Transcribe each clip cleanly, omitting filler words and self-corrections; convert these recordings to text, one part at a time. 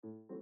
Ooh.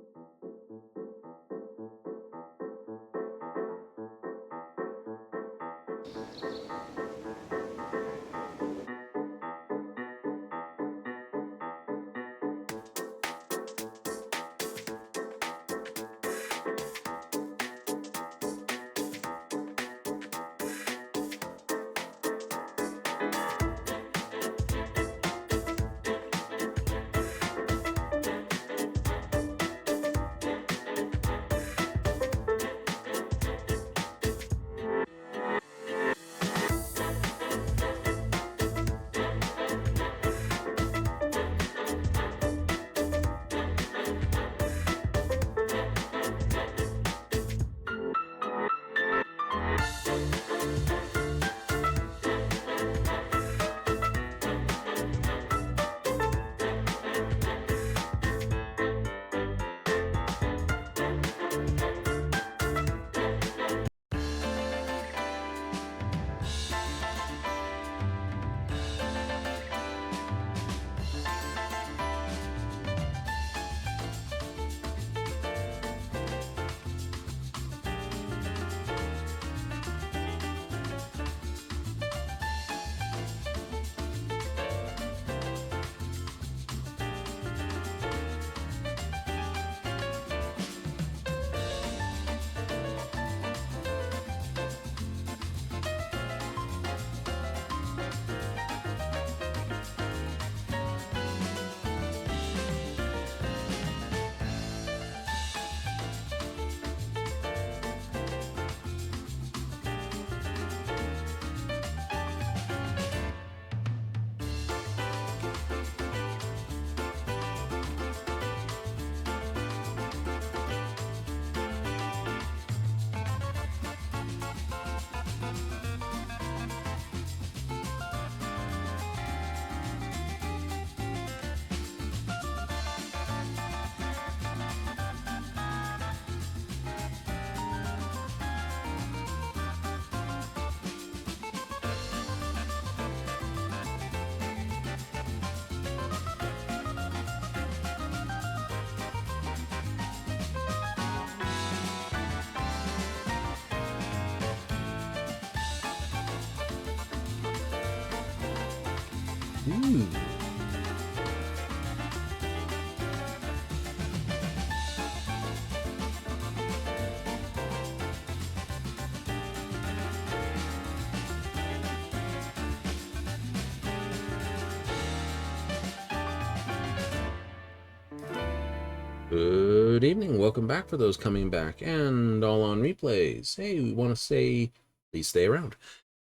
Good evening, welcome back for those coming back and all on replays. Hey, we want to say, please stay around.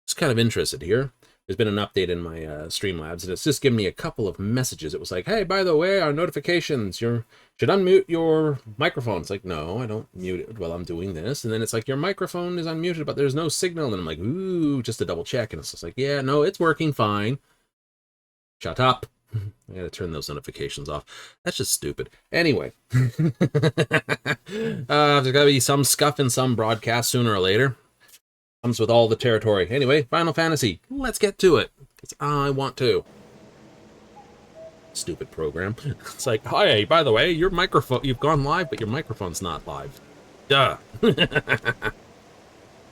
Just kind of interested here. There's been an update in my Streamlabs, and it's just given me a couple of messages. It was like, hey, by the way, our notifications, you should unmute your microphone. It's like, no, I don't mute it while I'm doing this. And then it's like, your microphone is unmuted, but there's no signal. And I'm like, ooh, just to double check. And it's just like, yeah, no, it's working fine. Shut up. I gotta turn those notifications off. That's just stupid. Anyway, there's gotta be some scuff in some broadcast sooner or later. Comes with all the territory. Anyway, Final Fantasy. Let's get to it, because I want to. Stupid program. It's like, hi, by the way, your microphone, you've gone live, but your microphone's not live. Duh.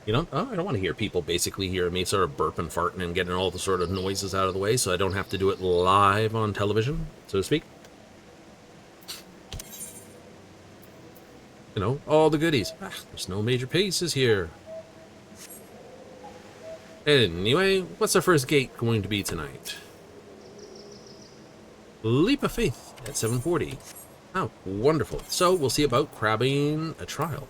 You know, I don't want to hear people basically hear me sort of burping, farting, and getting all the sort of noises out of the way, so I don't have to do it live on television, so to speak. You know, all the goodies. There's no major paces here. Anyway, what's our first gate going to be tonight? Leap of Faith at 7:40. Oh, wonderful. So we'll see about grabbing a trial.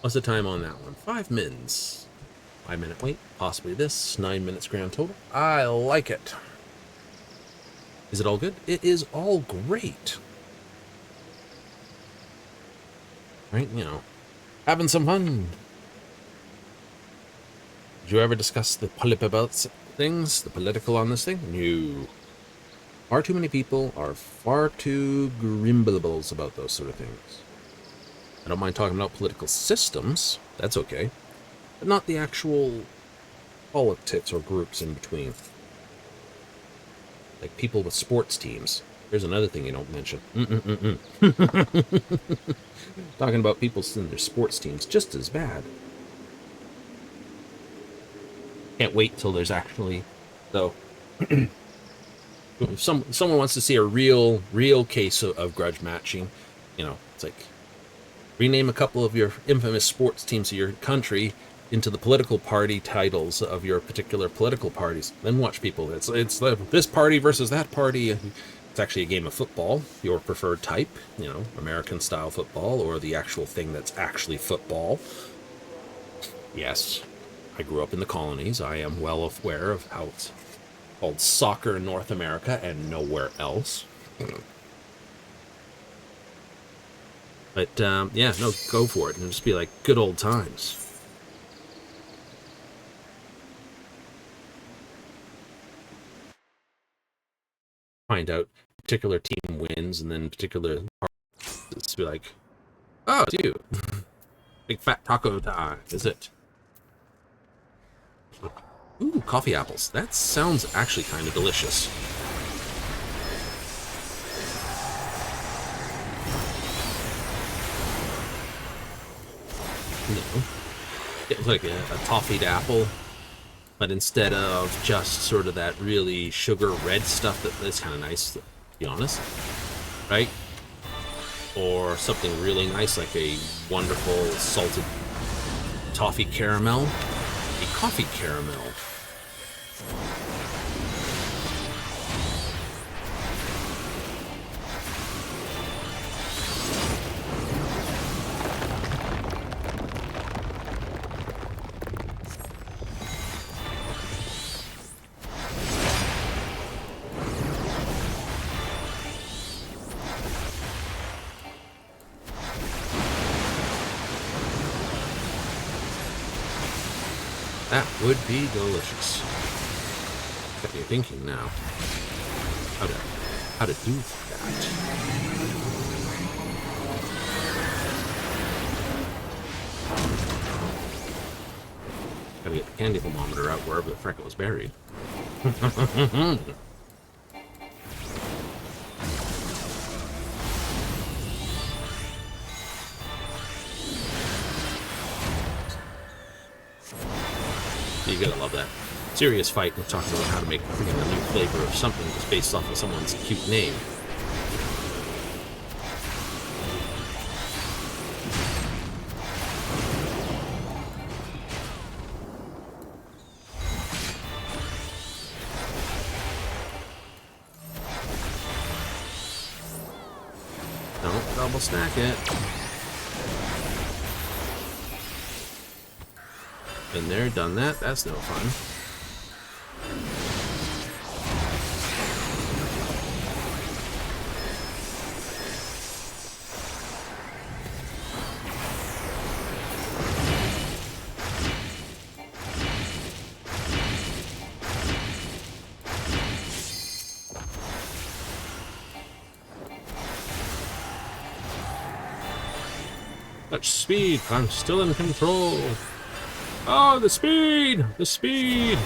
What's the time on that one? 5 mins. 5-minute wait, possibly this. 9 minutes grand total. I like it. Is it all good? It is all great. Right, you know, having some fun. Did you ever discuss the about things, the political on this thing? No. Far too many people are far too grimblables about those sort of things. I don't mind talking about political systems, that's okay, but not the actual politics or groups in between. Like people with sports teams. There's another thing you don't mention. Talking about people in their sports teams, just as bad. Can't wait till there's actually, though. If someone wants to see a real case of grudge matching, it's like rename a couple of your infamous sports teams of your country into the political party titles of your particular political parties. Then watch people. It's this party versus that party. It's actually a game of football, your preferred type, American style football, or the actual thing that's actually football. Yes, I grew up in the colonies. I am well aware of how it's called soccer in North America and nowhere else. But yeah, no, go for it and just be like good old times. Find out particular team wins and then particular parts be like, oh, it's you. Big fat taco time, is it? Ooh, coffee apples. That sounds actually kind of delicious. No. It's like a toffeed apple, but instead of just sort of that really sugar red stuff that's kind of nice, to be honest, right? Or something really nice like a wonderful salted toffee caramel, a coffee caramel. That would be delicious. Got me thinking now. How to do that. Gotta get the candy thermometer out wherever the frick it was buried. You gotta love that. Serious fight. We're talking about how to make a new flavor of something just based off of someone's cute name. Don't double stack it. Been there, done that. That's no fun. Such speed. I'm still in control. Oh, the speed! The speed!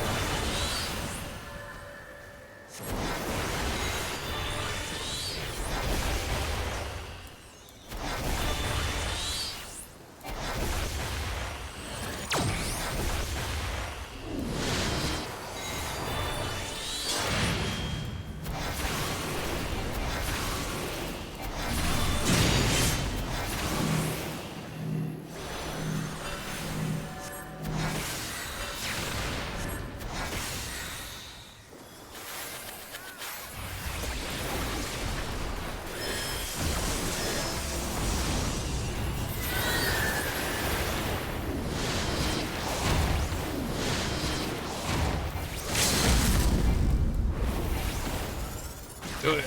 Do it.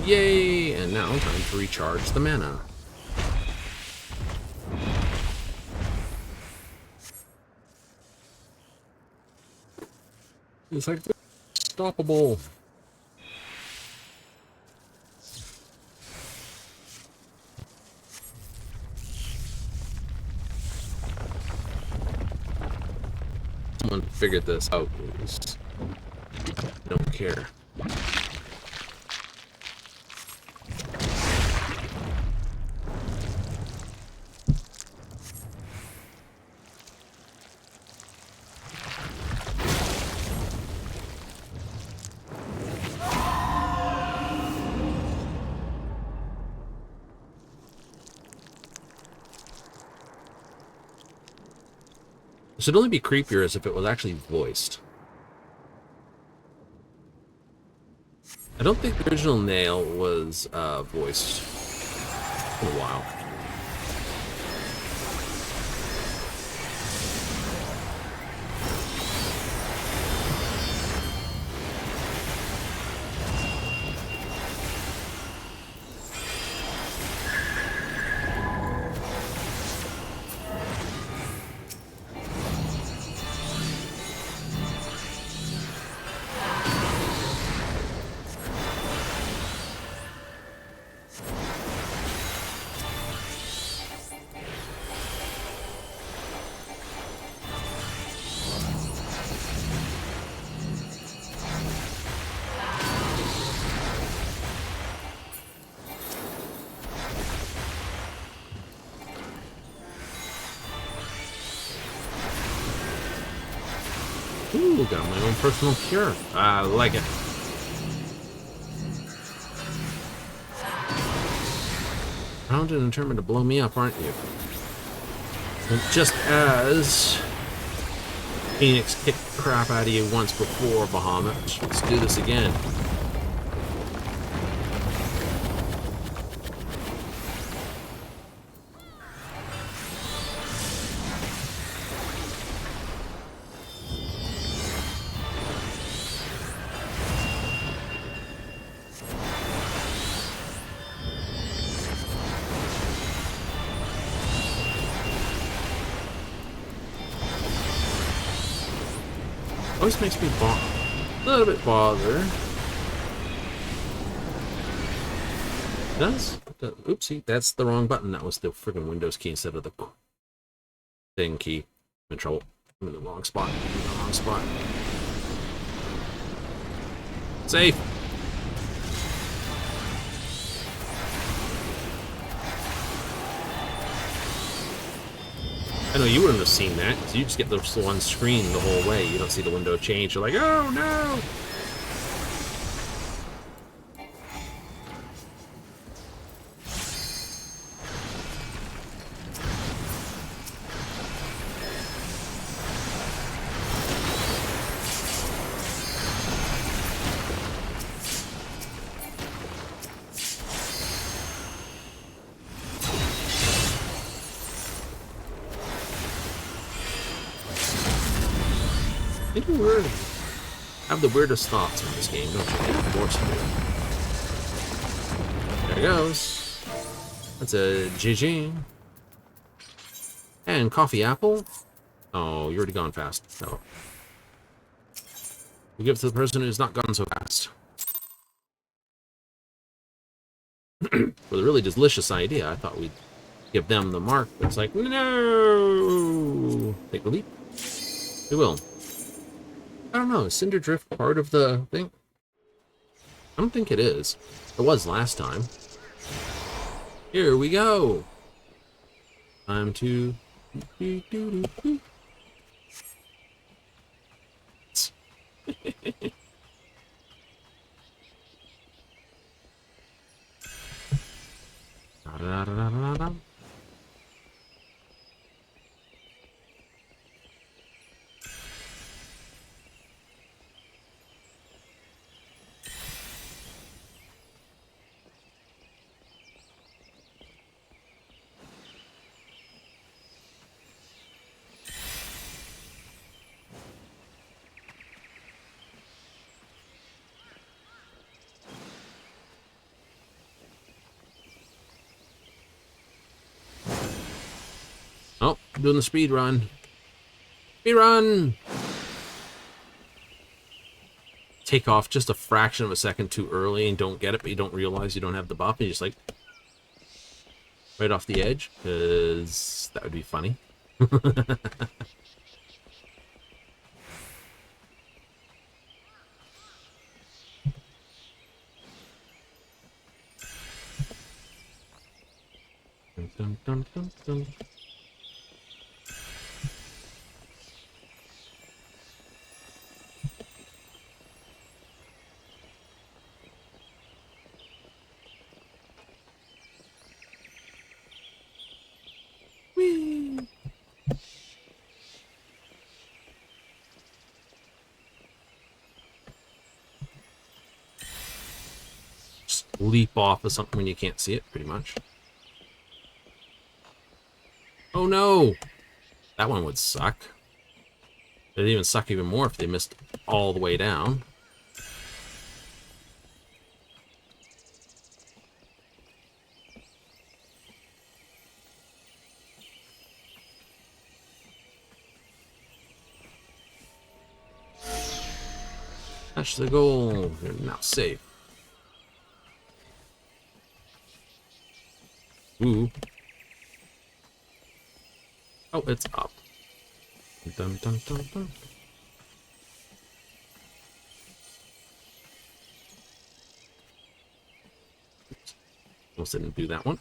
Yay! And now time to recharge the mana. It's like stoppable. Someone figured this out. here. It should only be creepier as if it was actually voiced. I don't think the original Nail was voiced in a while. Ooh, got my own personal cure. I like it. Proud and determined to blow me up, aren't you? And just as Phoenix kicked the crap out of you once before, Bahamut, let's do this again. Always makes me a little bit bothered. Does? Oopsie, that's the wrong button. That was the friggin' Windows key instead of the thing key. I'm in trouble. I'm in the wrong spot. I'm in the wrong spot. Safe. I know you wouldn't have seen that, because you just get this one screen the whole way. You don't see the window change. You're like, oh no! I think we have the weirdest thoughts in this game, don't you? Yeah, of course we do. There it goes. That's a GG. And coffee apple. Oh, you're already gone fast. No. We give it to the person who's not gone so fast. With a really delicious idea, I thought we'd give them the mark, but it's like, no! Take the leap. We will. I don't know, is Cinder Drift part of the thing? I don't think it is. It was last time. Here we go! Time to... Da-da-da-da-da-da. Oh, I'm doing the speed run. Speed run! Take off just a fraction of a second too early and don't get it, but you don't realize you don't have the buff, and you're just like right off the edge, because that would be funny. Dun, dun, dun, dun, dun. Whee! Just leap off of something when you can't see it, pretty much. Oh no! That one would suck. It'd even suck even more if they missed all the way down. That's the goal. You're now safe. Ooh. Oh, it's up. Dun, dun, dun, dun. Almost didn't do that one.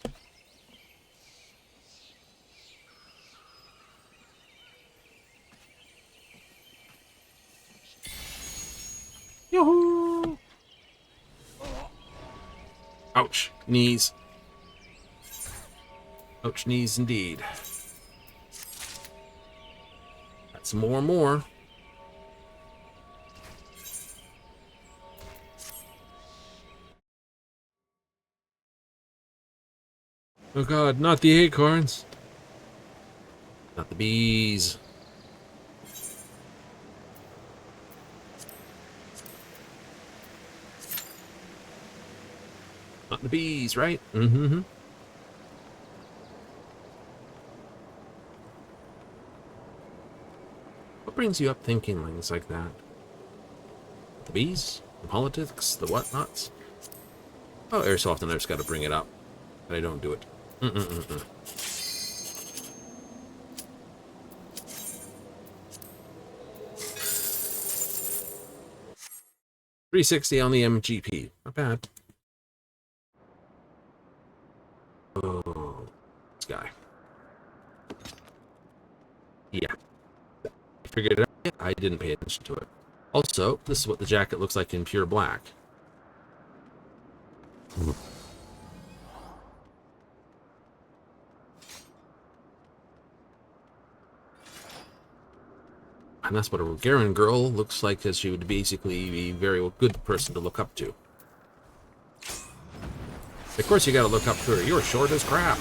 Yoo-hoo! Ouch. Knees. Ouch, knees indeed. That's more and more. Oh god, not the acorns. Not the bees. Not the bees, right? Mm-hmm. What brings you up thinking things like that? The bees? The politics? The whatnots? Oh, every so often I just gotta bring it up. But I don't do it. 360 on the MGP. Not bad. Oh, this guy. Yeah. Figured it out yet? I didn't pay attention to it. Also, this is what the jacket looks like in pure black. And that's what a Garen girl looks like, as she would basically be a very good person to look up to. Of course you gotta look up to her. You're short as crap.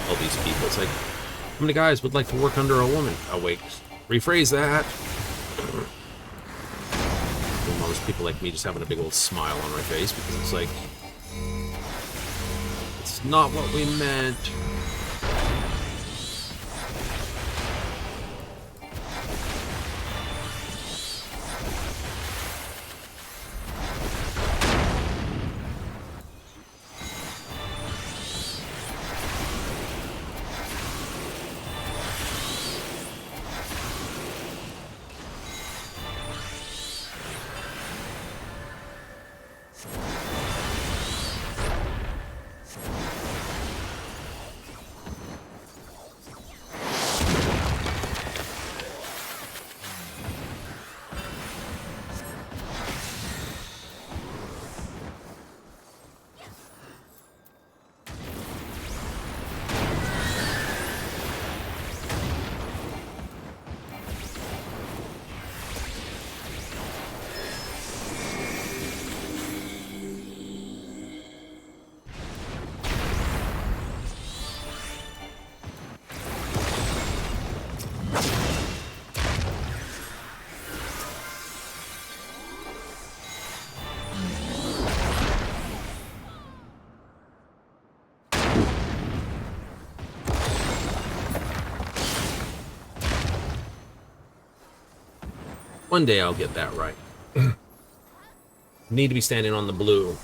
All these people, it's like, how many guys would like to work under a woman? Oh wait, rephrase that. And most people like me just having a big old smile on my face because it's like, it's not what we meant. One day I'll get that right. Need to be standing on the blue.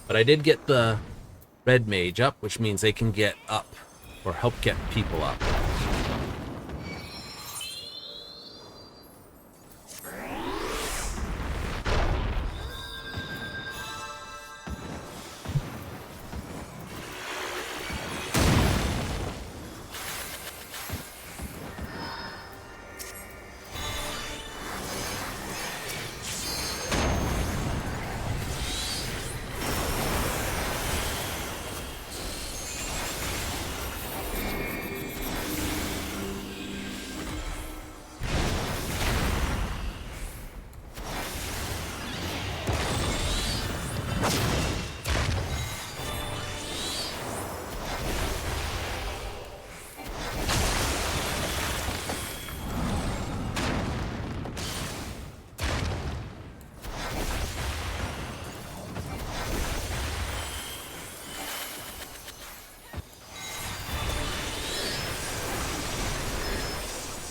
But I did get the red mage up, which means they can get up, or help get people up.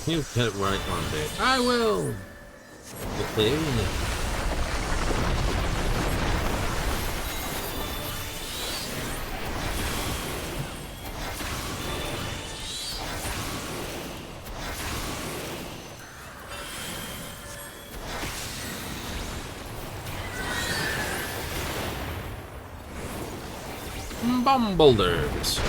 You put it right on page. I will. Hopefully. Bomb boulders.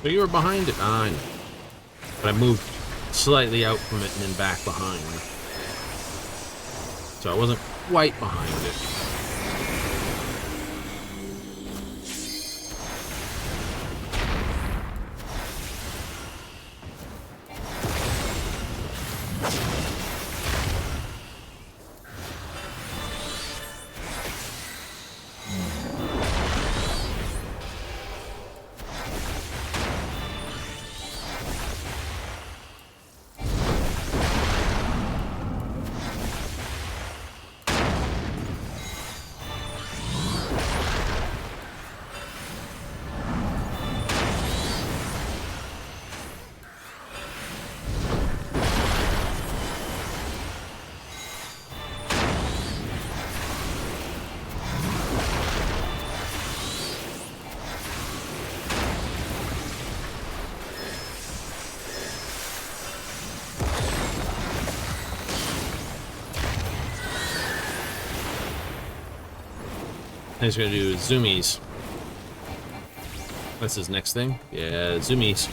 So you were behind it? I know. But I moved slightly out from it and then back behind. So I wasn't quite behind it. He's gonna do zoomies. That's his next thing. Yeah, zoomies.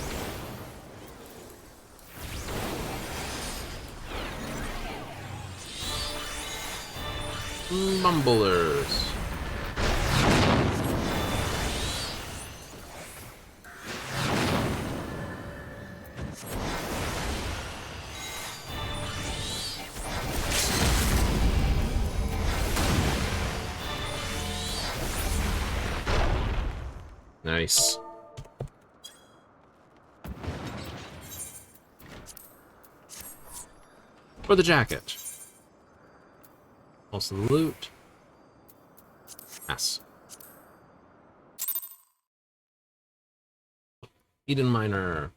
Mumblers. Nice. For the jacket. Also the loot. Yes. Eden Miner.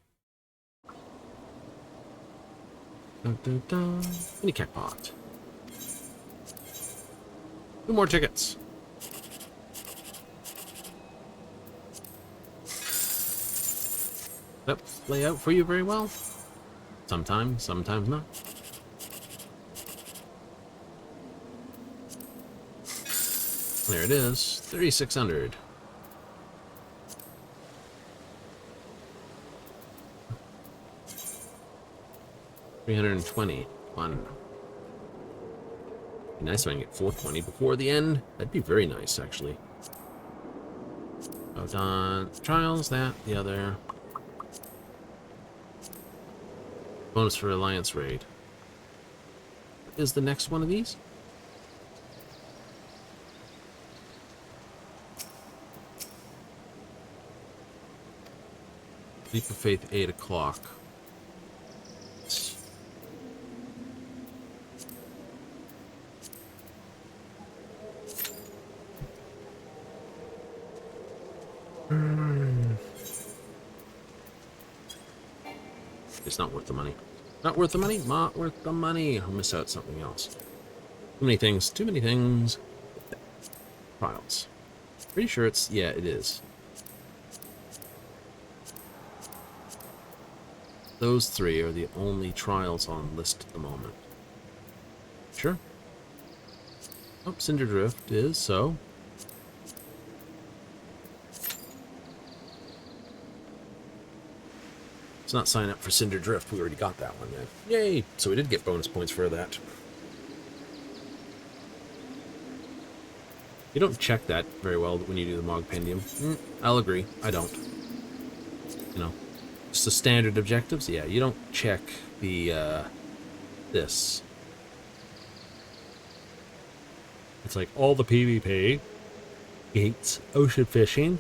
Dun, dun, dun. Mini cat pot. 2 more tickets. That lay out for you very well. Sometimes, sometimes not. There it is, 3,600. $320. Fun. Be nice if I can get 420 before the end. That'd be very nice, actually. I've done trials, that, the other. Bonus for Alliance Raid. Is the next one of these? Leap of Faith, 8 o'clock. It's not worth the money. Not worth the money? Not worth the money. I'll miss out something else. Too many things. Too many things. Files. Pretty sure it's... yeah, it is. Those 3 are the only trials on list at the moment. Sure. Oh, Cinder Drift is so. Let's not sign up for Cinder Drift. We already got that one then. Yay! So we did get bonus points for that. You don't check that very well when you do the Mogpendium. I'll agree. I don't. You know, just the standard objectives. Yeah, you don't check the this. It's like all the PvP, gates, ocean fishing,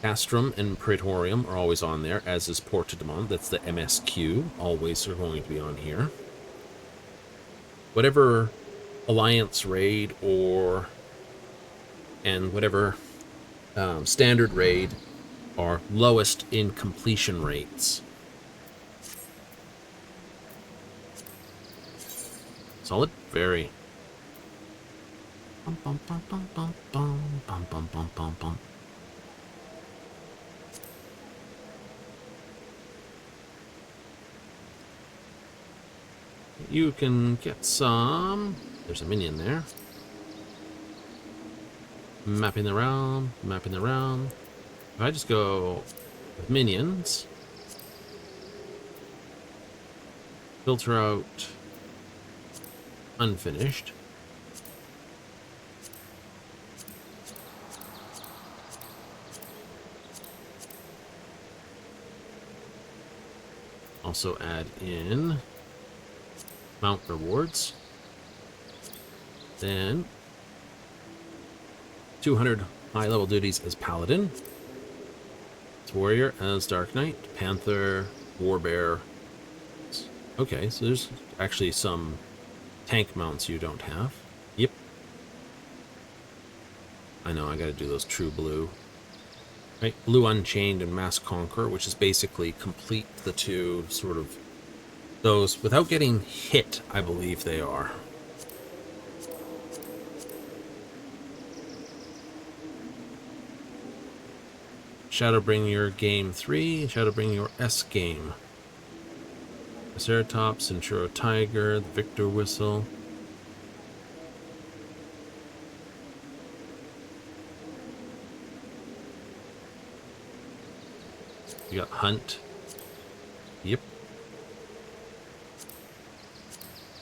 Castrum and Praetorium are always on there, as is Porta de Mont. That's the MSQ. Always are going to be on here. Whatever Alliance raid and whatever standard raid are lowest in completion rates. Solid? Very. Bum, bum, bum, bum, bum, bum, bum, bum, bum, bum, bum. You can get some... There's a minion there. Mapping the realm, mapping the realm. If I just go with minions, filter out unfinished. Also add in mount rewards. Then 200 high-level duties as Paladin. It's Warrior as Dark Knight, Panther, Warbear. Okay, so there's actually some tank mounts you don't have. Yep. I know, I gotta do those true blue. Right, Blue Unchained and Mass Conqueror, which is basically complete the two sort of those without getting hit, I believe they are. Shadowbringer Game 3, Shadowbringer S Game. Triceratops, Centuro Tiger, the Victor Whistle. You got Hunt. Yep.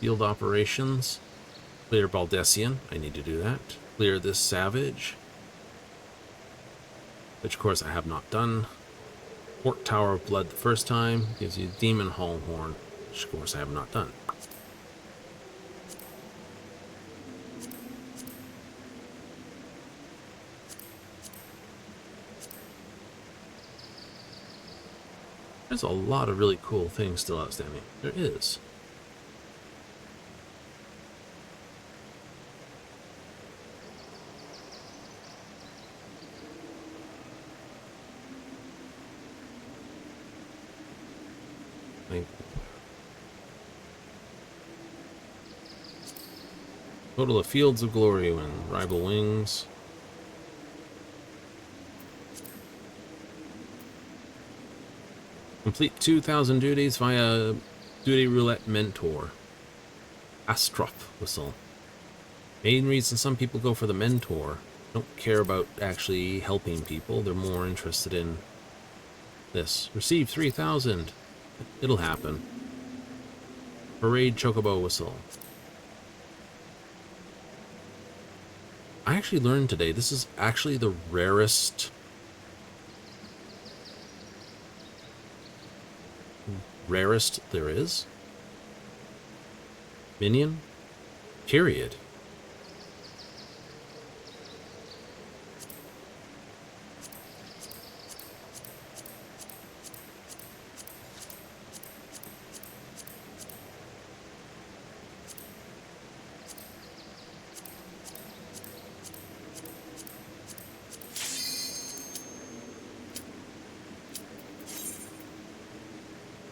Field Operations. Clear Baldessian. I need to do that. Clear this Savage. Which, of course, I have not done. Port Tower of Blood the first time. Gives you Demon Hall Horn. Which, of course, I have not done. There's a lot of really cool things still outstanding. There is. Total of Fields of Glory when Rival Wings. Complete 2,000 duties via Duty Roulette Mentor. Astroph Whistle. Main reason some people go for the Mentor. Don't care about actually helping people. They're more interested in this. Receive 3,000. It'll happen. Parade Chocobo Whistle. I actually learned today this is actually the rarest there is. Minion. Period.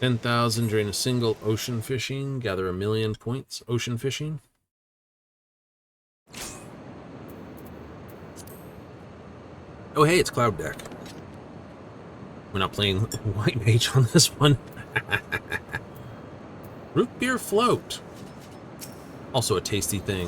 $10,000 during a single ocean fishing. Gather 1,000,000 points. Ocean fishing. Oh, hey, it's Cloud Deck. We're not playing White Mage on this one. Root Beer Float. Also a tasty thing.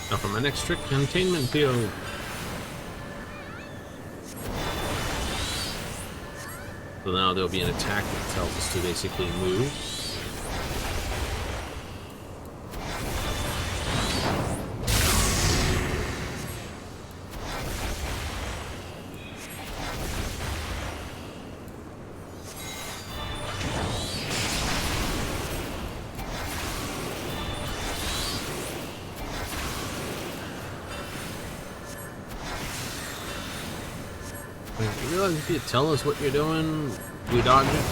Now for my next trick, containment field. So now there'll be an attack that tells us to basically move. You realize if you tell us what you're doing, we dodge it?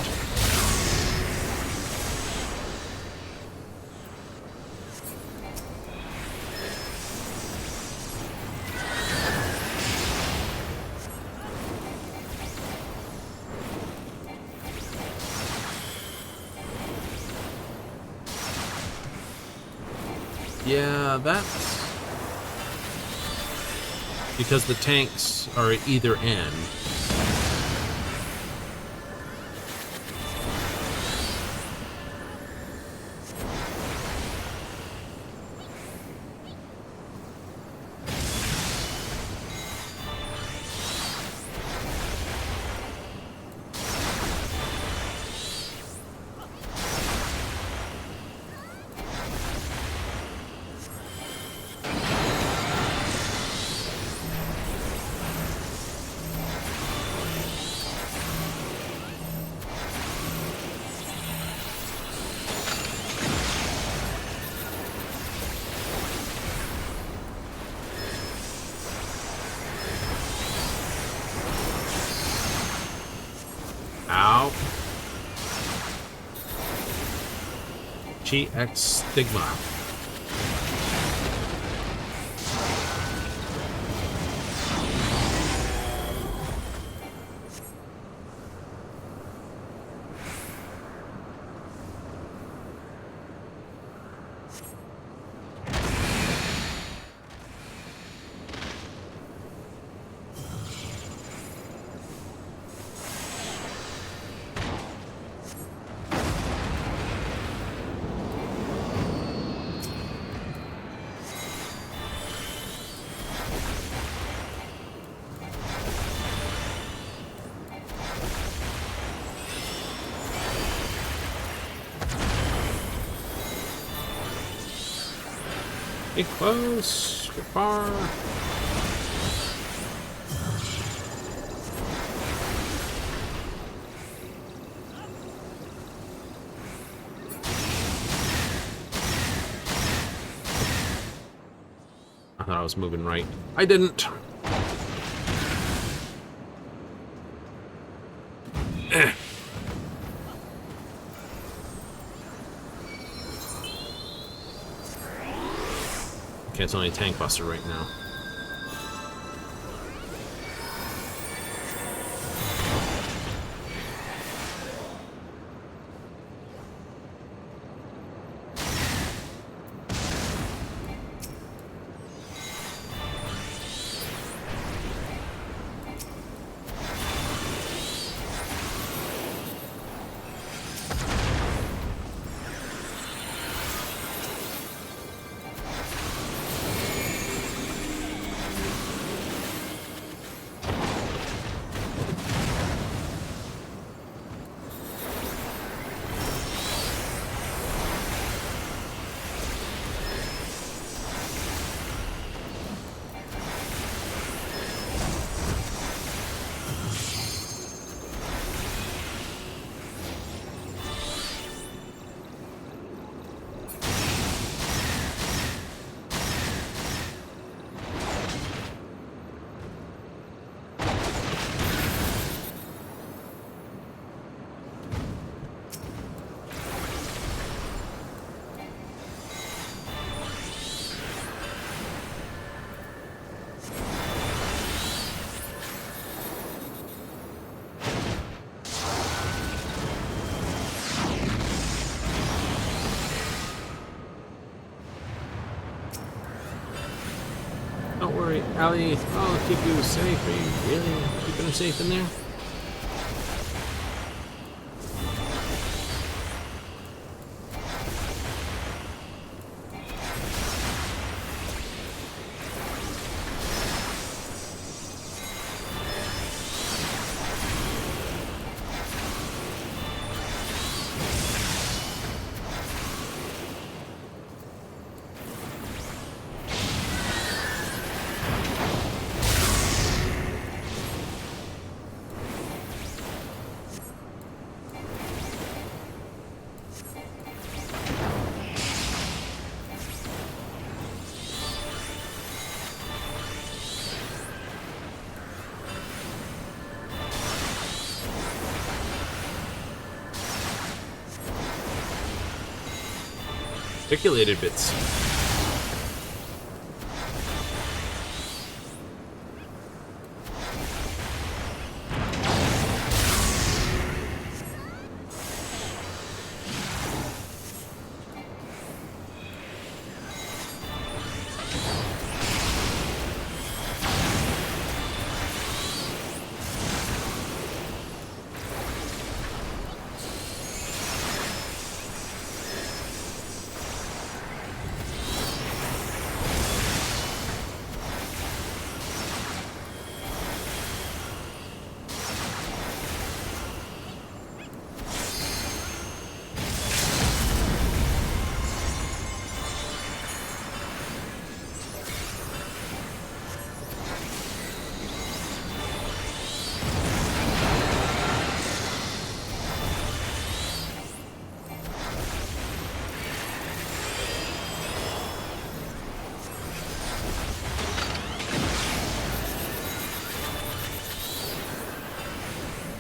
Yeah, that's because the tanks are at either end. Ow. GX Stigma. Get close, get far. I thought I was moving right. I didn't. Okay, it's only a tank buster right now. worry, Allie. I'll keep you safe. Are you really keeping her safe in there? Articulated bits.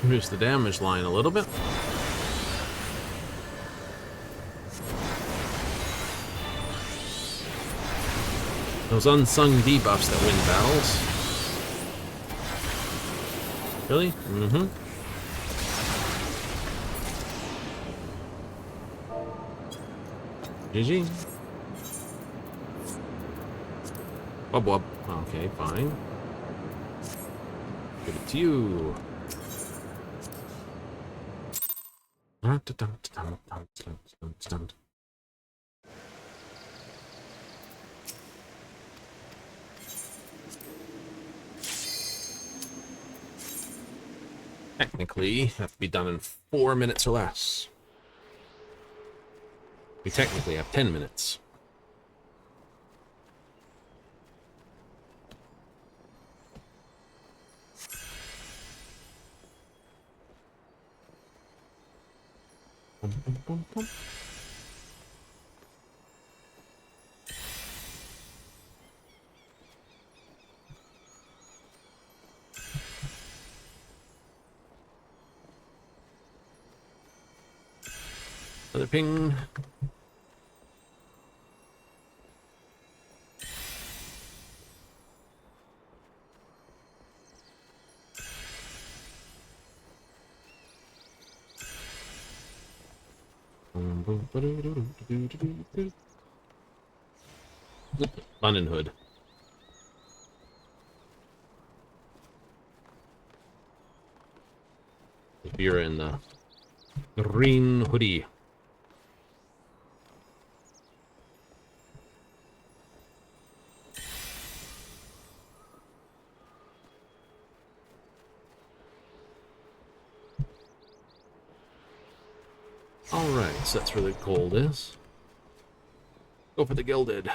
Reduce the damage line a little bit. Those unsung debuffs that win battles. Really? Mm-hmm. GG. Wub wub. Okay, fine. Give it to you. Technically, have to be done in 4 minutes or less. We technically have 10 minutes. Bum, bum, bum, bum. Another ping. London Hood. If you're in the green hoodie. Alright, so that's where the gold is. Go for the gilded.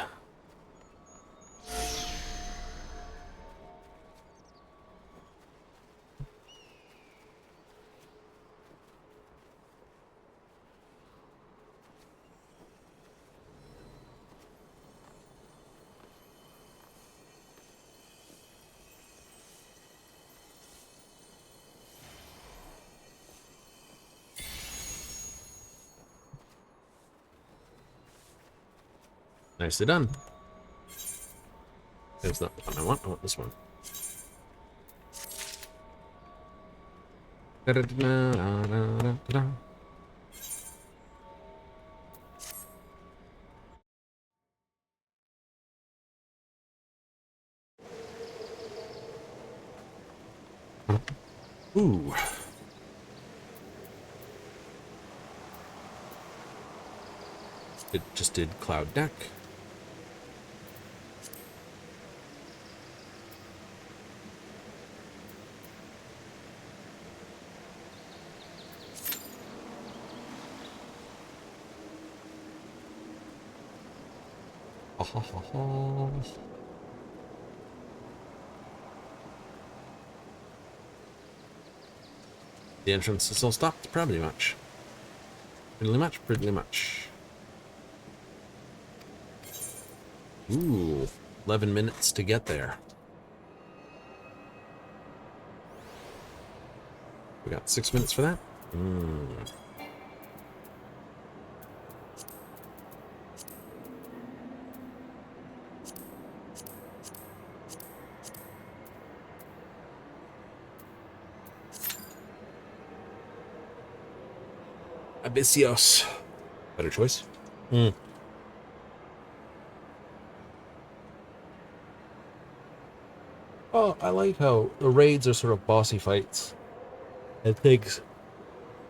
Nicely done. There's not the one I want. I want this one. Ooh. It just did Cloud Deck. Ha ha ha ha. The entrance is all stopped, pretty much. Pretty much, pretty much. Ooh, 11 minutes to get there. We got 6 minutes for that? Abyssios. Better choice. Oh, I like how the raids are sort of bossy fights. And things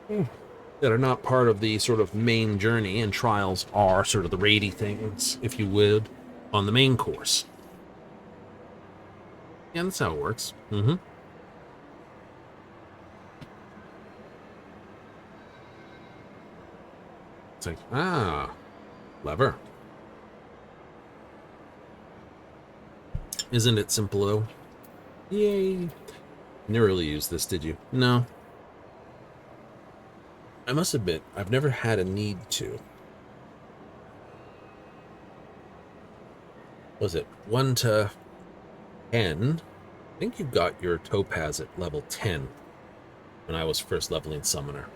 that are not part of the sort of main journey, and trials are sort of the raidy things, if you would, on the main course. Yeah, that's how it works. It's like, lever. Isn't it simple, though? Yay. You never really used this, did you? No. I must admit, I've never had a need to. Was it 1 to 10? I think you got your topaz at level 10 when I was first leveling Summoner.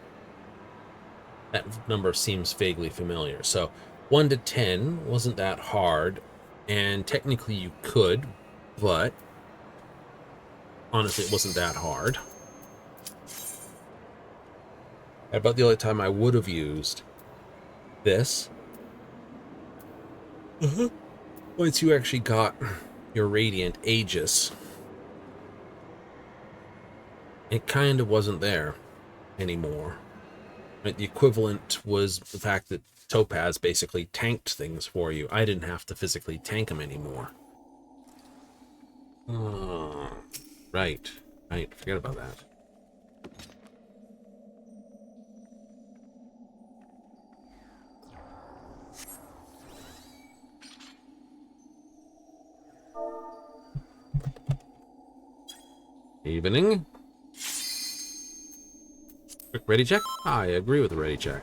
That number seems vaguely familiar. So 1 to 10 wasn't that hard, and technically you could, but honestly it wasn't that hard. About the only time I would have used this. Once you actually got your Radiant Aegis, it kind of wasn't there anymore. Right? The equivalent was the fact that Topaz basically tanked things for you. I didn't have to physically tank them anymore. Right. Forget about that. Evening. Quick ready check? I agree with the ready check.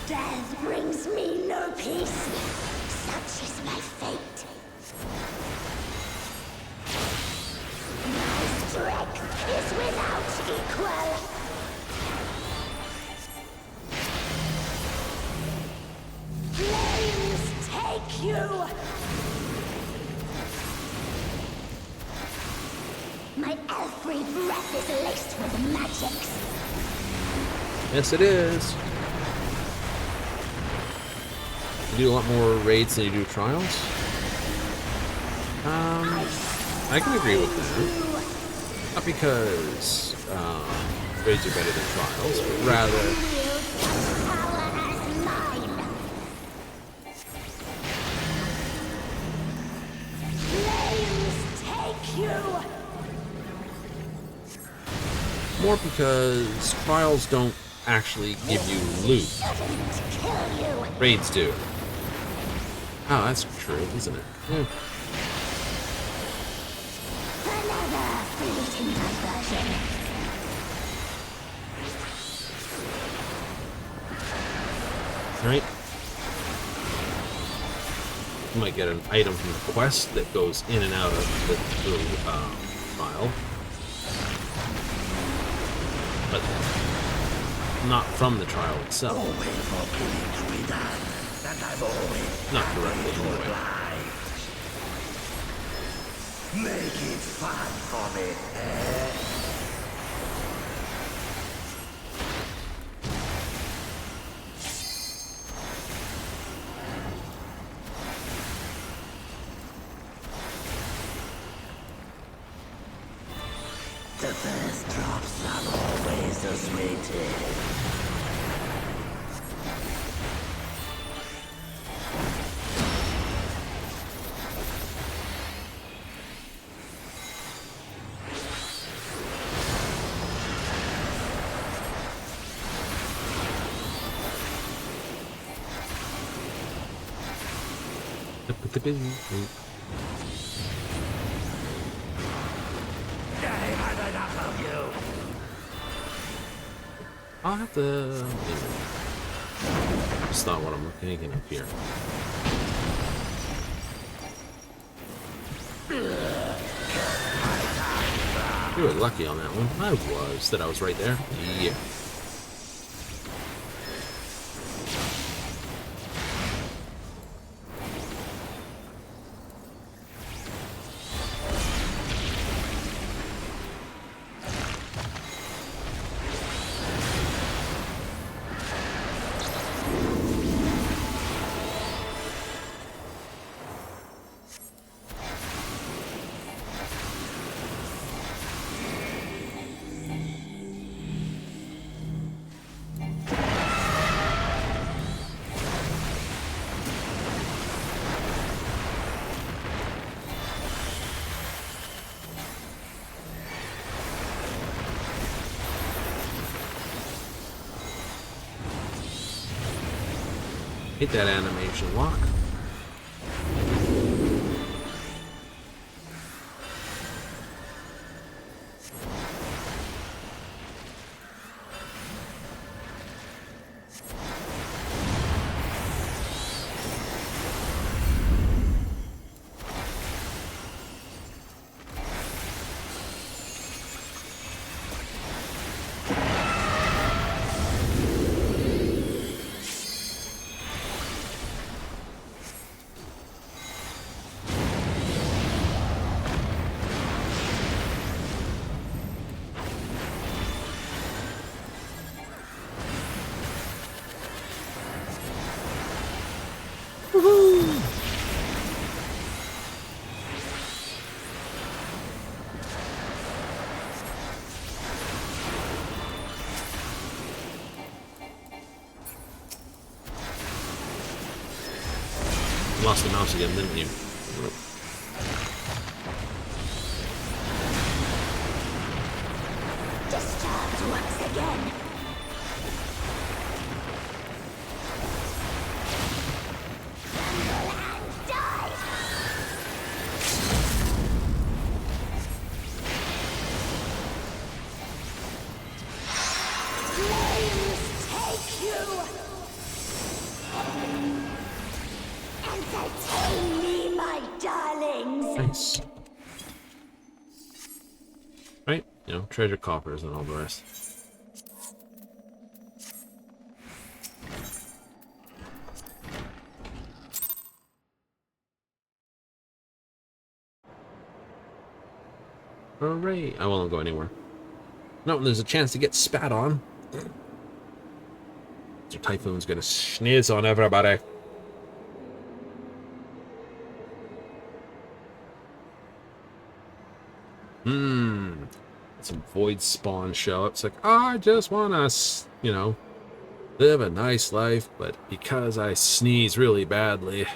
Death brings me no peace. Such is my fate. My strength is without equal. Flames take you. My elfry breath is laced with magics. Yes, it is. You do a lot more raids than you do trials. I can agree with that. Not because raids are better than trials, but rather more because trials don't actually give you loot. Raids do. Oh, that's true, isn't it? Yeah. Another fleeting diversion. Right? You might get an item from the quest that goes in and out of the little file. but not from the trial itself. Always more killing to be done, and I've always Not directly, anyway. Make it fun for me, eh? The first drops are always the sweetest. I've had enough of you. I'll have to... That's not what I'm thinking up here. You were lucky on that one. I was. That I was right there. Yeah. Hit that animation lock. Lost the mouse again, didn't you? Disturbed once again. Tremble and die. Flames take you. Entertain me, my darlings. Nice. Right? You know, treasure coppers and all the rest. Hooray! I won't go anywhere. No, there's a chance to get spat on. So Typhoon's gonna sneeze on everybody. Some void spawn show up. It's like, oh, I just want to, you know, live a nice life, but because I sneeze really badly,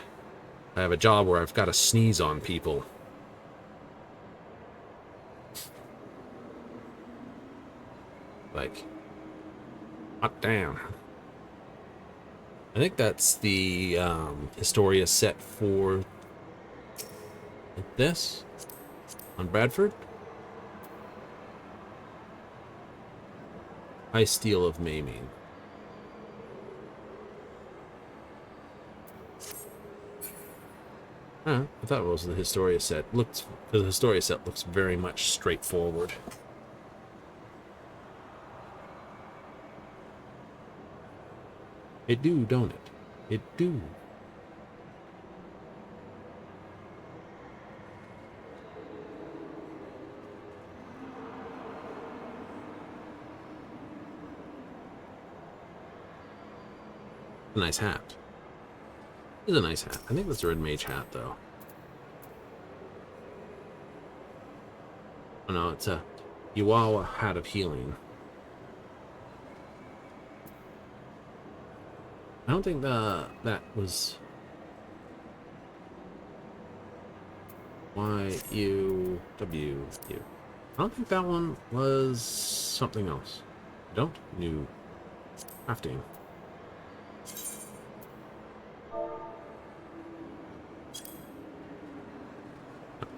I have a job where I've got to sneeze on people. Like, hot damn. I think that's the Historia set for this on Bradford. High Steel of Maiming. I thought it was the Historia set. The Historia set looks very much straightforward. It do, don't it? It do. A nice hat. It's a nice hat. I think that's a red mage hat, though. Oh no, it's a Chihuahua hat of healing. I don't think that was Y-U-W-U. I don't think that one was something else. I don't? New crafting.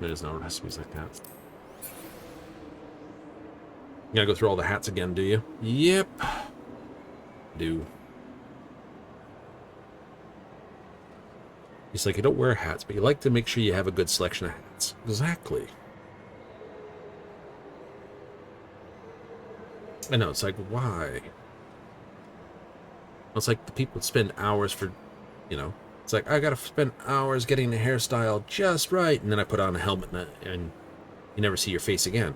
There's no recipes like that. You gotta go through all the hats again, do you? Yep. Do. He's like, you don't wear hats, but you like to make sure you have a good selection of hats. Exactly. I know, it's like, why? It's like the people spend hours for, you know, it's like, I gotta spend hours getting the hairstyle just right, and then I put on a helmet and you never see your face again.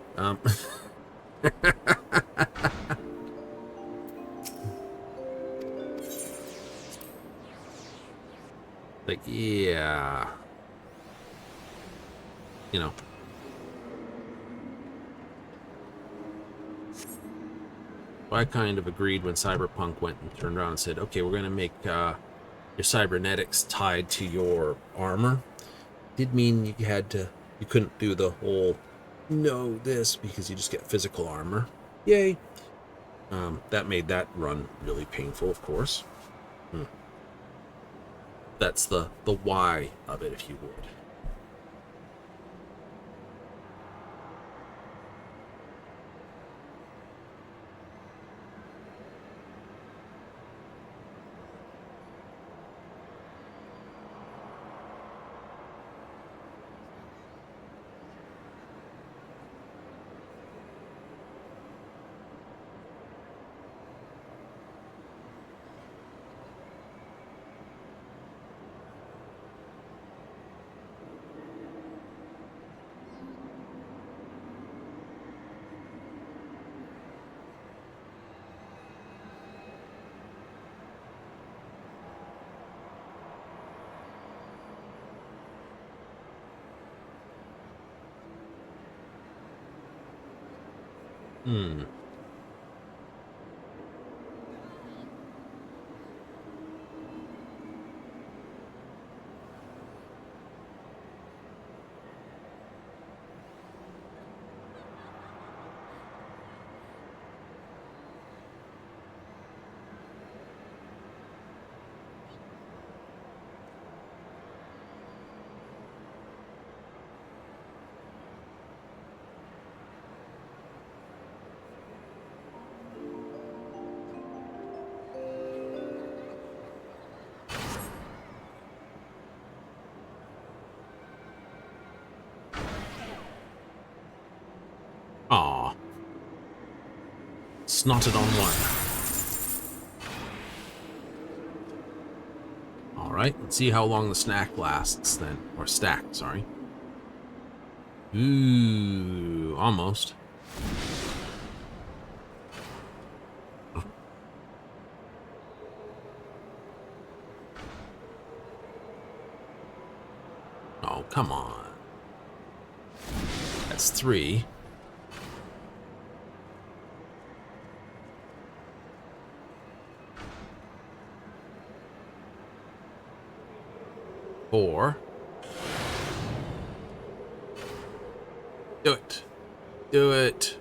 Like, yeah. You know. I kind of agreed when Cyberpunk went and turned around and said, okay, we're going to make your cybernetics tied to your armor. Did mean you couldn't do the whole no this because you just get physical armor. Yay. That made that run really painful, of course. That's the why of it, if you would. Aw. Snotted on one. Alright, let's see how long the snack lasts then. Or stack, sorry. Ooh, almost. Oh, come on. That's 3. Four. Do it. Do it.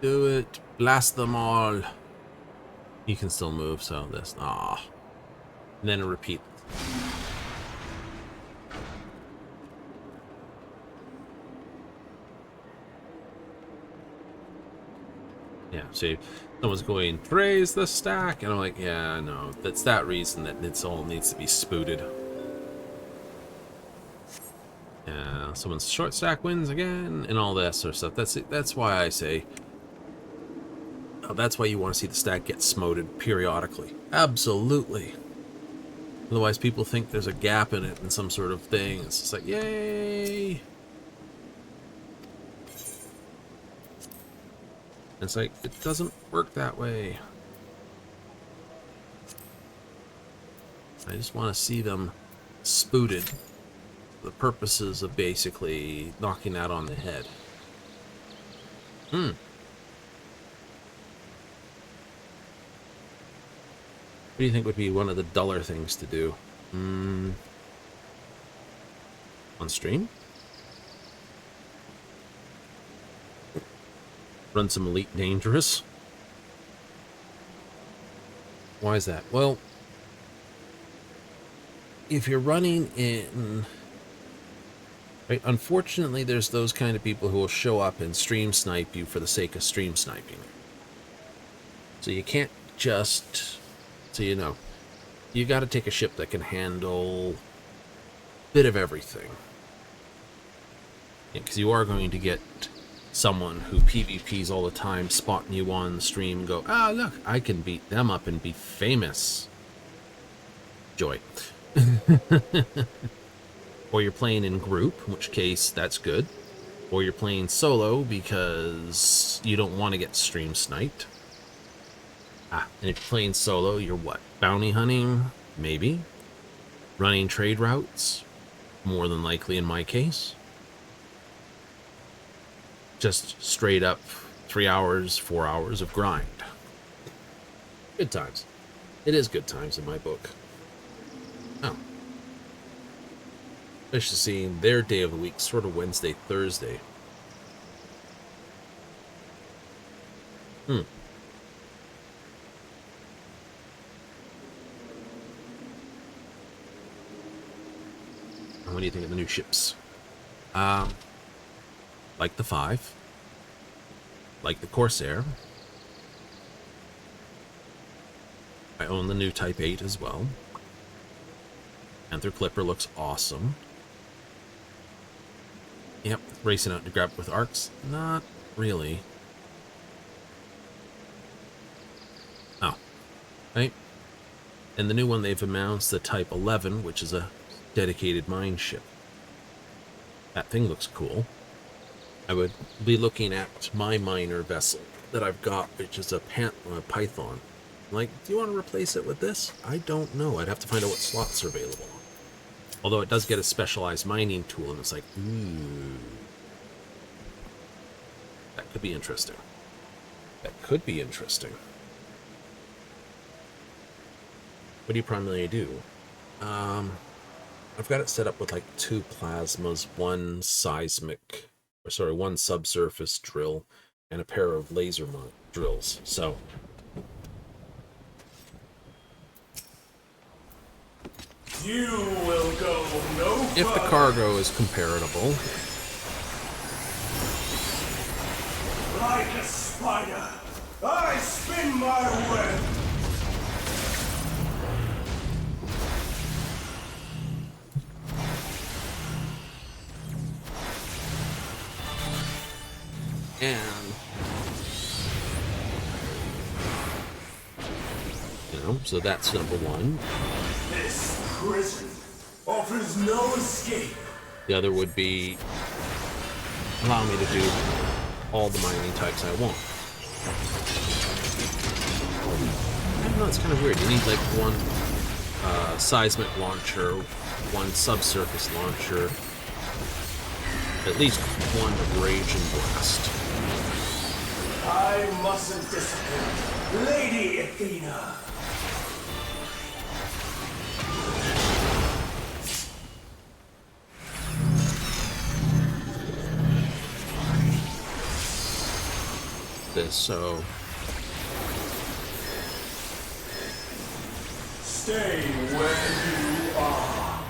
Do it. Blast them all. You can still move, so this. Ah. And then a repeat. Yeah, see, someone's going, raise the stack. And I'm like, yeah, no, that's that reason that it's all needs to be spooted. Yeah, someone's short stack wins again, and all that sort of stuff. That's why I say That's why you want to see the stat get smoted periodically. Absolutely. Otherwise, people think there's a gap in it and some sort of thing. It's just like, yay! It's like, it doesn't work that way. I just want to see them spooted for the purposes of basically knocking that on the head. What do you think would be one of the duller things to do? On stream? Run some Elite Dangerous? Why is that? Well, if you're running in... Right, unfortunately, there's those kind of people who will show up and stream snipe you for the sake of stream sniping. So you can't just... So you know, you got to take a ship that can handle a bit of everything. Because you are going to get someone who PvPs all the time, spotting you on the stream and go, ah, look, I can beat them up and be famous. Joy. Or you're playing in group, in which case that's good. Or you're playing solo because you don't want to get stream sniped. And if you're playing solo, you're what? Bounty hunting? Maybe. Running trade routes? More than likely in my case. Just straight up 3 hours, 4 hours of grind. Good times. It is good times in my book. Oh. Especially seeing their day of the week, sort of Wednesday, Thursday. What do you think of the new ships? Like the 5. Like the Corsair. I own the new Type 8 as well. Panther Clipper looks awesome. Yep, racing out to grab it with arcs. Not really. Oh. Right. And the new one they've announced, the Type 11, which is a dedicated mine ship. That thing looks cool. I would be looking at my miner vessel that I've got, which is a Python. Like, do you want to replace it with this? I don't know. I'd have to find out what slots are available. Although it does get a specialized mining tool, and it's like, ooh. That could be interesting. That could be interesting. What do you primarily do? I've got it set up with like 2 plasmas, 1 seismic, or sorry, 1 subsurface drill, and a pair of laser drills. So you will go no further. If the cargo is comparable. Like a spider, I spin my web. And, you know, so that's number 1. This prison offers no escape. The other would be allow me to do all the mining types I want. I don't know, it's kind of weird. You need like 1 seismic launcher, 1 subsurface launcher, at least 1 rage and blast. I mustn't disappoint Lady Athena. This, so Stay where you are.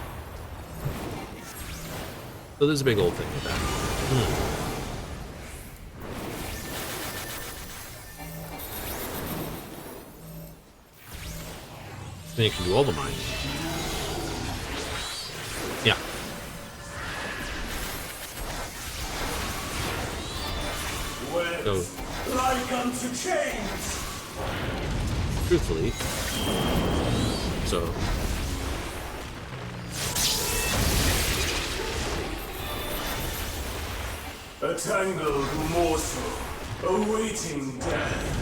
so there's a big old thing with that. Then you can do all the mining. Yeah. So like unto chains. Truthfully. So. A tangled morsel, awaiting death.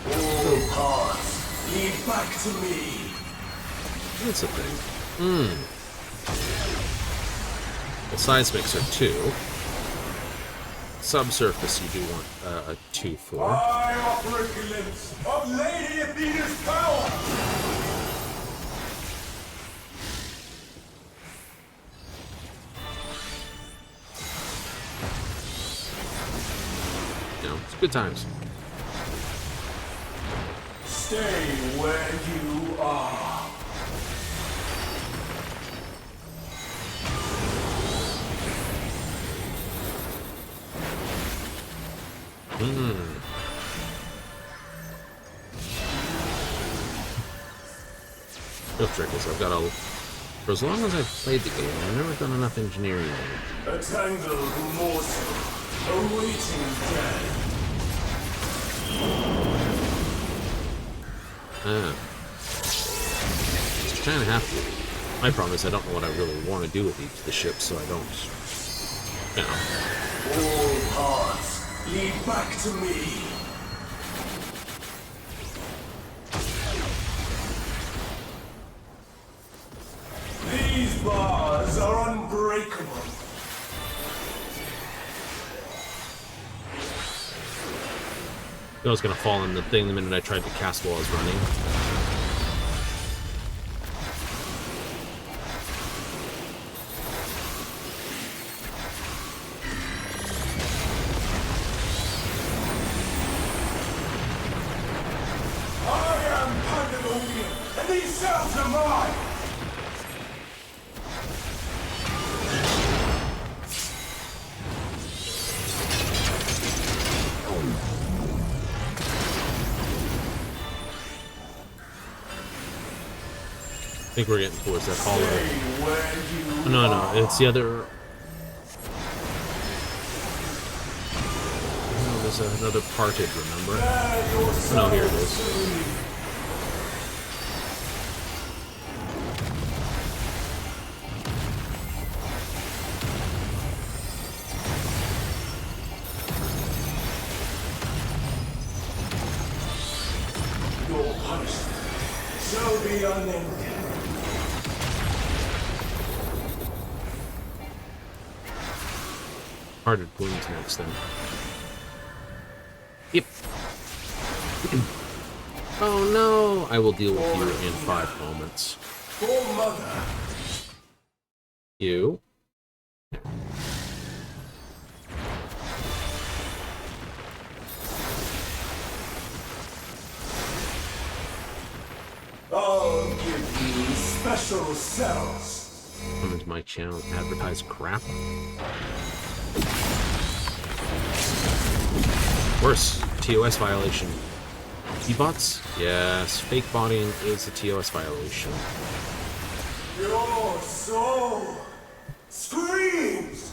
All paths lead back to me. That's the thing. Well, seismics are 2. Subsurface you do want a 2 for. I offer a glimpse of Lady Athena's power. You know, it's good times. Stay where you are. Real trick is I've got a... For as long as I've played the game, I've never done enough engineering. A tangled morsel, awaiting death. Kind of have to. My problem is I don't know what I really want to do with each of the ships, so I don't. You know. All paths lead back to me. These bars are unbreakable. I was gonna fall in the thing the minute I tried to cast while I was running. I am Pandemonium, and these cells are mine. I think we're getting towards that hollow. Stay where you No, are. no, it's the other. Oh, there's another parted, remember? No, here it is. Your punishment shall be unending. Parted wounds next then. Yep. Oh no! I will deal with you in 5 moments. For mother. You. I'll give you special cells. Come into my channel and advertise crap. Worse, TOS violation. E-bots? Yes, fake botting is a TOS violation. Your soul screams.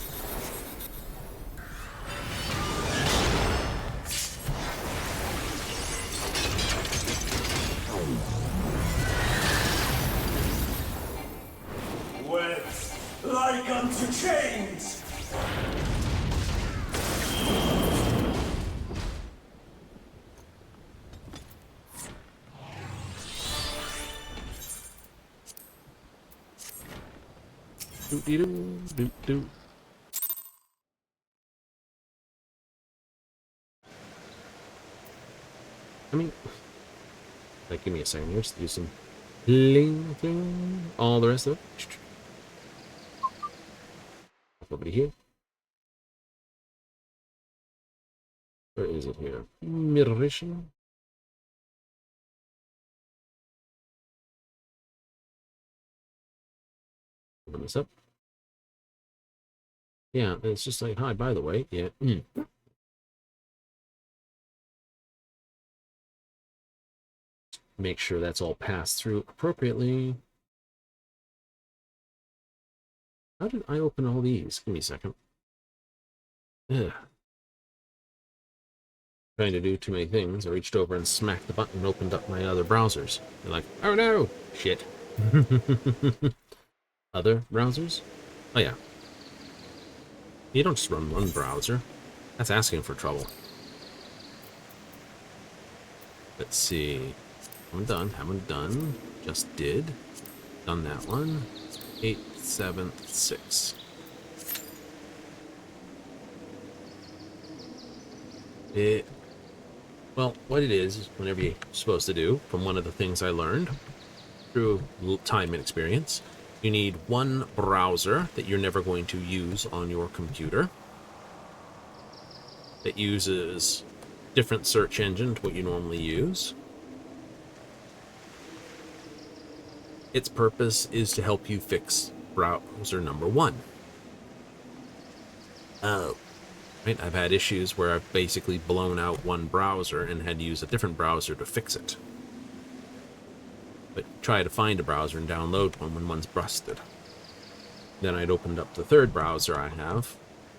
Wet like unto chains. Doo-dee-doo, doo-doo. I mean, like, give me a second here to do some bling, bling, all the rest of it. Over here. Where is it here? Mirroration. Open this up. Yeah, it's just like, hi, by the way, yeah. Make sure that's all passed through appropriately. How did I open all these? Give me a second. Ugh. Trying to do too many things. I reached over and smacked the button and opened up my other browsers. They're like, oh no! Shit. Other browsers? Oh yeah. You don't just run one browser. That's asking for trouble. Let's see. Haven't done. Just did. Done that one. 8, 7, 6. Well, what it is whenever you're supposed to do, from one of the things I learned through time and experience, you need one browser that you're never going to use on your computer that uses different search engine to what you normally use. Its purpose is to help you fix browser number 1. Right? I've had issues where I've basically blown out one browser and had to use a different browser to fix it. But try to find a browser and download one when one's busted. Then I'd opened up the third browser I have.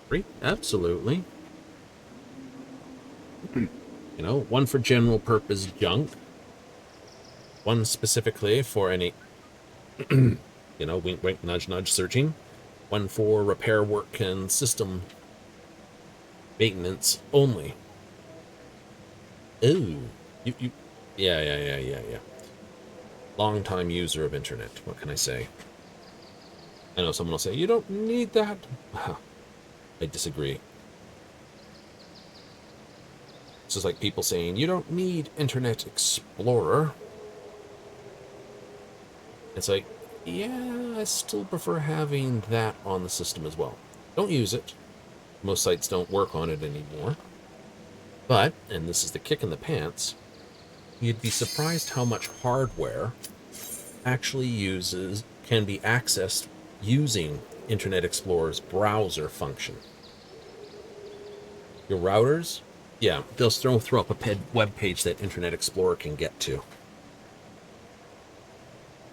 Free? Absolutely. You know, one for general purpose junk. One specifically for any, you know, wink, wink, nudge, nudge searching. One for repair work and system maintenance only. Ooh. Yeah. Long-time user of internet. What can I say? I know someone will say, you don't need that. I disagree. It's just like people saying, you don't need Internet Explorer. It's like, yeah, I still prefer having that on the system as well. Don't use it. Most sites don't work on it anymore. But, and this is the kick in the pants, you'd be surprised how much hardware actually can be accessed using Internet Explorer's browser function. Your routers, yeah, they'll throw up a web page that Internet Explorer can get to.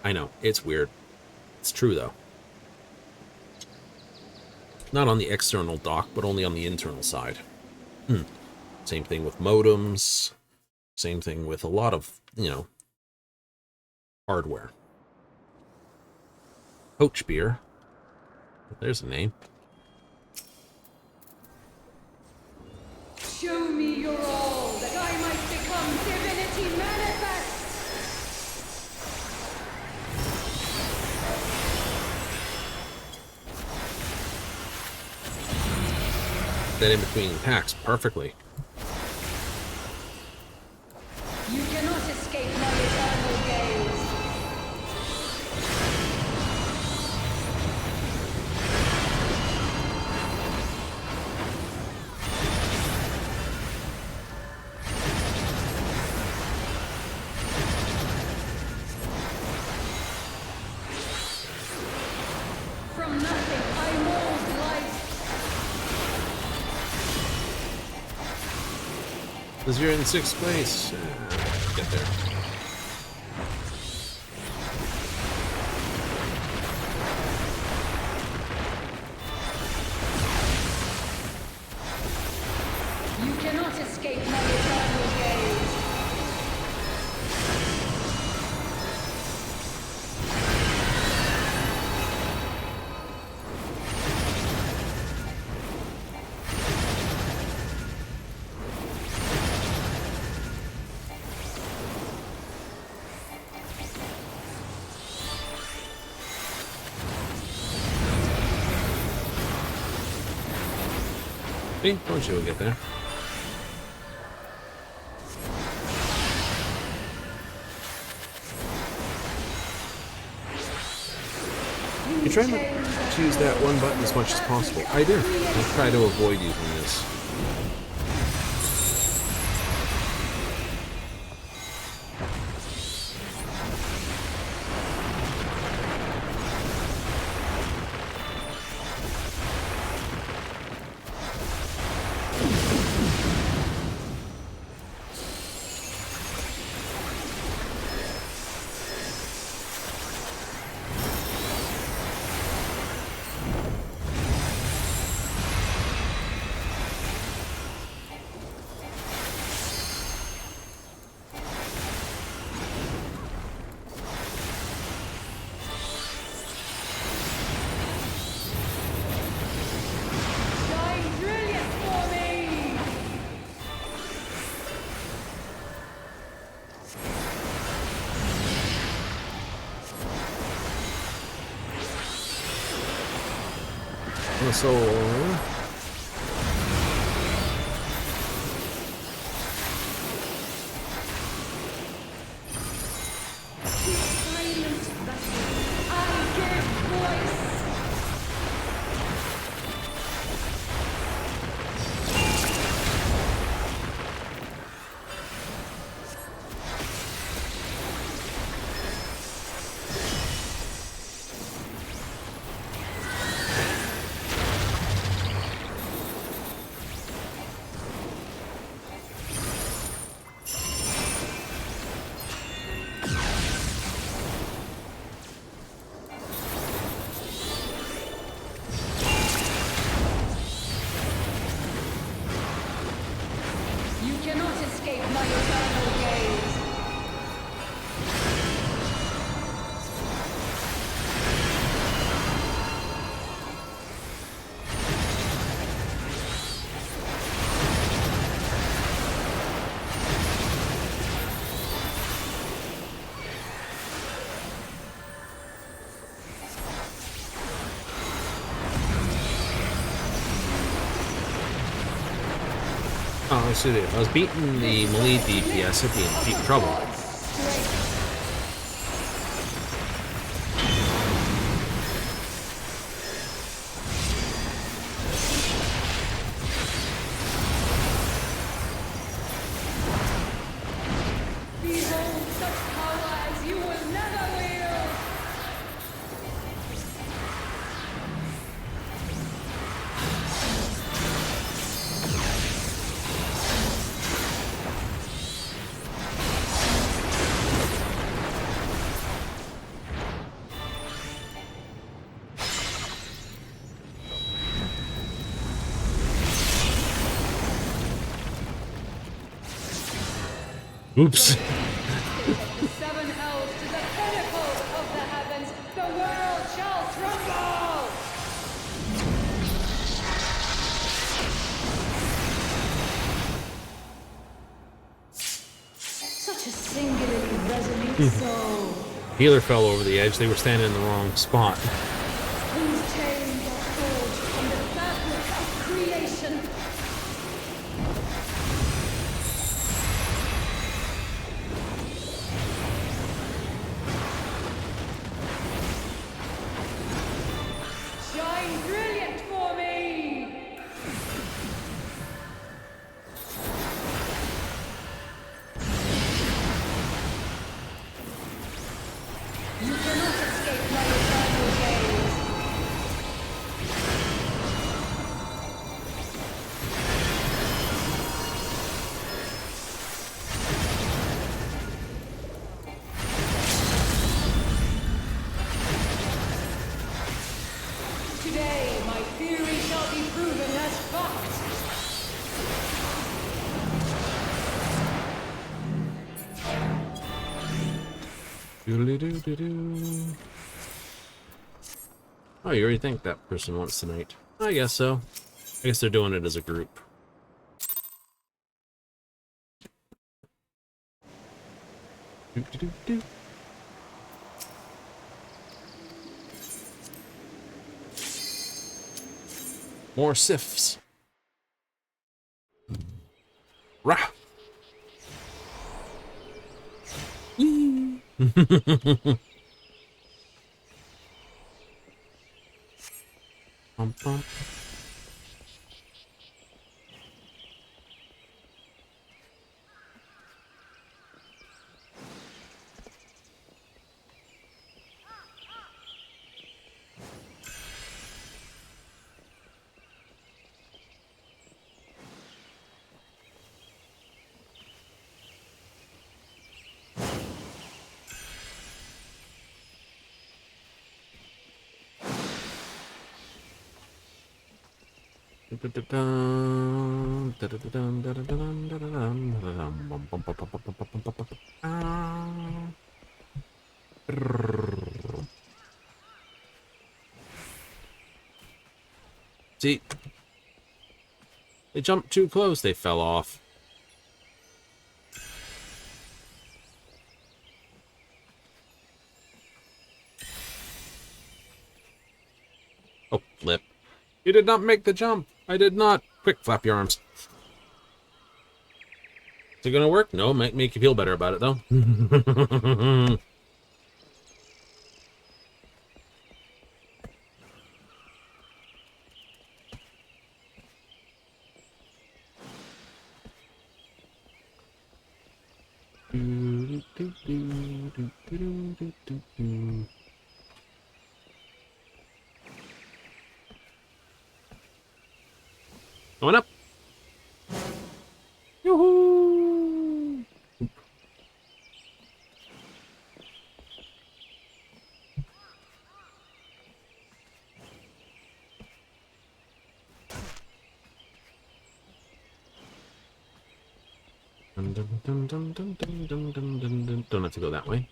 I know, it's weird. It's true, though. Not on the external dock, but only on the internal side. Same thing with modems. Same thing with a lot of, you know, hardware. Coach beer. There's a name. Show me your all, that I might become divinity manifest! That in between packs perfectly. You cannot escape my eternal gaze. From nothing, I mold life. Because you're in 6th place. Get there. You cannot escape my eternal gaze. See? Told you we'll get there. You try not to use that one button as much as possible. I do. I try to avoid using this. the soul. Silent vessel, I give voice. You cannot escape my eternal gaze. Oh, let's see there. I was beating the melee DPS, I'd be in deep trouble. Behold such power as you will never wield. Oops. The seven hells to the pinnacles of the heavens, the world shall tremble! Such a singularly resolute soul, Healer fell over the edge. They were standing in the wrong spot. whose chains are forged from the fabric of creation. Shine brilliant for me! You cannot escape my eternal gaze. Today, my theory shall be proven as fact. Doodly-doo-doo-doo. Oh, you already think that person wants tonight? I guess so. I guess they're doing it as a group. Doo-doo-doo-doo. More sifts. Rah! Whee! Bum, bum. See, they jumped too close, they fell off. Oh, flip. You did not make the jump. I did not. Quick, flap your arms. Is it gonna work? No, might make you feel better about it, though. Going up. Yoo-hoo! Don't have to go that way.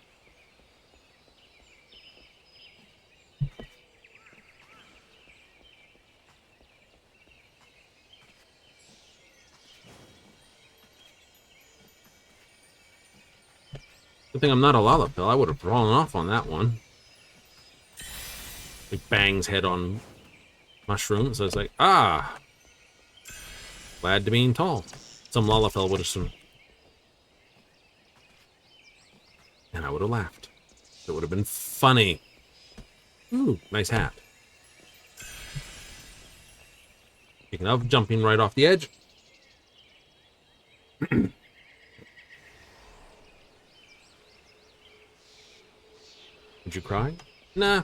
Good thing I'm not a Lollapel. I would have fallen off on that one. It bangs head on mushrooms. So it's like, ah, glad to being tall. Some Lollapel would have and I would have laughed. It would have been funny. Ooh, nice hat. Speaking of jumping right off the edge. Would you cry? Nah.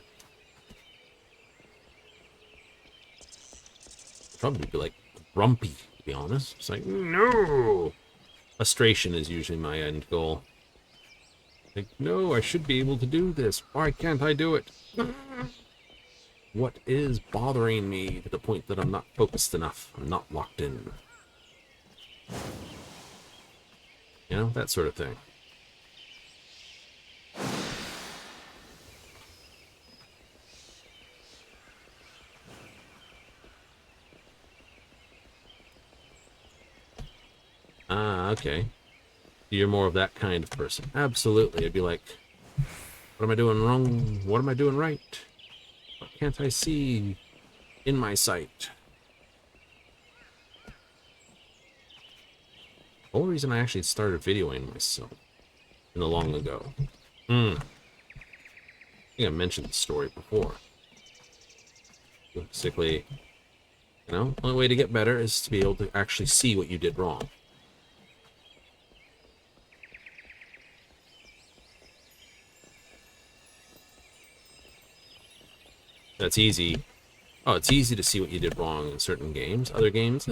Probably be like grumpy, to be honest. It's like, no. Frustration is usually my end goal. Like, no, I should be able to do this. Why can't I do it? What is bothering me to the point that I'm not focused enough? I'm not locked in. You know, that sort of thing. Ah, okay. You're more of that kind of person. Absolutely. I'd be like, what am I doing wrong? What am I doing right? What can't I see in my sight? The only reason I actually started videoing myself in the long ago. I think I mentioned the story before. Basically, you know, the only way to get better is to be able to actually see what you did wrong. That's easy. Oh, it's easy to see what you did wrong in certain games. Other games,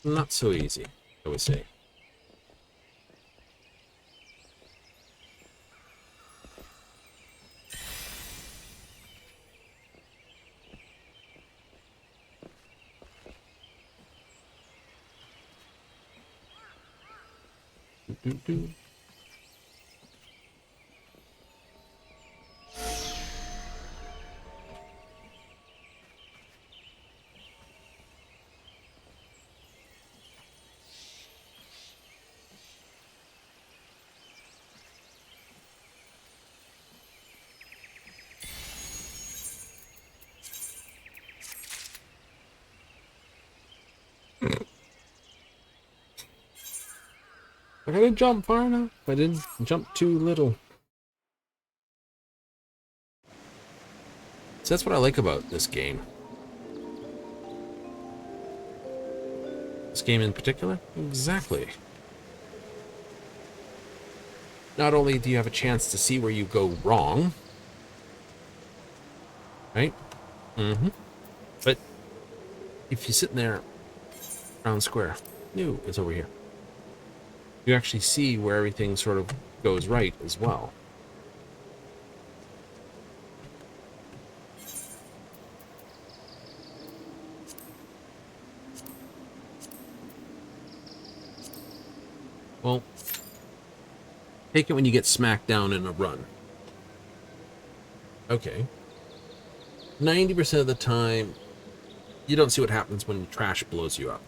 not so easy, I would say. Do. I didn't jump far enough. I didn't jump too little. So that's what I like about this game. This game in particular? Exactly. Not only do you have a chance to see where you go wrong, right? But if you're sitting there around square, no, it's over here. You actually see where everything sort of goes right as well. Well, take it when you get smacked down in a run. Okay. 90% of the time, you don't see what happens when trash blows you up.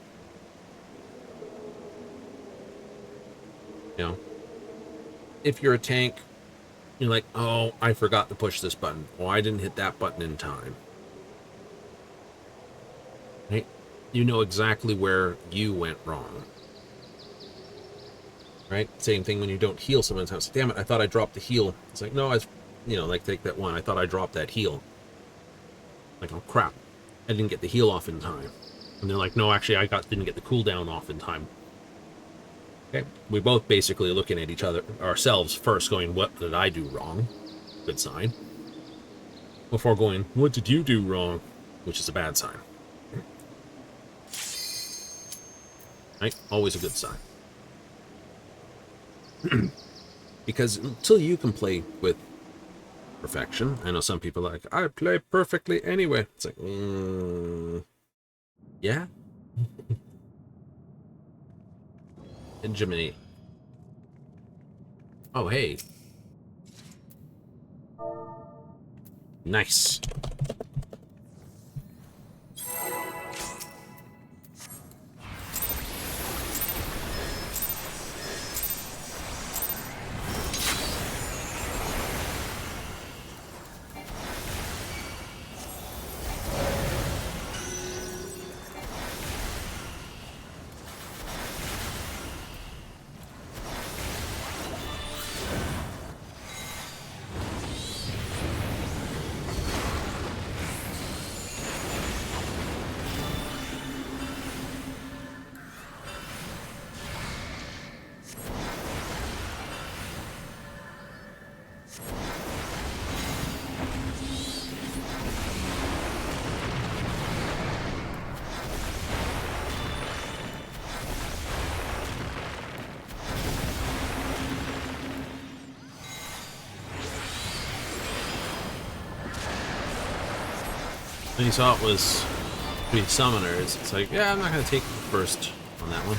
You know, if you're a tank, you're like, oh, I forgot to push this button. Oh, I didn't hit that button in time. Right? You know exactly where you went wrong. Right? Same thing when you don't heal someone. It's like, damn it, I thought I dropped the heal. It's like, no, like take that one. I thought I dropped that heal. Like, oh crap, I didn't get the heal off in time. And they're like, no, actually, didn't get the cooldown off in time. Okay, we both basically looking at each other, ourselves first, going, what did I do wrong? Good sign. Before going, what did you do wrong? Which is a bad sign. Right? Always a good sign. Because until you can play with perfection, I know some people are like, I play perfectly anyway. It's like, yeah. And Jiminy. Oh, hey. Nice. When you saw it was 3 summoners, it's like, yeah, I'm not going to take the first on that one.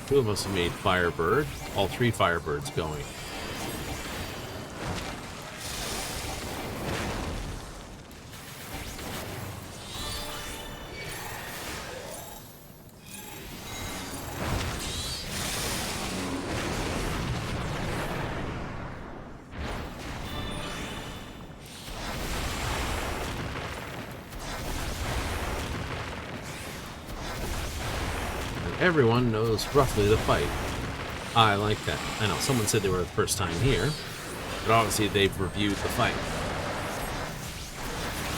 Two of us have made Firebird, all 3 Firebirds going. Everyone knows roughly the fight. I like that. I know, someone said they were the first time here, but obviously they've reviewed the fight.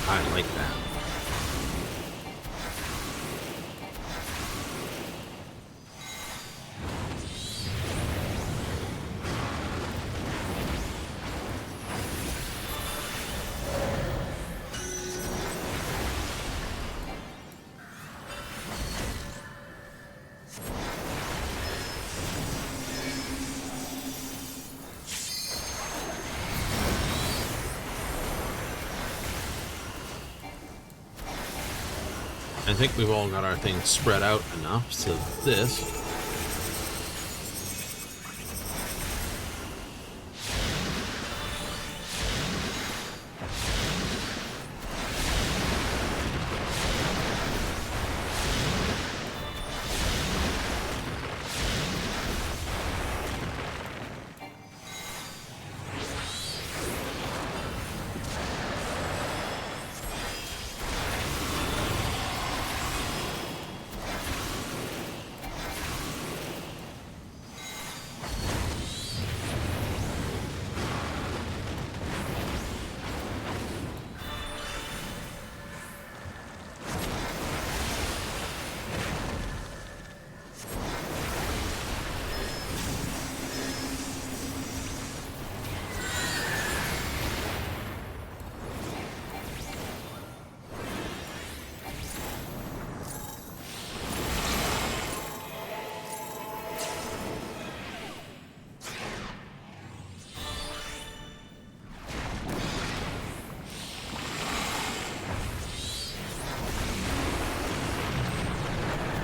I like that. I think we've all got our things spread out enough so that this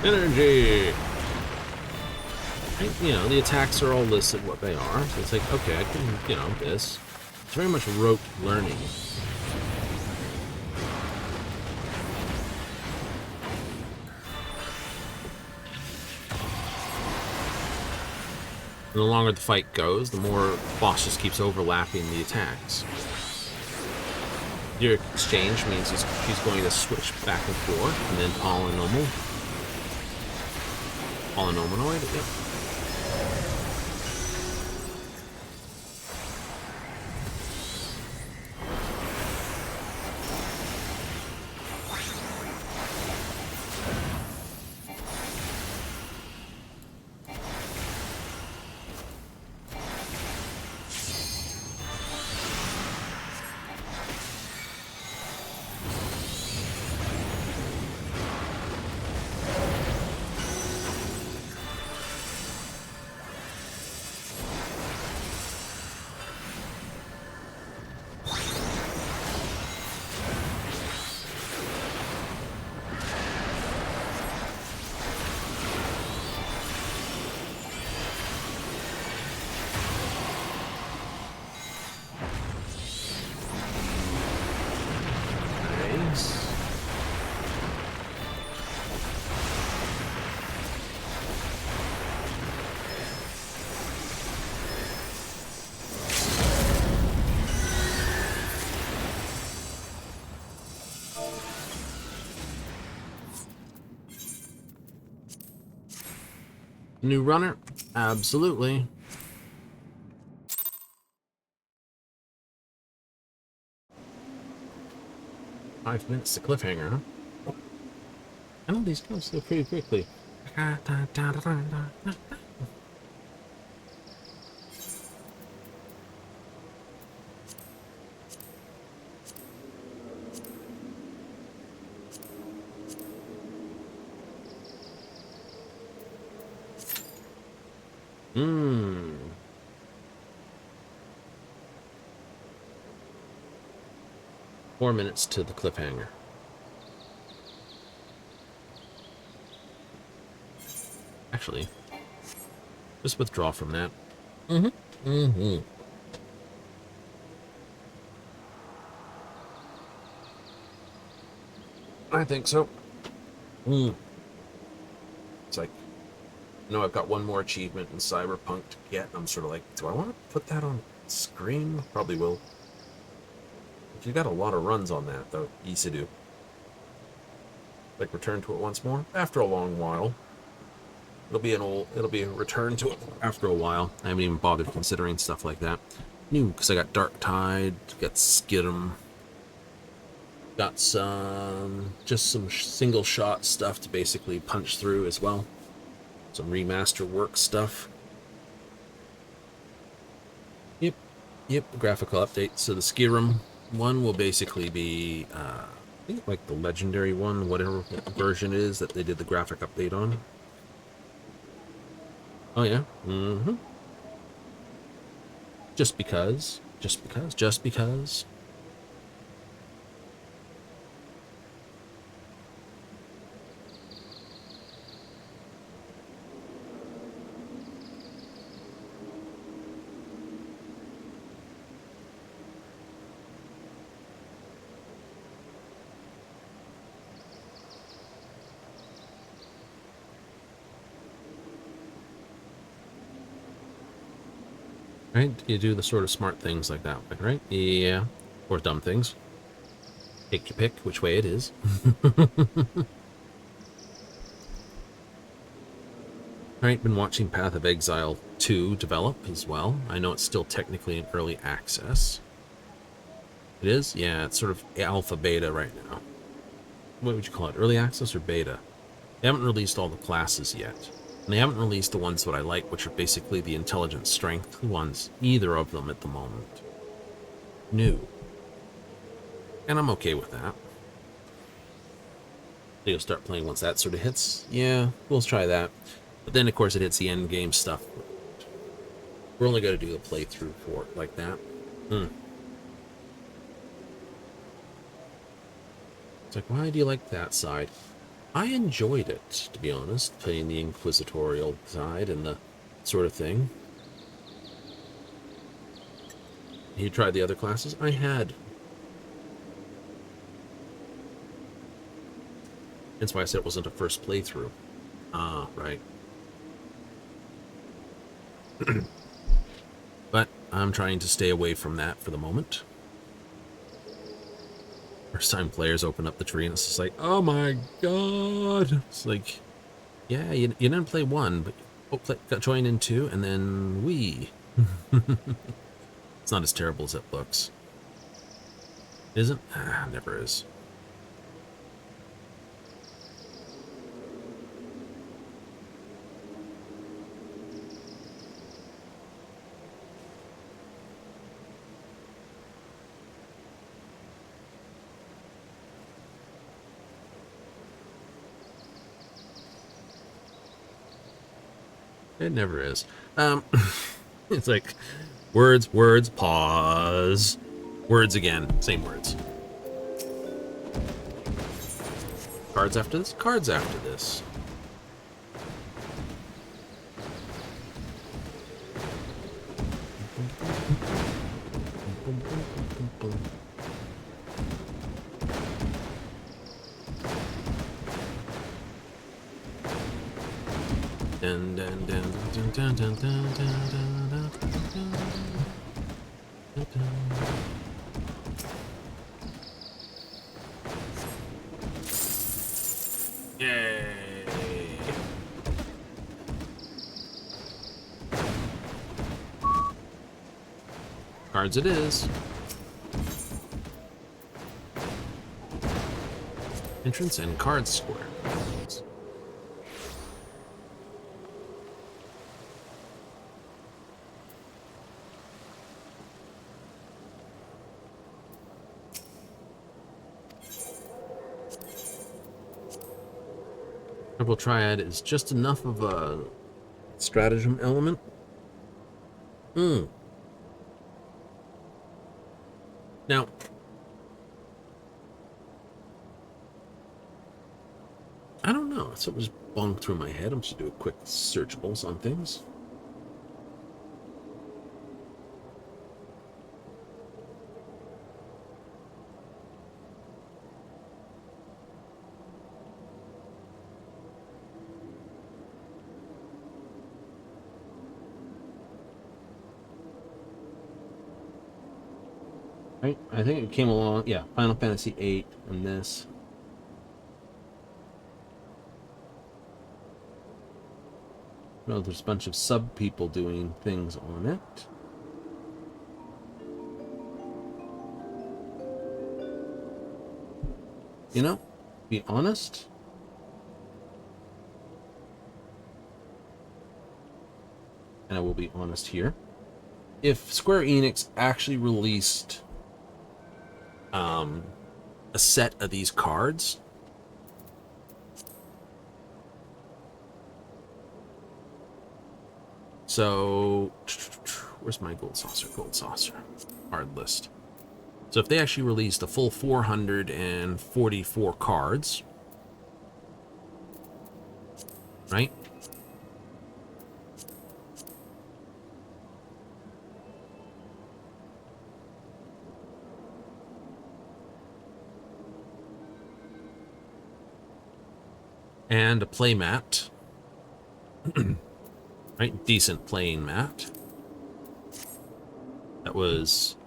energy. And, you know, the attacks are all listed what they are, so it's like, okay, I can, you know, this. It's very much rote learning. And the longer the fight goes, the more the boss just keeps overlapping the attacks. Your exchange means he's going to switch back and forth, and then polynominoid, yep. New runner? Absolutely. Five minutes to cliffhanger, huh? I know these go so pretty quickly. Mmm. 4 minutes to the cliffhanger. Actually, just withdraw from that. I think so. It's like, I've got one more achievement in Cyberpunk to get. I'm sort of like, do I want to put that on screen? Probably will. You got a lot of runs on that, though. Easy to do. Like, return to it once more after a long while. It'll be a return to it after a while. I haven't even bothered considering stuff like that. New, because I got Dark Tide, got Skidum, got just some single shot stuff to basically punch through as well. Some remaster work stuff. Yep, graphical update. So the Skyrim one will basically be, I think like the legendary one, whatever version it is that they did the graphic update on. Oh yeah, Just because. Right? You do the sort of smart things like that, right? Yeah. Or dumb things. Take your pick, which way it is. Alright, been watching Path of Exile 2 develop as well. I know it's still technically in early access. It is? Yeah, it's sort of alpha beta right now. What would you call it? Early access or beta? They haven't released all the classes yet. And they haven't released the ones that I like, which are basically the intelligence strength ones. Either of them at the moment. New. And I'm okay with that. You'll start playing once that sort of hits. Yeah, we'll try that. But then, of course, it hits the end game stuff. We're only going to do a playthrough for it like that. It's like, why do you like that side? I enjoyed it, to be honest, playing the inquisitorial side and the sort of thing. You tried the other classes? I had. That's why I said it wasn't a first playthrough. Ah, right. But I'm trying to stay away from that for the moment. First time players open up the tree and it's just like, oh my god! It's like, yeah, you didn't play one, but got joined in two, and then we. It's not as terrible as it looks. Isn't? Ah, never is. It never is. It's like words, pause. Words again, same words. Cards after this, cards after this. Dun, dun, dun, dun, dun, dun, dun, dun, dun, dun, dun, dun. Yay! Cards it is. Entrance and card square. Triple Triad is just enough of a stratagem element. Now, I don't know. Something just bonked through my head. I'm just going to do a quick searchables on things. Right? I think it came along. Yeah, Final Fantasy VIII and this. Well, there's a bunch of sub people doing things on it. You know, be honest. And I will be honest here. If Square Enix actually released a set of these cards, so where's my gold saucer? Gold saucer. Card list. So if they actually released a full 444 cards, right? And a play mat. Right? Decent playing mat. That was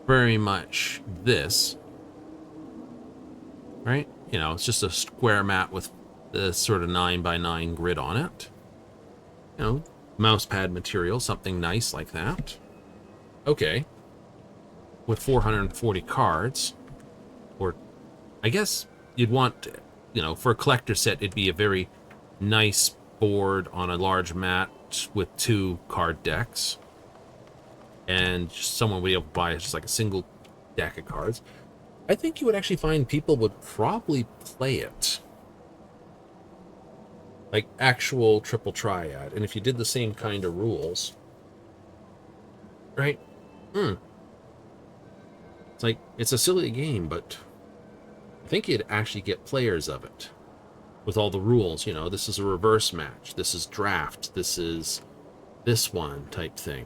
very much this. Right? You know, it's just a square mat with the sort of 9x9 grid on it. You know, mouse pad material, something nice like that. Okay. With 440 cards. Or, I guess you'd want, you know, for a collector set, it'd be a very nice board on a large mat with 2 card decks. And just someone would be able to buy just like a single deck of cards. I think you would actually find people would probably play it. Like actual Triple Triad. And if you did the same kind of rules. Right? It's like, it's a silly game, but I think you'd actually get players of it. With all the rules, you know, this is a reverse match. This is draft. This is this one type thing.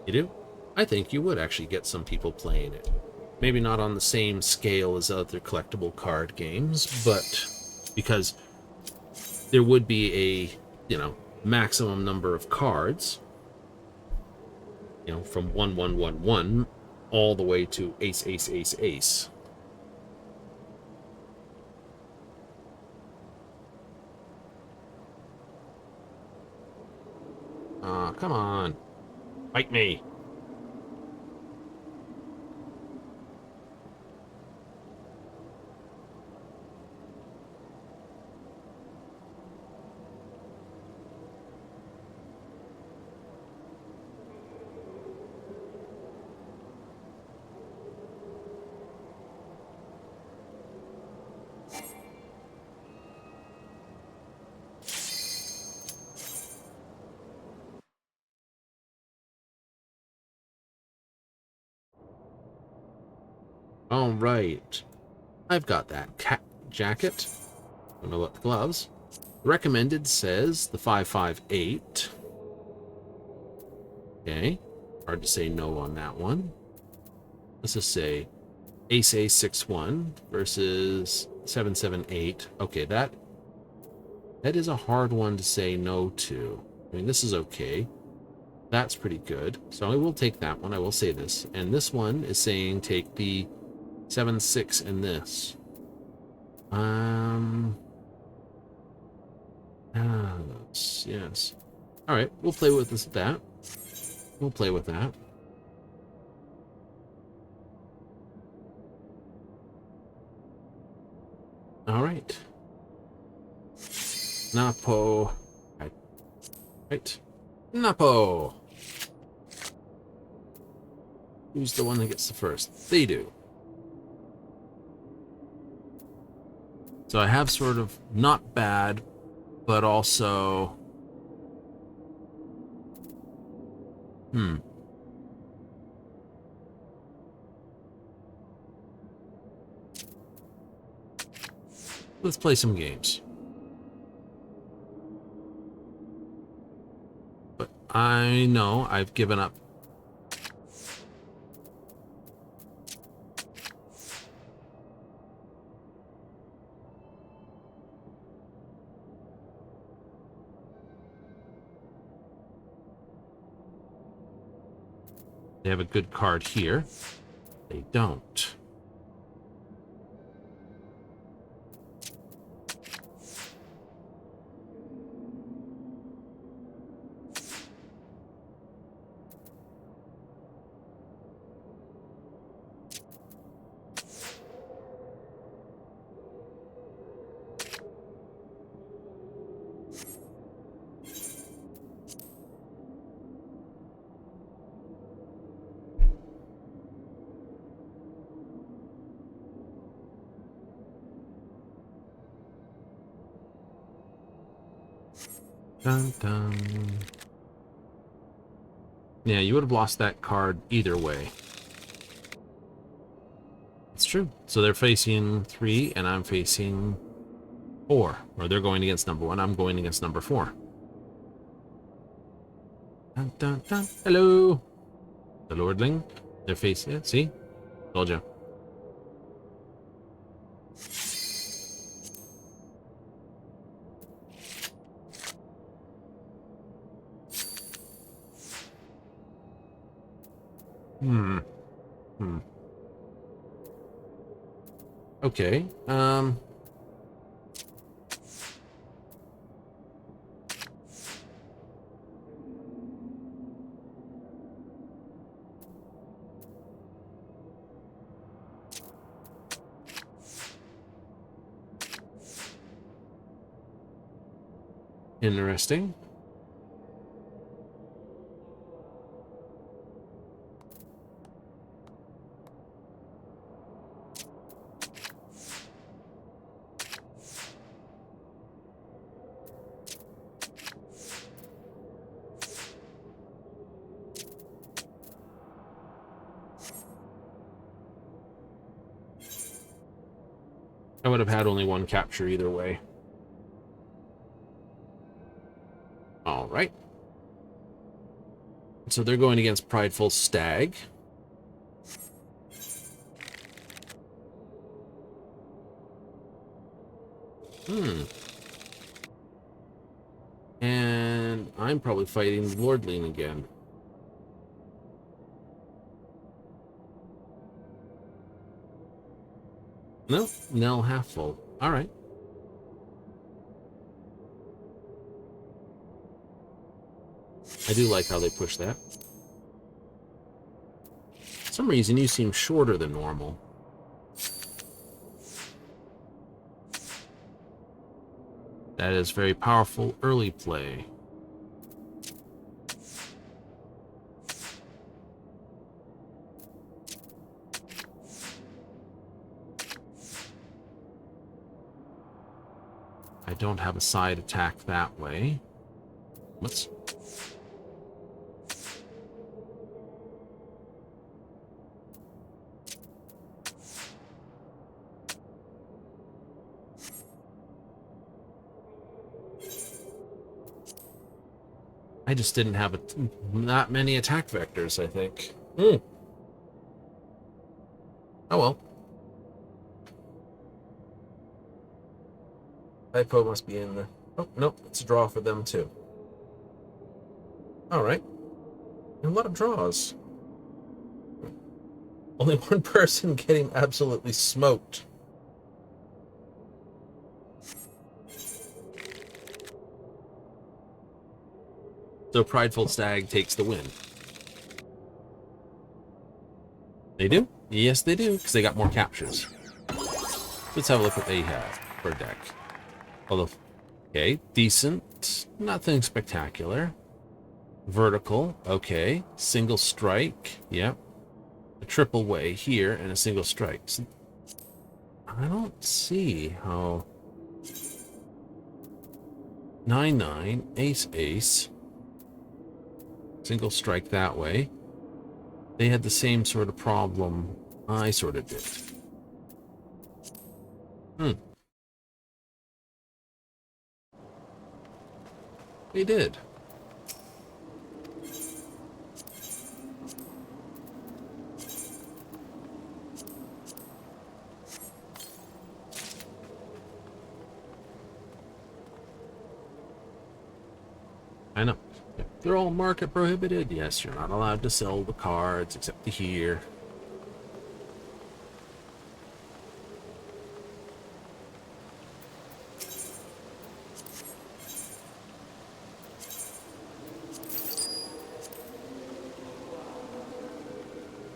You do? I think you would actually get some people playing it. Maybe not on the same scale as other collectible card games, but because there would be a, you know, maximum number of cards. You know, from 1 all the way to ace, ace, ace, ace. Come on. Fight me. All right. I've got that cat jacket. Don't know about the gloves. Recommended says the 558. Okay. Hard to say no on that one. Let's just say ace ace 6-1 versus 7-7-8. Okay, that is a hard one to say no to. I mean, this is okay. That's pretty good. So I will take that one. I will say this. And this one is saying take the 7-6 in this. Yes. All right, we'll play with that. We'll play with that. All right. Napo. Right. Napo. Who's the one that gets the first? They do. So I have sort of not bad, but also... Let's play some games. But I know I've given up. They have a good card here. They don't. Dun, dun. Yeah, you would have lost that card either way. It's true. So they're facing 3, and I'm facing 4. Or they're going against number 1. I'm going against number 4. Dun, dun, dun. Hello. The Lordling. They're facing... Yeah, see? Told you. Okay. Interesting. I would have had only one capture either way. All right. So they're going against Prideful Stag. And I'm probably fighting the Lordling again. No, Nell half full. All right. I do like how they push that. For some reason, you seem shorter than normal. That is very powerful early play. I don't have a side attack that way. What's... I just didn't have not many attack vectors, I think. Oh well. Typo must be in the... Oh, nope, it's a draw for them too. Alright. A lot of draws. Only one person getting absolutely smoked. So Prideful Stag takes the win. They do? Yes, they do, because they got more captures. Let's have a look what they have for a deck. Although, okay, decent. Nothing spectacular. Vertical, okay. Single strike, yep. A triple way here and a single strike. So, I don't see how... 9-9, ace-ace. Single strike that way. They had the same sort of problem I sort of did. They did. I know. They're all market prohibited. Yes, you're not allowed to sell the cards except here.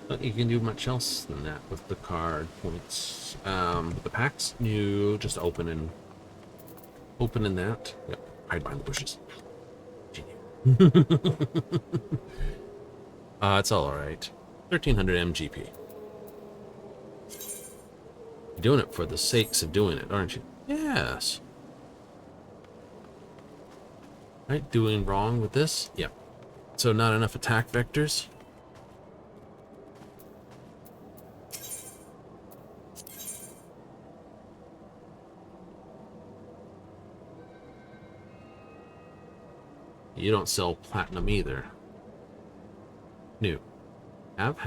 But you can do much else than that with the card points. The packs, you just open and that. Yep, hide behind the bushes. It's all right. 1300 MGP. You're doing it for the sakes of doing it, aren't you? Yes. Right, doing wrong with this? Yep. So not enough attack vectors? You don't sell platinum either. New. Have.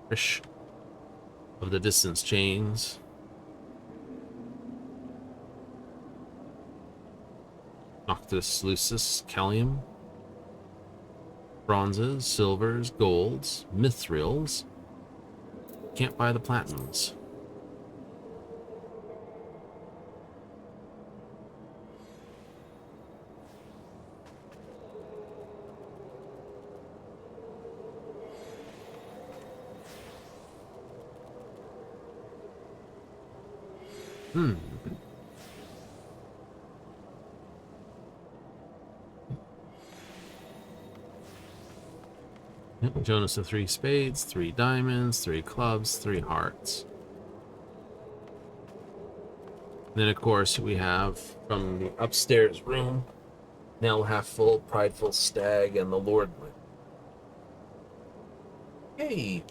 Fish of the distance chains. Noctis Lucis Callium. Bronzes, silvers, golds, mithrils. Can't buy the platinums. Yep, Jonas of 3 spades, 3 diamonds, 3 clubs, 3 hearts. And then, of course, we have from the upstairs room, Nell half full, Prideful Stag, and the Lordling. Hey!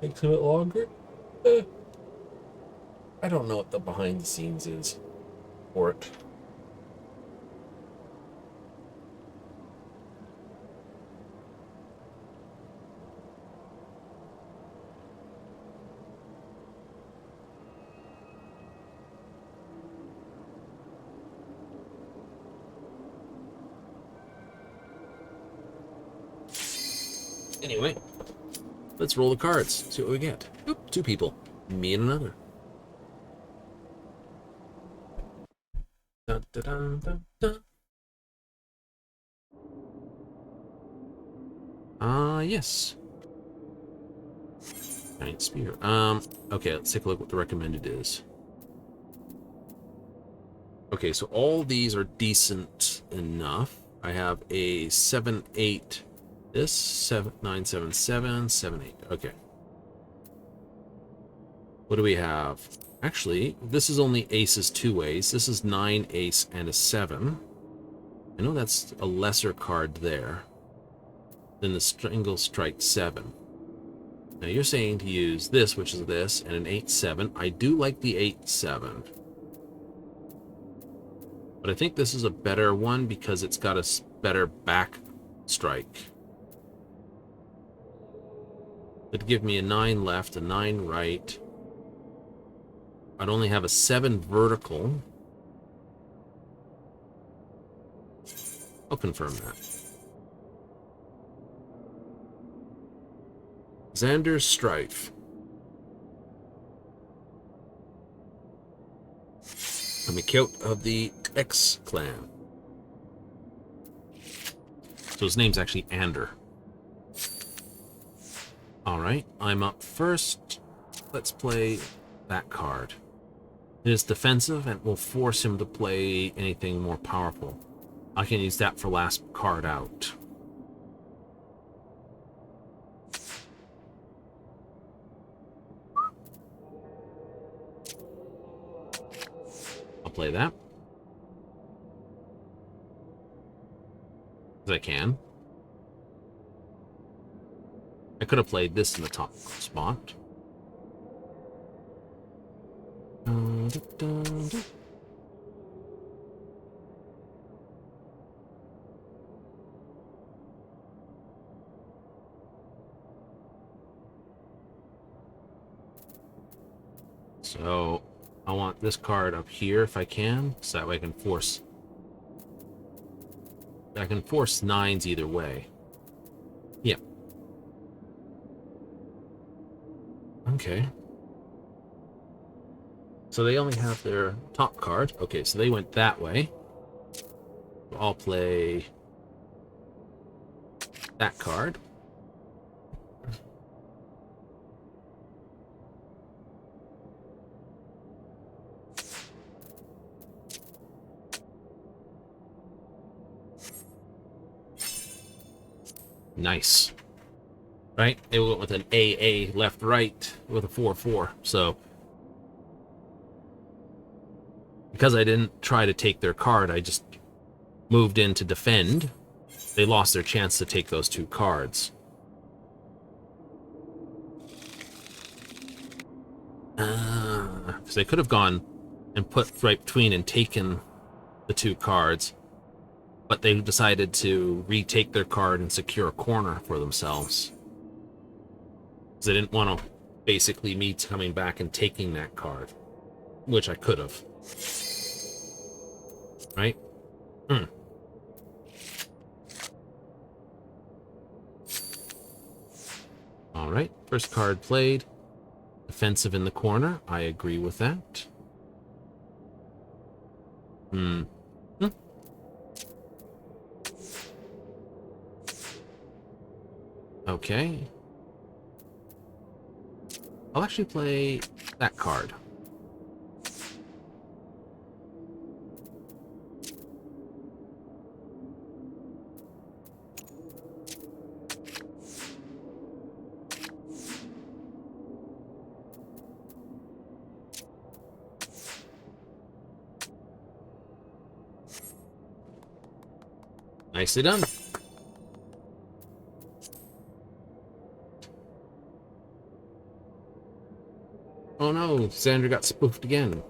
Takes a bit longer? I don't know what the behind the scenes is for it. Anyway, let's roll the cards. See what we get. Oop, 2 people. Me and another. Dun, dun, dun, dun, dun. Yes. Giant spear. Okay, let's take a look what the recommended is. Okay, so all these are decent enough. I have a 7, 8. This 7, 9, 7, 7, 7, 8. Okay. What do we have? Actually, this is only aces 2 ways. This is 9, ace, and a 7. I know that's a lesser card there than the Strangle Strike 7. Now you're saying to use this, which is this, and an 8-7. I do like the 8-7. But I think this is a better one because it's got a better back strike. It'd give me a 9 left, a 9 right. I'd only have a 7 vertical. I'll confirm that. Xander's Strife. I'm a Count of the X clan. So his name's actually Ander. Alright, I'm up first. Let's play that card. It is defensive and will force him to play anything more powerful. I can use that for last card out. I'll play that. As I can. I could have played this in the top spot. So I want this card up here if I can, so that way I can force 9s either way. Yep. Okay. So they only have their top card. Okay, so they went that way. I'll play that card. Nice. Right? They went with an AA left-right with a 4-4. So because I didn't try to take their card, I just moved in to defend. They lost their chance to take those 2 cards. Because they could have gone and put right between and taken the 2 cards, but they decided to retake their card and secure a corner for themselves. Because they didn't want to basically me coming back and taking that card, which I could have. Right? Alright, first card played. Defensive in the corner. I agree with that. Okay. I'll actually play that card. Nicely done. Oh no, Sandra got spoofed again.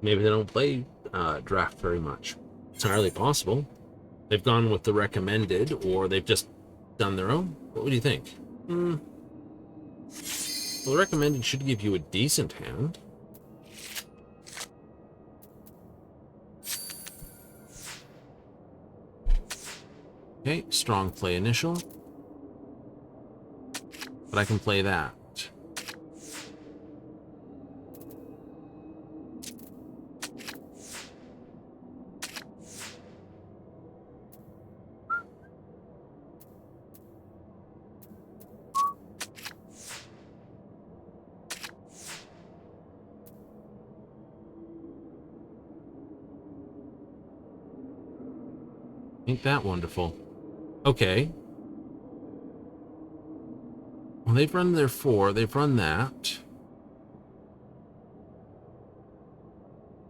Maybe they don't play draft very much. It's entirely possible. They've gone with the recommended, or they've just done their own. What would you think? Well, the recommended should give you a decent hand. Okay, strong play initial. But I can play that. Ain't that wonderful? Okay. Well, they've run their 4. They've run that.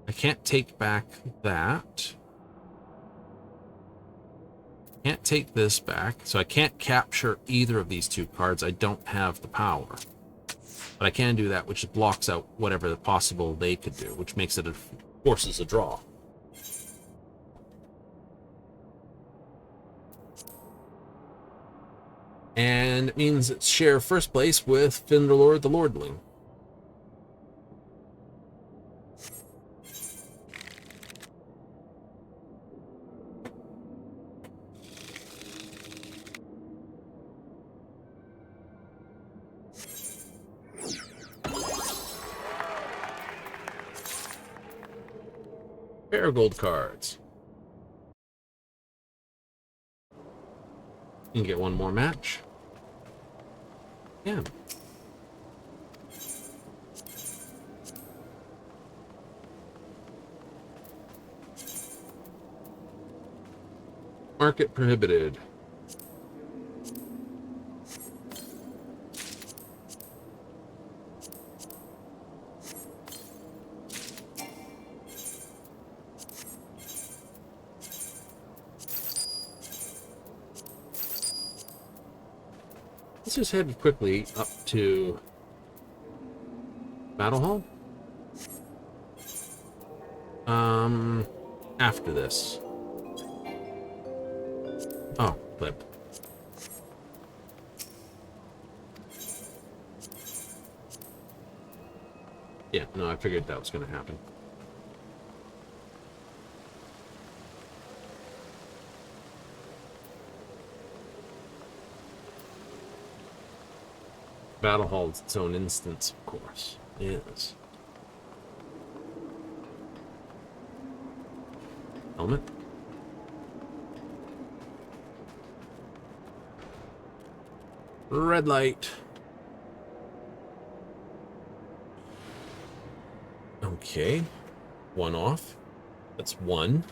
I can't take back that. Can't take this back. So I can't capture either of these 2 cards. I don't have the power. But I can do that, which blocks out whatever possible they could do, which makes it forces a draw. And it means it's share first place with Finderlord the Lordling. Pair of gold cards. You can get one more match. Yeah. Market prohibited. Let's just head quickly up to Battle Hall. After this. Oh, flip. Yeah, no, I figured that was going to happen. Battle Hall is its own instance, of course. It is. Helmet. Red light. Okay. 1 off. That's 1.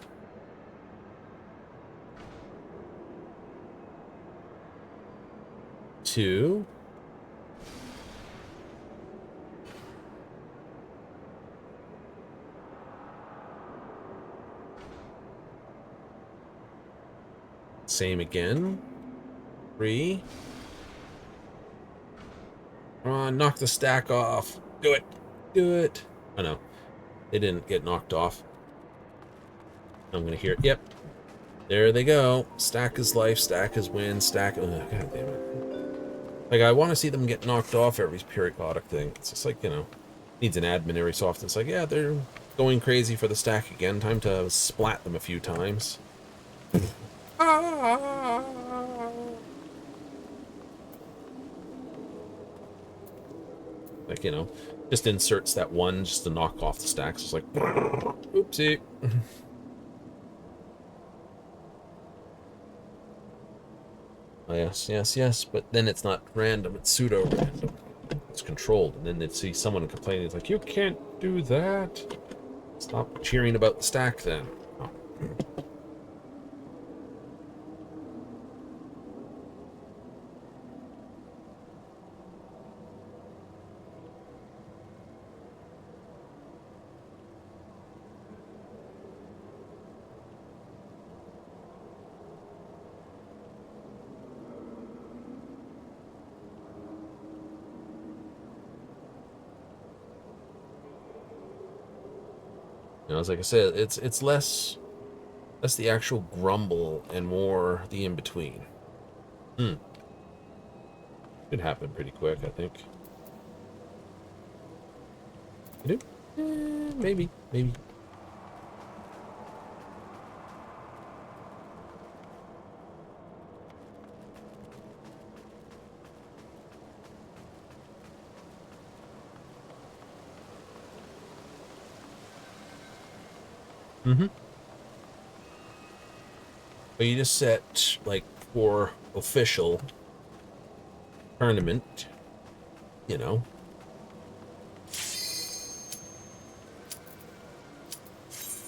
Two. Same again. 3. Come on, knock the stack off. Do it. Do it. Oh no. They didn't get knocked off. I'm gonna hear it. Yep. There they go. Stack is life, stack is win, stack. Oh, God damn it. Like, I want to see them get knocked off every periodic thing. It's just like, you know, needs an admin every so often. It's like, yeah, they're going crazy for the stack again. Time to splat them a few times. Like, you know, just inserts that 1 just to knock off the stacks. It's like, oopsie. Oh, yes, yes, yes, but then it's not random, it's pseudo-random. It's controlled, and then they'd see someone complaining, it's like, you can't do that. Stop cheering about the stack, then. Oh. You know, like I said, it's less That's the actual grumble and more the in-between. Hmm. Could happen pretty quick, I think. Could it? Maybe. Maybe. Mm-hmm. But you just set, like, for official tournament, you know.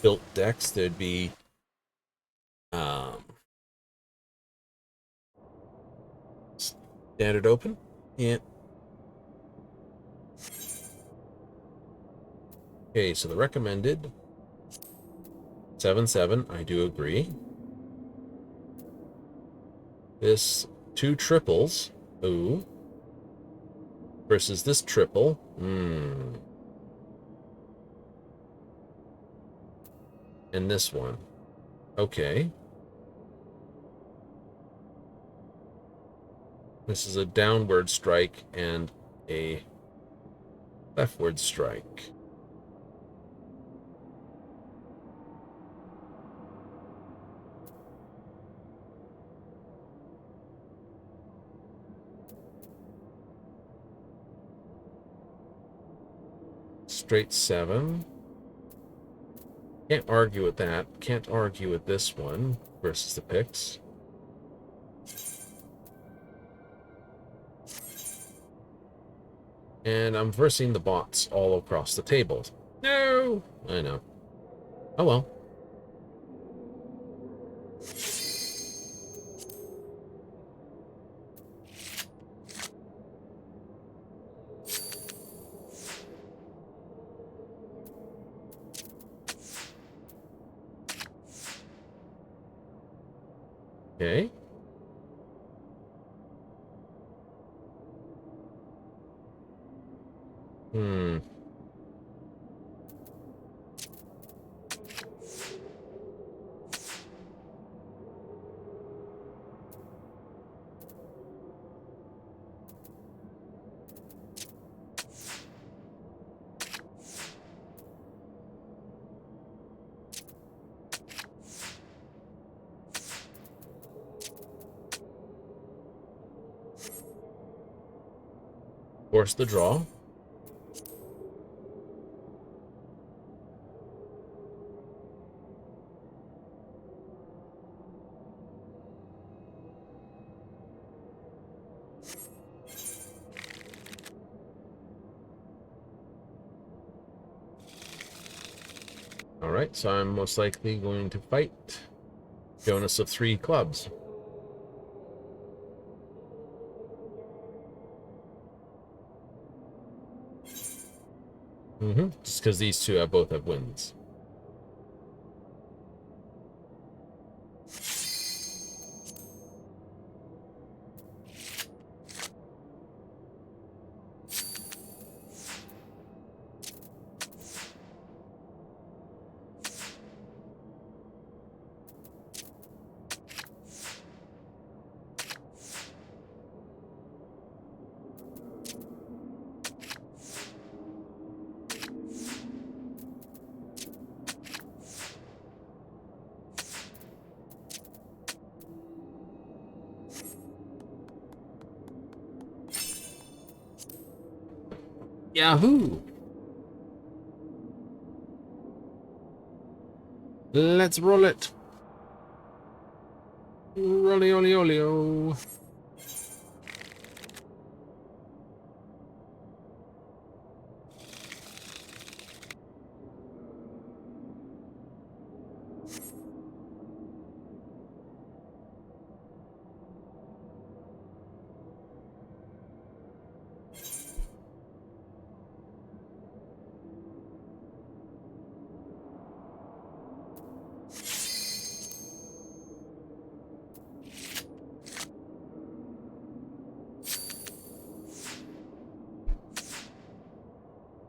Built decks, there'd be standard open. Yeah. Okay, so the recommended 7/7, I do agree. This 2 triples, ooh, versus this triple, and this one, okay. This is a downward strike and a leftward strike. Straight 7. Can't argue with that. Can't argue with this one versus the picks. And I'm versing the bots all across the table. No! I know. Oh well. Okay. Force the draw. Alright, so I'm most likely going to fight Jonas of 3 clubs. Just because these two both have wins. Yahoo! Let's roll it. Rolly oli olio.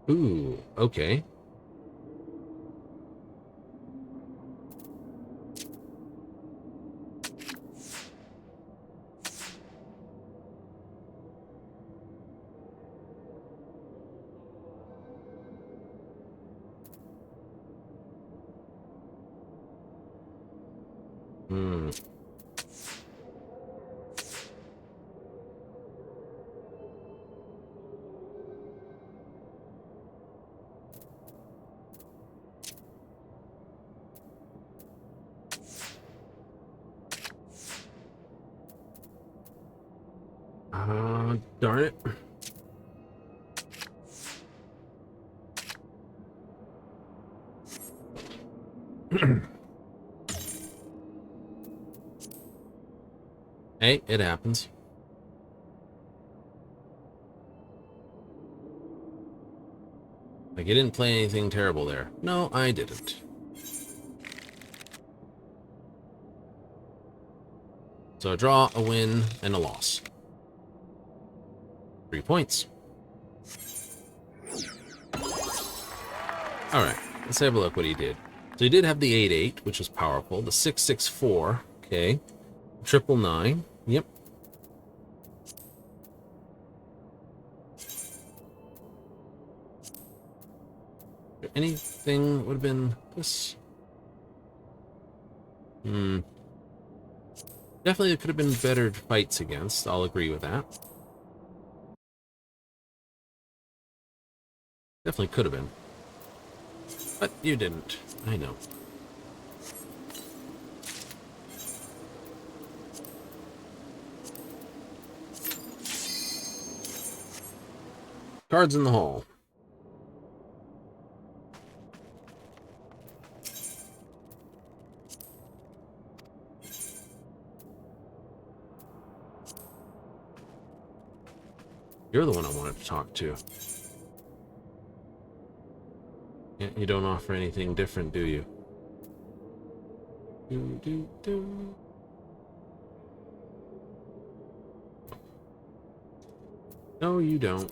Ooh, okay. Hmm. Darn it. Hey, it happens. Like, you didn't play anything terrible there. No, I didn't. So a draw, a win, and a loss. 3 points. Alright, let's have a look what he did. So he did have the 8-8, which was powerful. The 6-6-4, okay. 9-9, yep. Anything would have been this? Definitely there could have been better fights against. I'll agree with that. Definitely could have been. But you didn't. I know. Cards in the hall. You're the one I wanted to talk to. You don't offer anything different, do you? Do. No, you don't.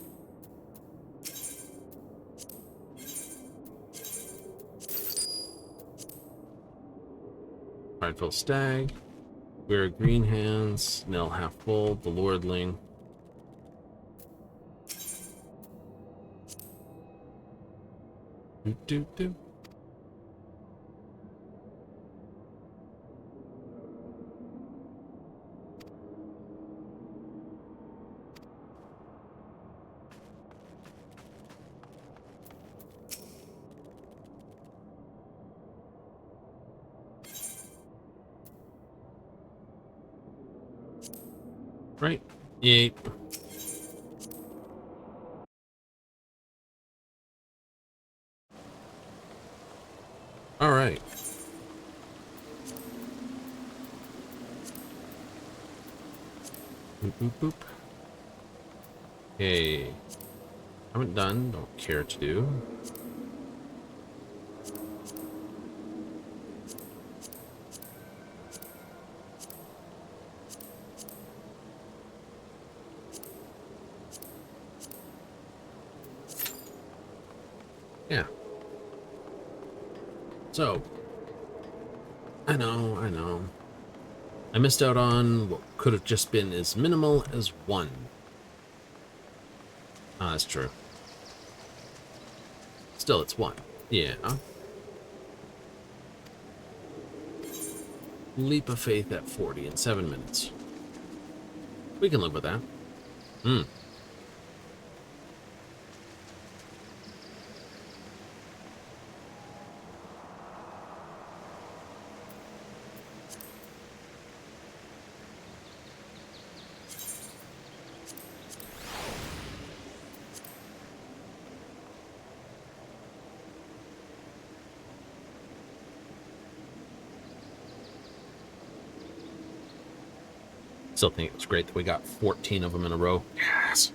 Prideful Stag. We're Green Hands. Nell Half Full. The Lordling. Do. Right. Yeet. All right. Boop. Okay. Haven't done. Don't care to do. Yeah. So, I know. I missed out on what could have just been as minimal as 1. Ah, that's true. Still, it's 1. Yeah. Leap of faith at 40 in 7 minutes. We can live with that. Still think it was great that we got 14 of them in a row. Yes.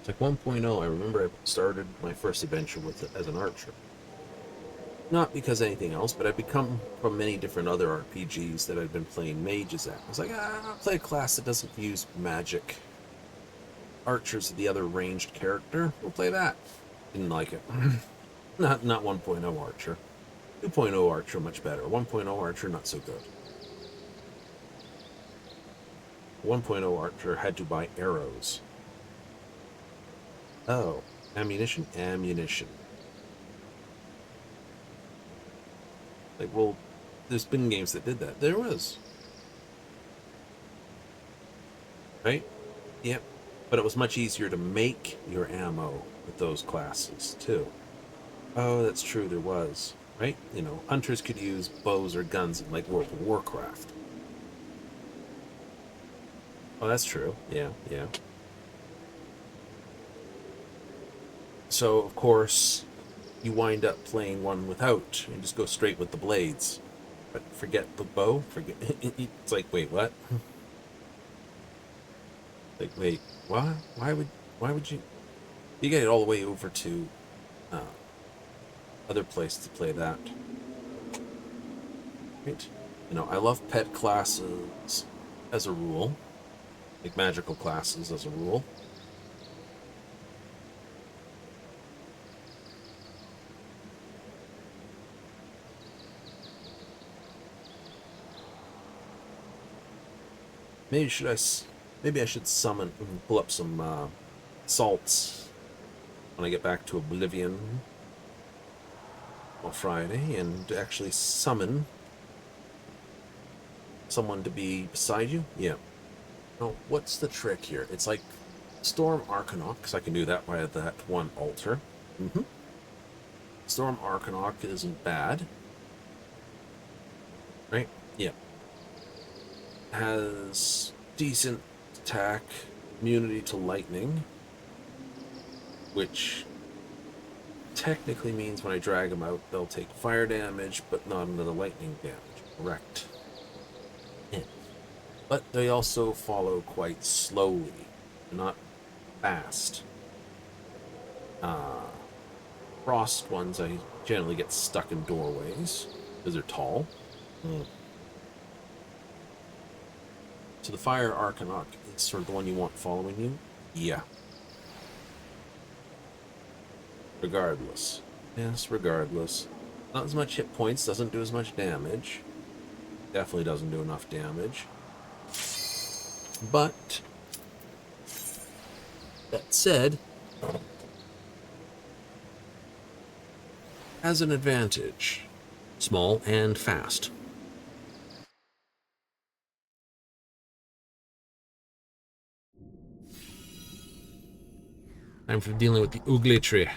It's like 1.0. I remember I started my first adventure with it as an archer. Not because of anything else, but I've become from many different other RPGs that I've been playing mages at. I was like, I'll play a class that doesn't use magic. Archer's the other ranged character. We'll play that. Didn't like it. Not 1.0 Archer. 2.0 Archer much better. 1.0 Archer not so good. 1.0 Archer had to buy arrows. Oh, ammunition? Ammunition. Like, well, there's been games that did that. There was. Right? Yep. But it was much easier to make your ammo with those classes, too. Oh, that's true, there was. Right? You know, hunters could use bows or guns in, like, World of Warcraft. Oh, that's true. Yeah, yeah. So, of course, you wind up playing one without. You just go straight with the blades. But forget the bow? Forget. It's like, wait, what? Like, wait, what? Why would you? You get it all the way over to other place to play that. Right? You know, I love pet classes as a rule. Like magical classes as a rule. Maybe I should summon, pull up some salts when I get back to Oblivion on Friday, and actually summon someone to be beside you. Yeah. Now, what's the trick here? It's like Storm Arcanok, because I can do that by that one altar. Storm Arcanok isn't bad. Right? Yeah. Has decent attack, immunity to lightning, which technically means when I drag them out, they'll take fire damage, but not another lightning damage. Correct. Yeah. But they also follow quite slowly, not fast. Frost ones, I generally get stuck in doorways because they're tall. So the Fire Arcanok is sort of the one you want following you? Yeah. Regardless. Yes, regardless. Not as much hit points, doesn't do as much damage. Definitely doesn't do enough damage. But, that said, has an advantage. Small and fast. Time for dealing with the ugly tree.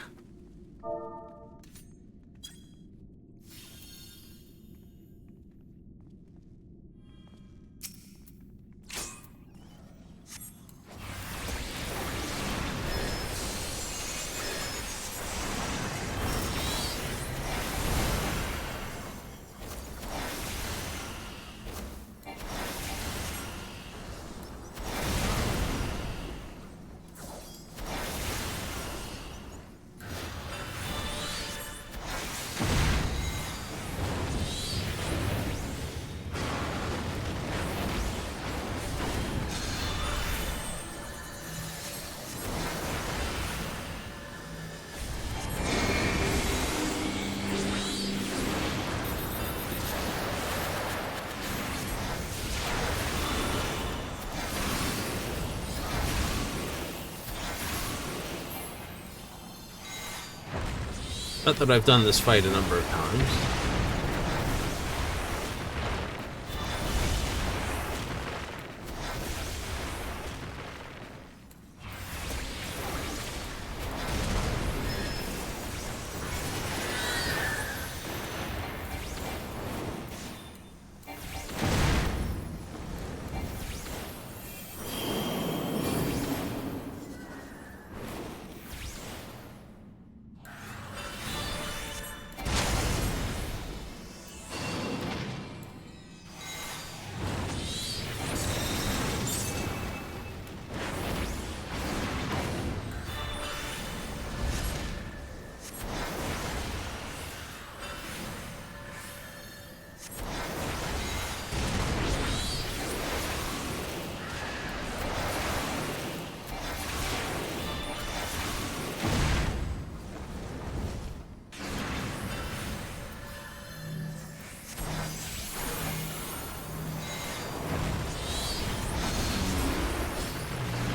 Not that I've done this fight a number of times.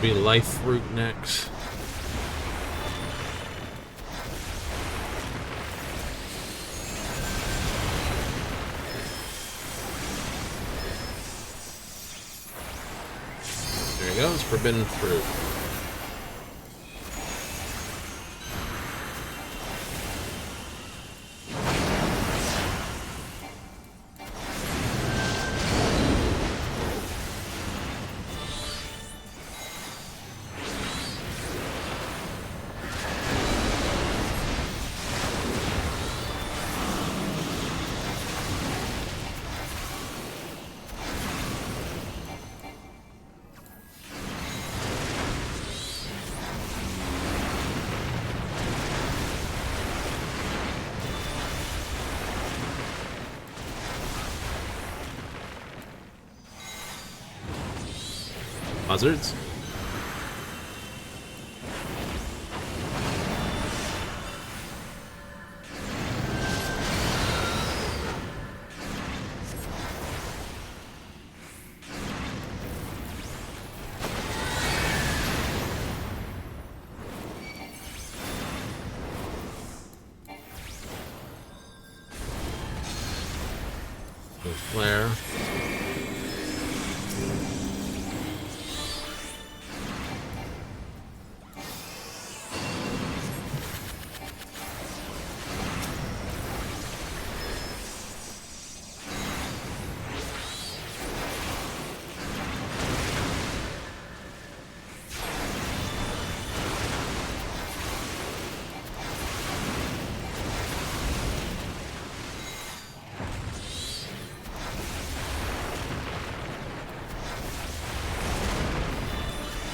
Be life fruit next. There he goes, forbidden fruit. Buzzards. There's flare.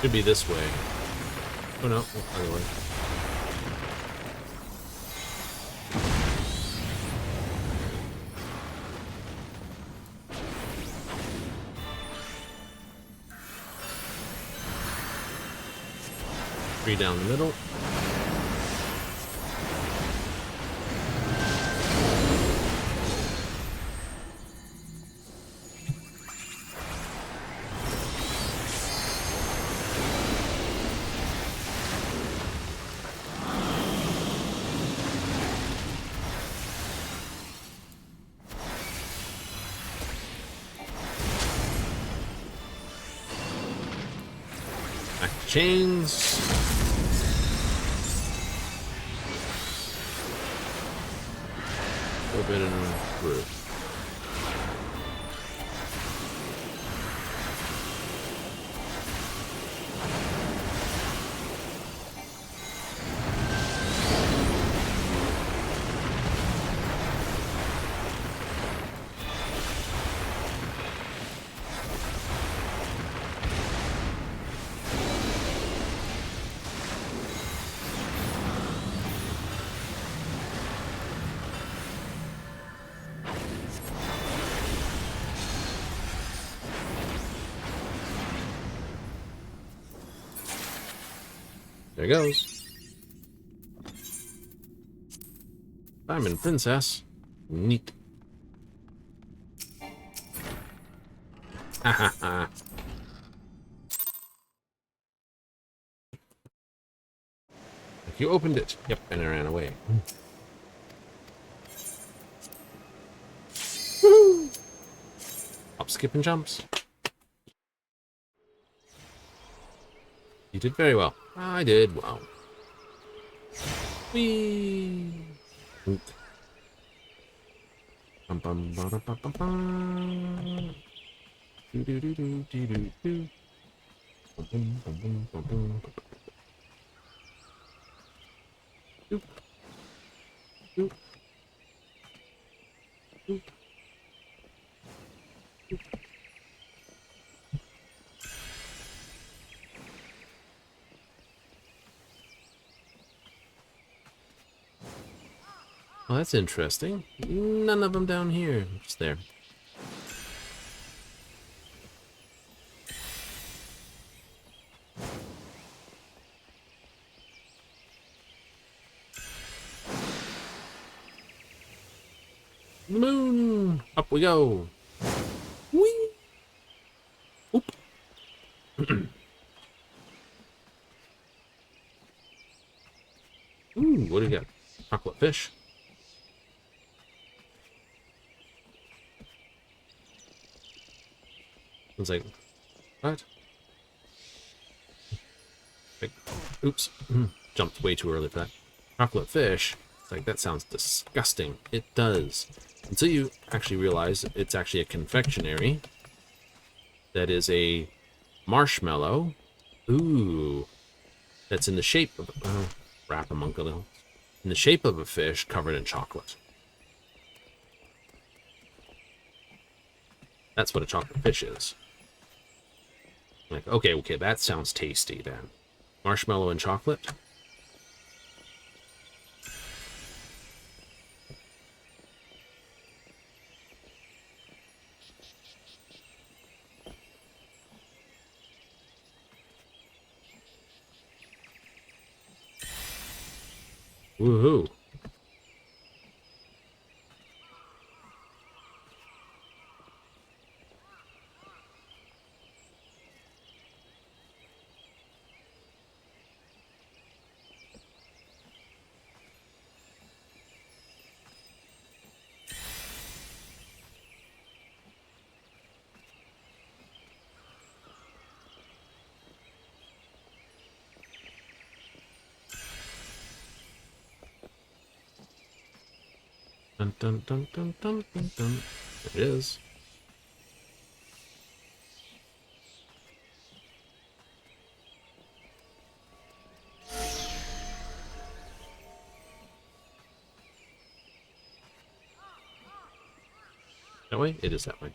Should be this way. Oh no, other way. Three down the middle. Back to chains. Forbidden fruit. There goes. Diamond Princess. Neat. Ha ha ha. You opened it. Yep, and it ran away. Woo! Hop, skip, and jumps. You did very well. I did well. Whee! Oop. Bum bum ba da ba ba ba. Do do do do do do do. Bum bum bum bum bum bum. Doop. Doop. Doop. Doop. Oh, that's interesting. None of them down here. Just there. The moon! Up we go! Whee! Oop! Ooh, what do we got? Chocolate fish. I was like, what? Like, oops. Jumped way too early for that. Chocolate fish. It's like, that sounds disgusting. It does. Until you actually realize it's actually a confectionery. That is a marshmallow. Ooh. That's in the shape of... wrap among a little. In the shape of a fish covered in chocolate. That's what a chocolate fish is. Like, okay, that sounds tasty then. Marshmallow and chocolate. Woohoo. Dun dun dun dun dun dun dun. There it is. That way? It is that way.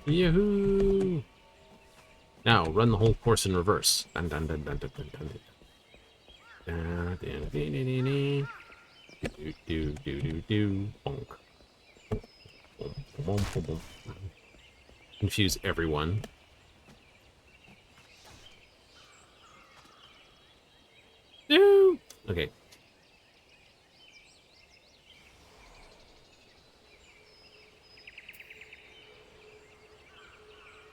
Yahoo! Now run the whole course in reverse. Dun dun dun dun dun dun dun. Dun dun dun dun dun. Do do do do do. Bonk. Boom, boom, boom, boom. Confuse everyone. No. Okay.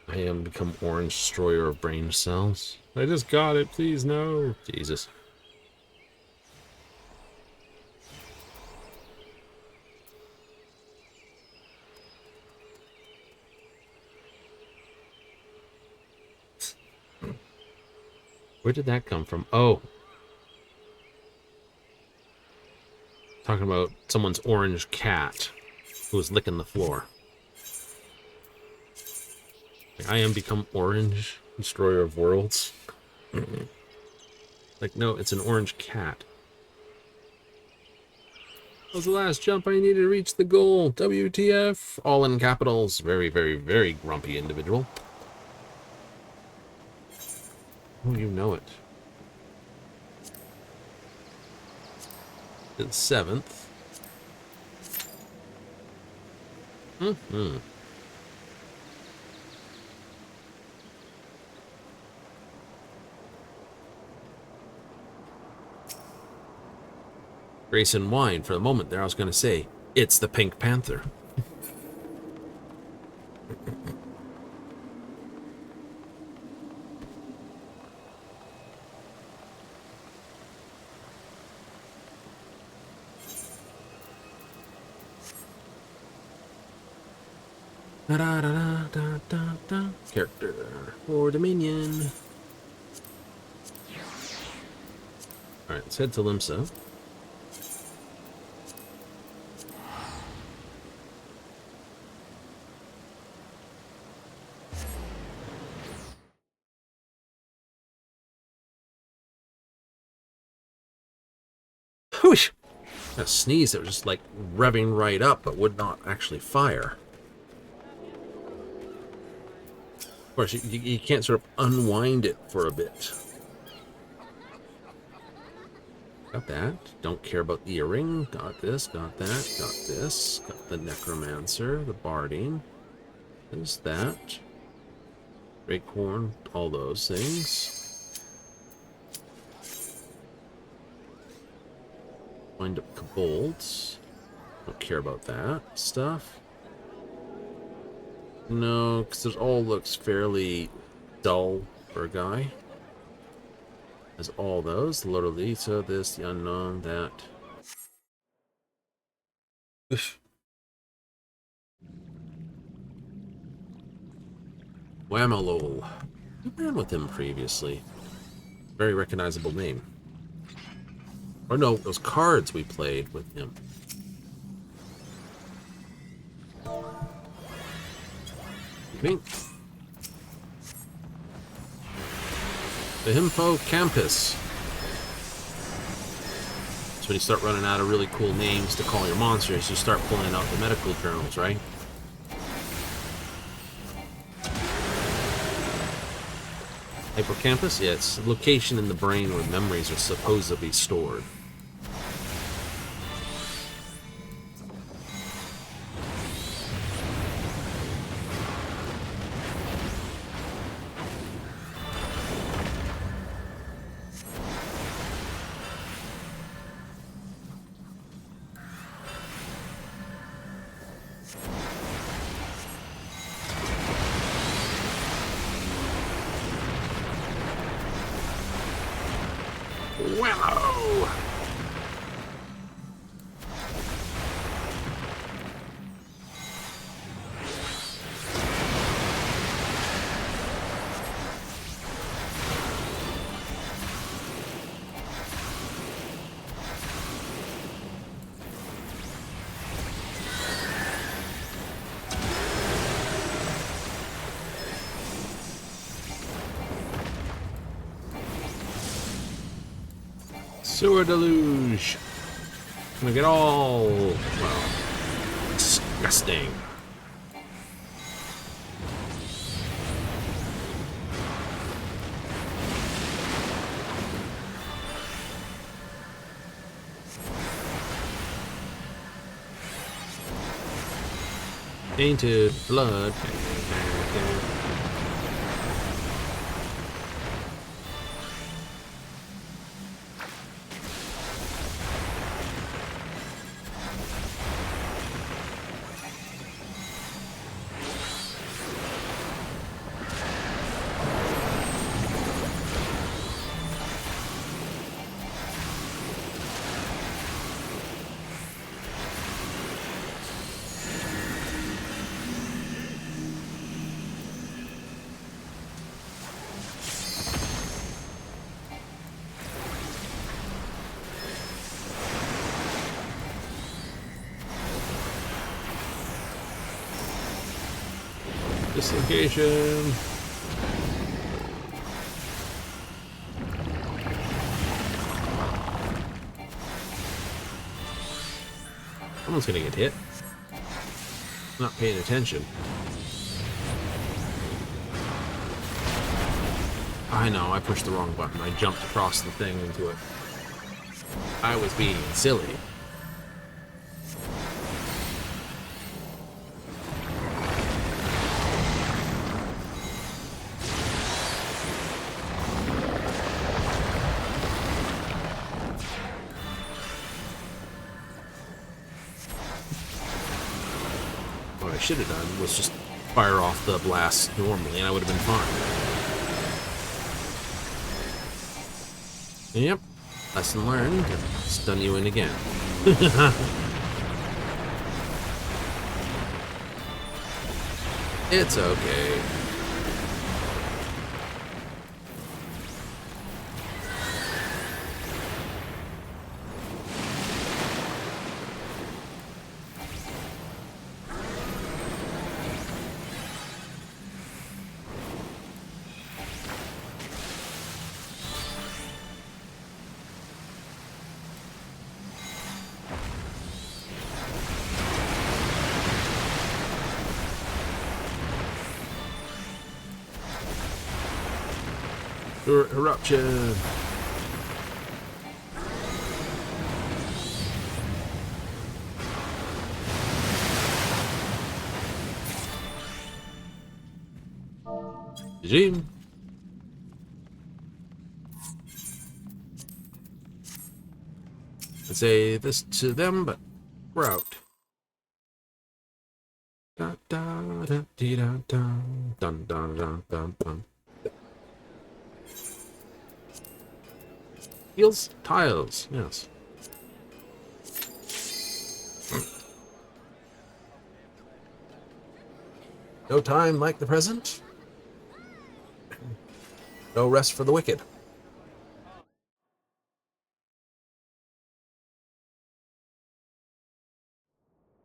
I am become orange destroyer of brain cells. I just got it, please no. Jesus. Where did that come from? Oh. Talking about someone's orange cat who was licking the floor. I am become orange, destroyer of worlds. Like, no, it's an orange cat. That was the last jump I needed to reach the goal. WTF. All in capitals. Very, very, very grumpy individual. Oh, you know it. The 7th. Mm-hmm. Grace and wine. For the moment there, I was going to say, it's the Pink Panther. Da da da da da da. Character for Dominion. All right, let's head to Limsa. Whoosh! A sneeze that was just like revving right up, but would not actually fire. Of course, you can't sort of unwind it for a bit. Got that. Don't care about the earring. Got this, got that, got this. Got the necromancer, the barding. There's that. Rakecorn, all those things. Wind up kobolds. Don't care about that stuff. No, because it all looks fairly dull for a guy. There's all those. The Lord of Lisa, this, the unknown, that. Oof. Whamolol. We ran with him previously. Very recognizable name. Or no, those cards we played with him. Pink. The Himpo Campus. So when you start running out of really cool names to call your monsters, you start pulling out the medical journals, right? Hippocampus? Yeah, it's a location in the brain where memories are supposedly stored. Whammo! Sewer deluge. Gonna get all, well, disgusting. Tainted blood. Dislocation. Someone's gonna get hit. Not paying attention. I know, I pushed the wrong button. I jumped across the thing into it. I was being silly. What I should have done was just fire off the blast normally and I would have been fine. Yep. Lesson learned. Stun you in again. It's okay. Eruption. GG. I'd say this to them, but we're out. Da, da, da, dee, da, da, dun, dun, dun, dun, dun. Heels, tiles, yes. No time like the present. No rest for the wicked.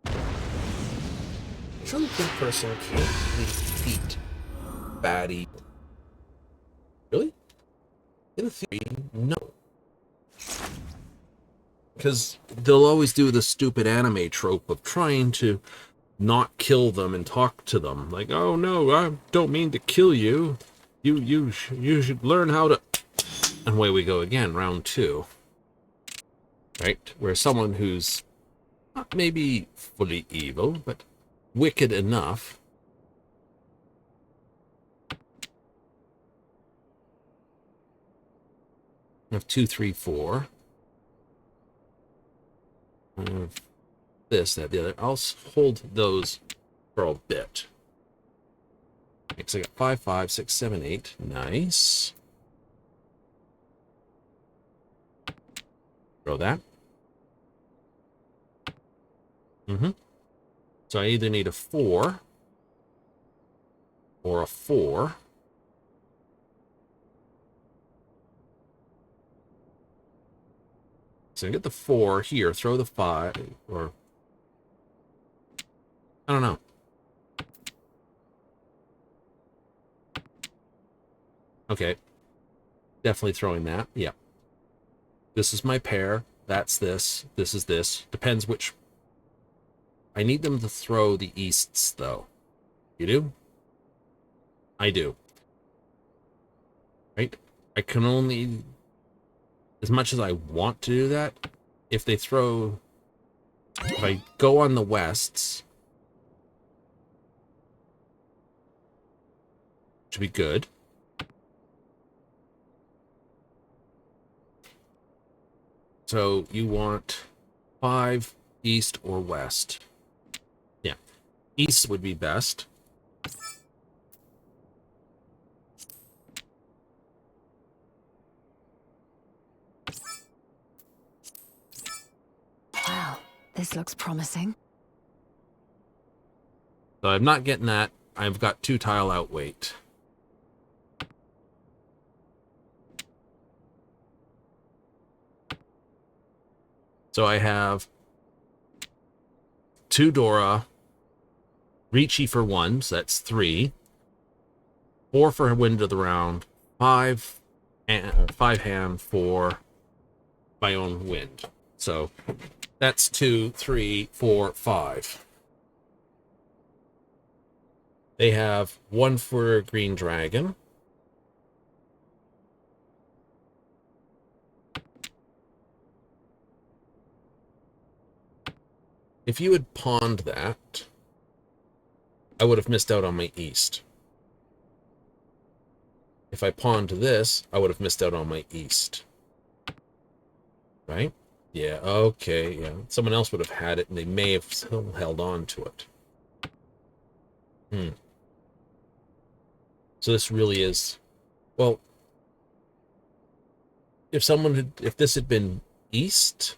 A truly good person can't defeat bad evil. Really? In theory, no. Because they'll always do the stupid anime trope of trying to not kill them and talk to them. Like, oh no, I don't mean to kill you. You should learn how to... And away we go again, round 2. Right? Where someone who's not maybe fully evil, but wicked enough. I have 2, 3, 4. I have this, that, the other. I'll hold those for a bit. Because I got 5, 5, 6, 7, 8. Nice. Throw that. So I either need a 4 or a 4. So I get the 4 here, throw the 5, or... I don't know. Okay. Definitely throwing that. Yeah. This is my pair. That's this. This is this. Depends which... I need them to throw the easts, though. You do? I do. Right? I can only... As much as I want to do that, if they throw... If I go on the wests... Should be good. So you want 5 east or west. Yeah. East would be best. Wow, this looks promising. So I'm not getting that. I've got 2 tile outweight. So I have 2 Dora, Ricci for 1, so that's 3. 4 for wind of the round, 5 and 5 hand for my own wind. So that's 2, 3, 4, 5. They have 1 for green dragon. If you had pawned that, I would have missed out on my east. If I pawned this, I would have missed out on my east. Right? Yeah, okay, yeah. Someone else would have had it, and they may have still held on to it. So this really is... Well, if this had been east,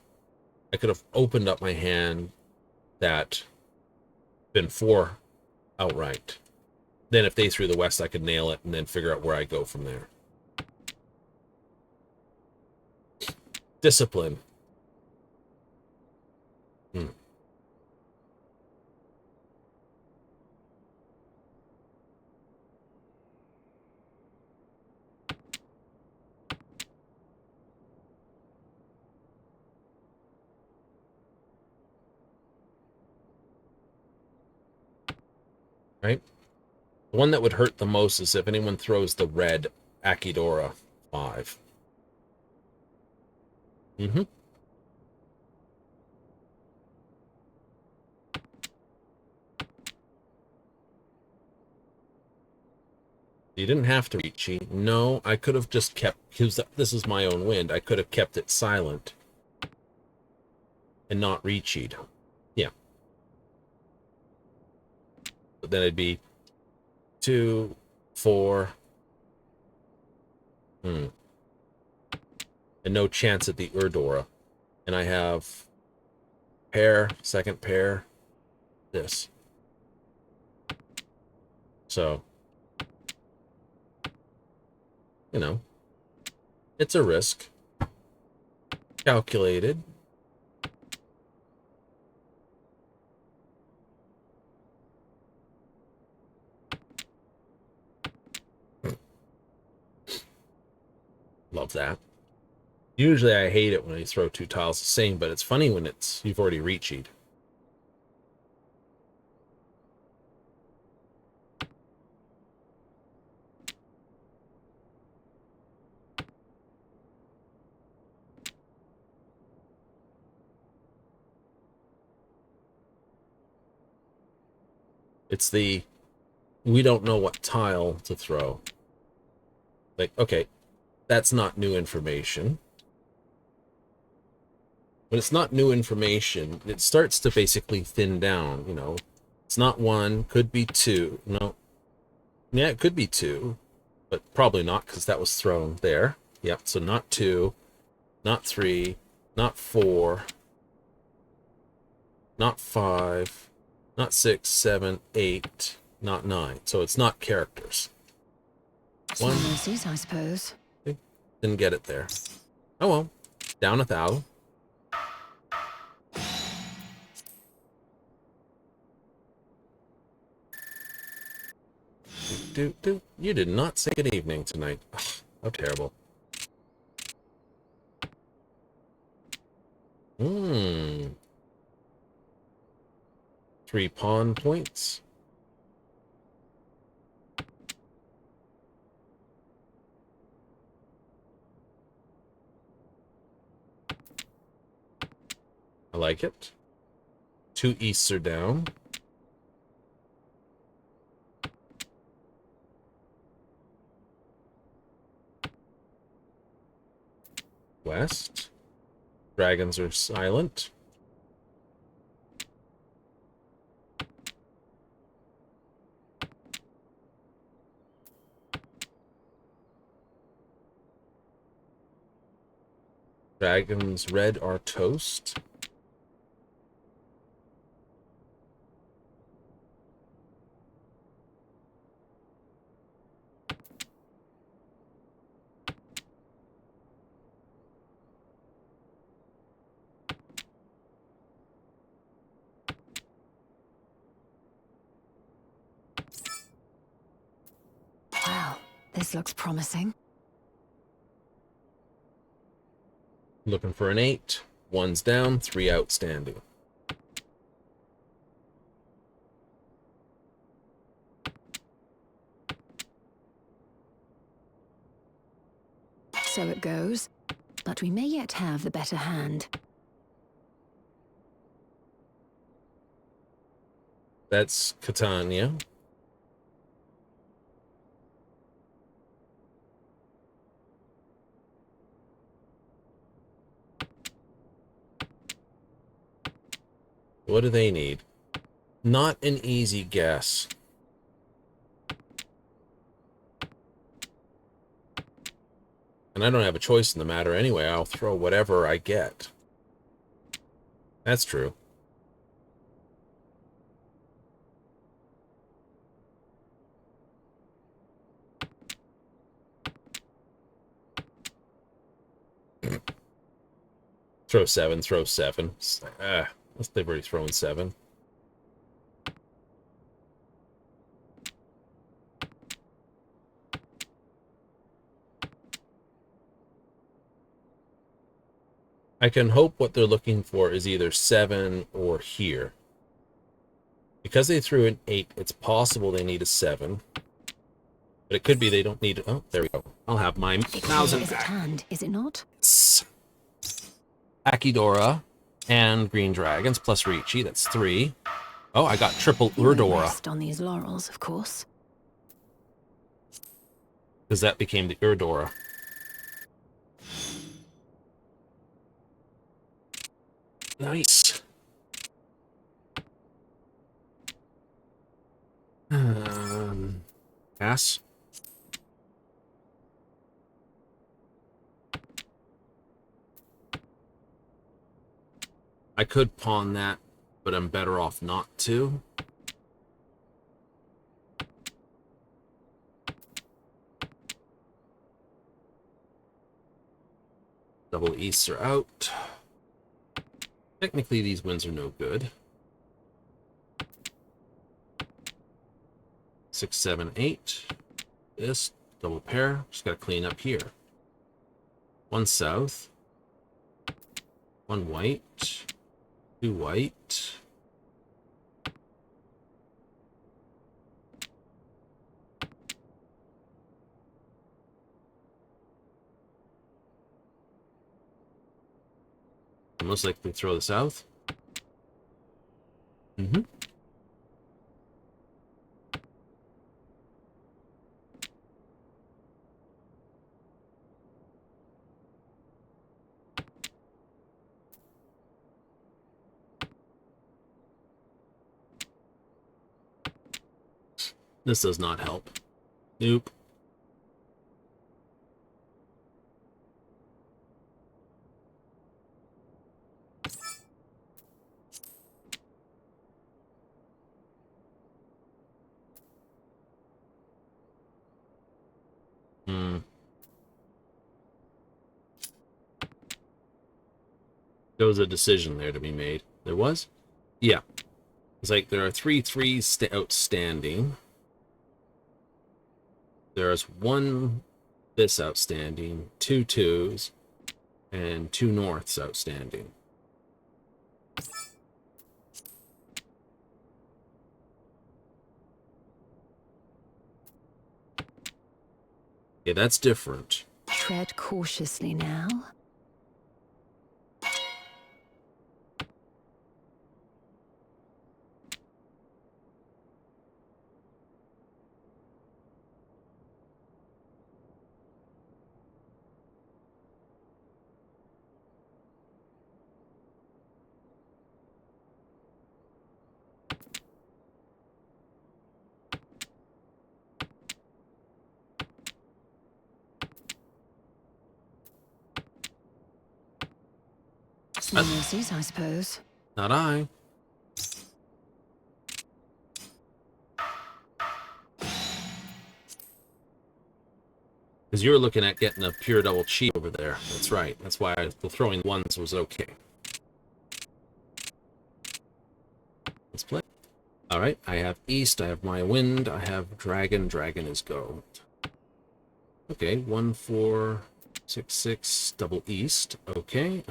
I could have opened up my hand that been 4 outright. Then if they threw the west, I could nail it and then figure out where I go from there. Discipline. Right? The one that would hurt the most is if anyone throws the red Akidora 5. You didn't have to reachy. No, I could have just kept, because this is my own wind, I could have kept it silent and not reached. Yeah. But then it'd be 2, 4. And no chance at the Urdora. And I have pair, second pair, this. So, you know, it's a risk. Calculated. Love that. Usually I hate it when I throw 2 tiles the same, but it's funny when you've already reached. It's the, we don't know what tile to throw. Like, okay, that's not new information. When it's not new information, it starts to basically thin down, you know. It's not 1, could be 2. No. Yeah, it could be 2, but probably not because that was thrown there. Yep, so not 2, not 3, not 4, not 5, not 6, 7, 8, not 9. So it's not characters. 1. Mercies, I suppose. Didn't get it there. Oh well. Down 1,000. You did not say good evening tonight. Ugh, how terrible. 3 pawn points. I like it. 2 easts are down. West. Dragons are silent. Dragons red are toast. Wow, this looks promising. Looking for an 8. 1's down, 3 outstanding. So it goes, but we may yet have the better hand. That's Catania. What do they need? Not an easy guess. And I don't have a choice in the matter anyway. I'll throw whatever I get. That's true. Throw 7, throw 7. They've already thrown 7. I can hope what they're looking for is either 7 or here. Because they threw an 8, it's possible they need a 7. But it could be they don't need it. Oh, there we go. I'll have my 1,000 Is it back. hand, is it not? Akidora and Green Dragons plus Ricci. That's 3. Oh, I got triple You won't Urdora. rest on these laurels, of course. Because that became the Urdora. Nice. Pass. I could pawn that, but I'm better off not to. Double Easts are out. Technically, these wins are no good. 6, 7, 8. This double pair. Just gotta clean up here. 1 south. 1 white. 2 white. Most likely throw the south. This does not help. Nope. There was a decision there to be made. There was? Yeah. It's like there are 3 threes outstanding. There's 1 this outstanding, 2 twos, and 2 norths outstanding. Yeah, that's different. Tread cautiously now. No mercies, I suppose. Not I. Because you were looking at getting a pure double chi over there. That's right. That's why the throwing ones was okay. Let's play. Alright, I have East, I have my Wind, I have Dragon. Dragon is gold. Okay, 1, 4, 6, 6, double East. Okay,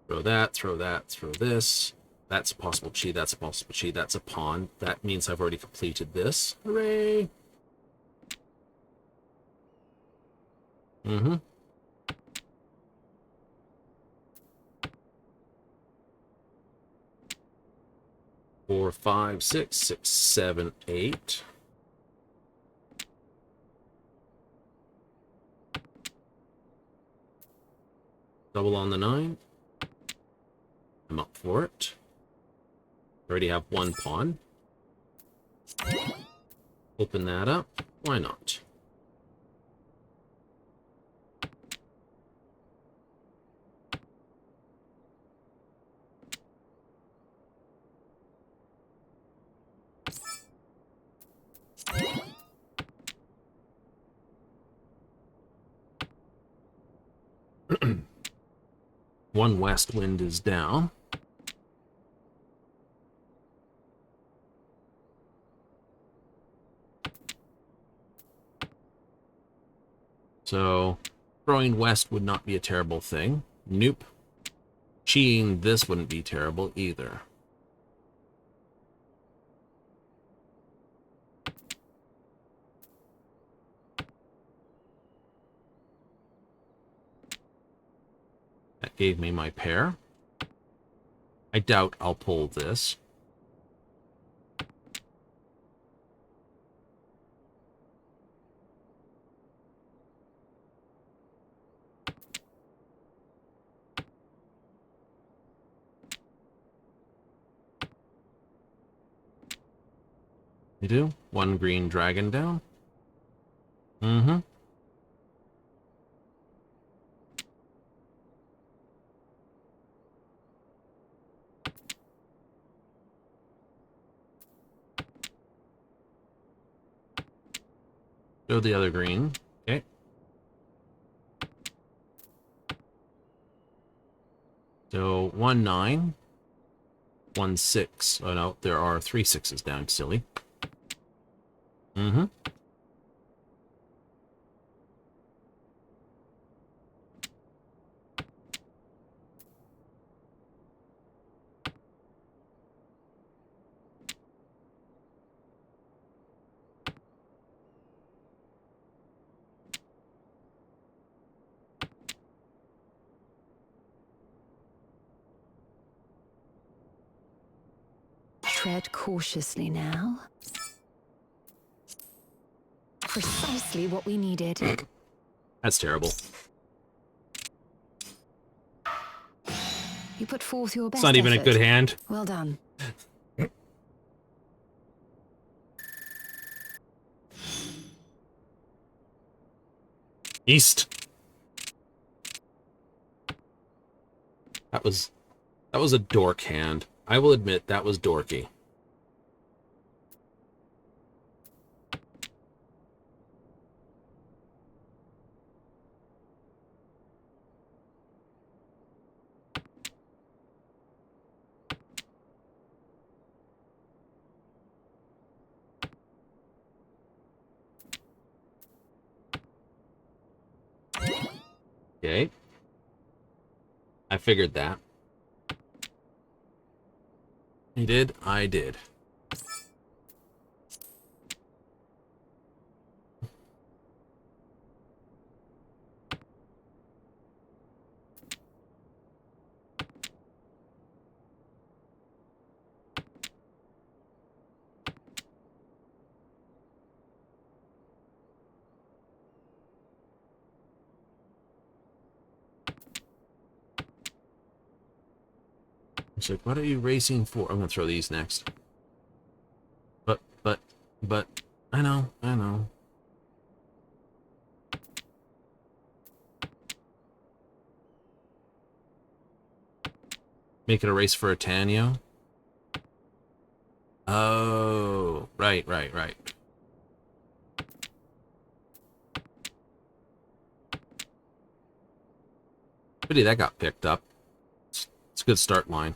throw that, throw that, throw this. That's a possible chi, that's a possible chi, that's a pawn. That means I've already completed this. Hooray! 4, 5, 6, 6, 7, 8. Double on the 9. I'm up for it. Already have 1 pawn. Open that up. Why not? One west wind is down. So throwing west would not be a terrible thing. Nope. Chi-ing this wouldn't be terrible either. That gave me my pair. I doubt I'll pull this. You do? One green dragon down. Mm-hmm. Go the other green. Okay. So 1 9, 1 6. Oh no, there are 3 6s down, silly. Mm-hmm. Tread cautiously now. Precisely what we needed. That's terrible. You put forth your best It's not even effort. a good hand. Well done. East. That was a dork hand. I will admit that was dorky. Okay. I figured that. You did? I did. It's like, what are you racing for? I'm gonna throw these next. But, I know. Make it a race for a Tanyo? Oh, right. Pity that got picked up. It's a good start line.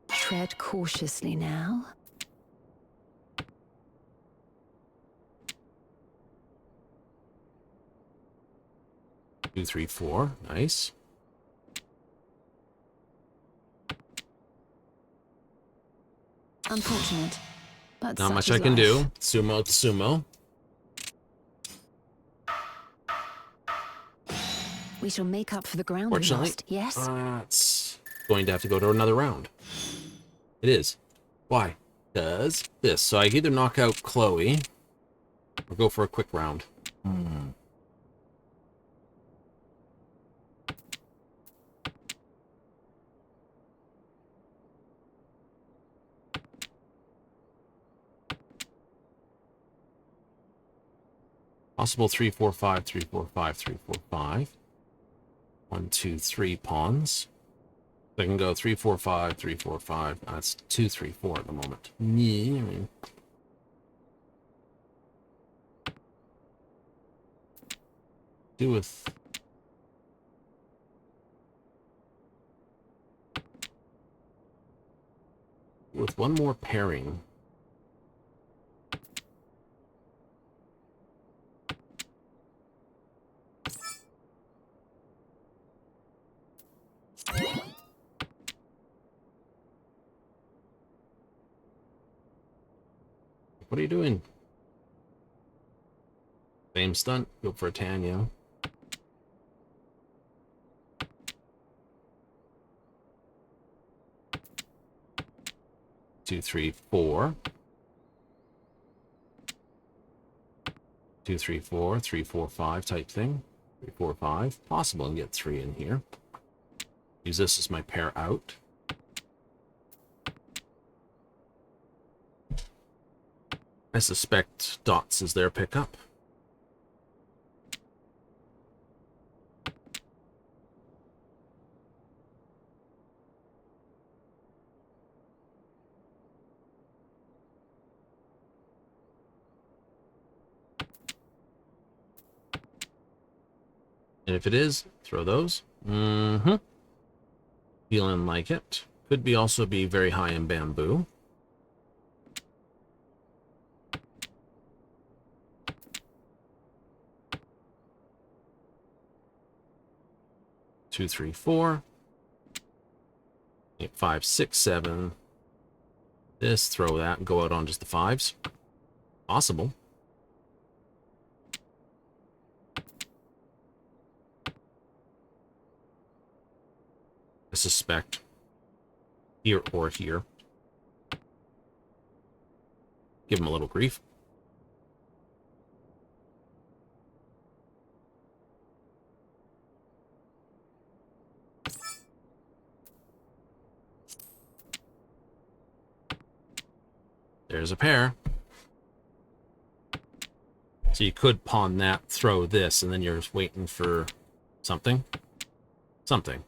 Tread cautiously now. Two, three, four. Nice. Unfortunate, but Not such much is I can life. do. Sumo to sumo. We shall make up for the ground we Fortunately, lost. Yes. it's going to have to go to another round. It is. Why? Does this. So I either knock out Chloe or go for a quick round. Possible 3, 4, 5, 3, 4, 5, 3, 4, 5. 1, 2, 3 pawns. I can go 3, 4, 5, 3, 4, 5. That's 2, 3, 4 at the moment. Yeah. Do with one more pairing. What are you doing? Same stunt. Go for a Tanyo. 2, 3, 4. 2, 3, 4, 3, 4, 5 type thing. 3, 4, 5. Possible and get 3 in here. Use this as my pair out. I suspect dots is their pickup. And if it is, throw those. Mm-hmm. Feeling like it. Could be also be very high in bamboo. Two, 3, 4. 8, 5, 6, 7. This, throw that, and go out on just the 5s. Possible. I suspect. Here or here. Give him a little grief. There's a pair. So you could pawn that, throw this, and then you're just waiting for something. Something.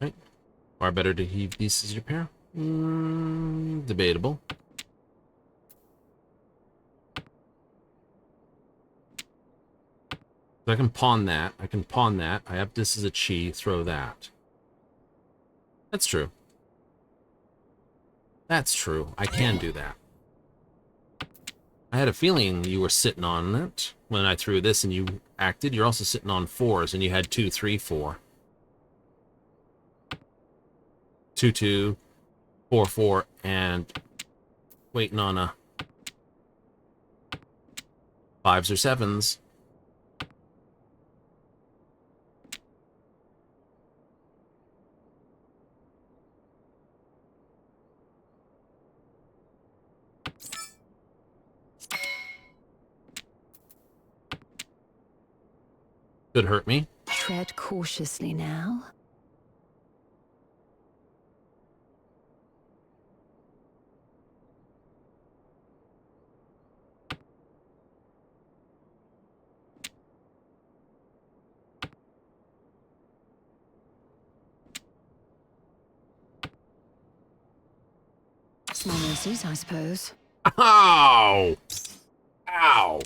Right. Or better to heave these as your pair? Debatable. I can pawn that. I can pawn that. I have this as a chi. Throw that. That's true. That's true. I can do that. I had a feeling you were sitting on it when I threw this and you acted. You're also sitting on 4s and you had 2, 3, 4. 2, 2, 4, 4, and waiting on a 5s or 7s. Could hurt me. Tread cautiously now. Small mercies, I suppose. Ow! Ow!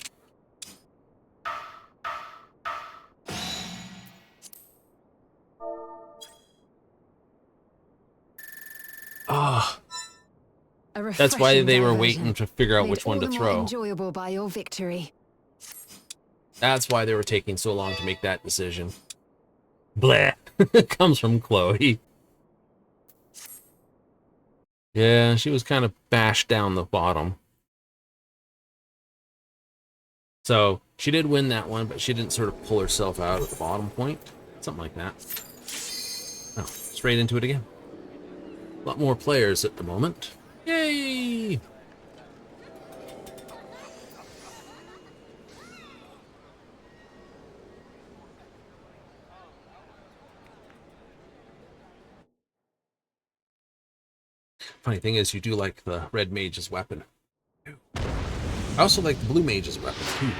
Ah. That's why they were waiting to figure out which one to throw. Enjoyable by your victory. That's why they were taking so long to make that decision. Bleh. Comes from Chloe. Yeah, she was kind of bashed down the bottom. So, she did win that one, but she didn't sort of pull herself out at the bottom point. Something like that. Oh, straight into it again. A lot more players at the moment. Yay! Funny thing is, you do like the red mage's weapon. I also like the blue mage's weapon, too.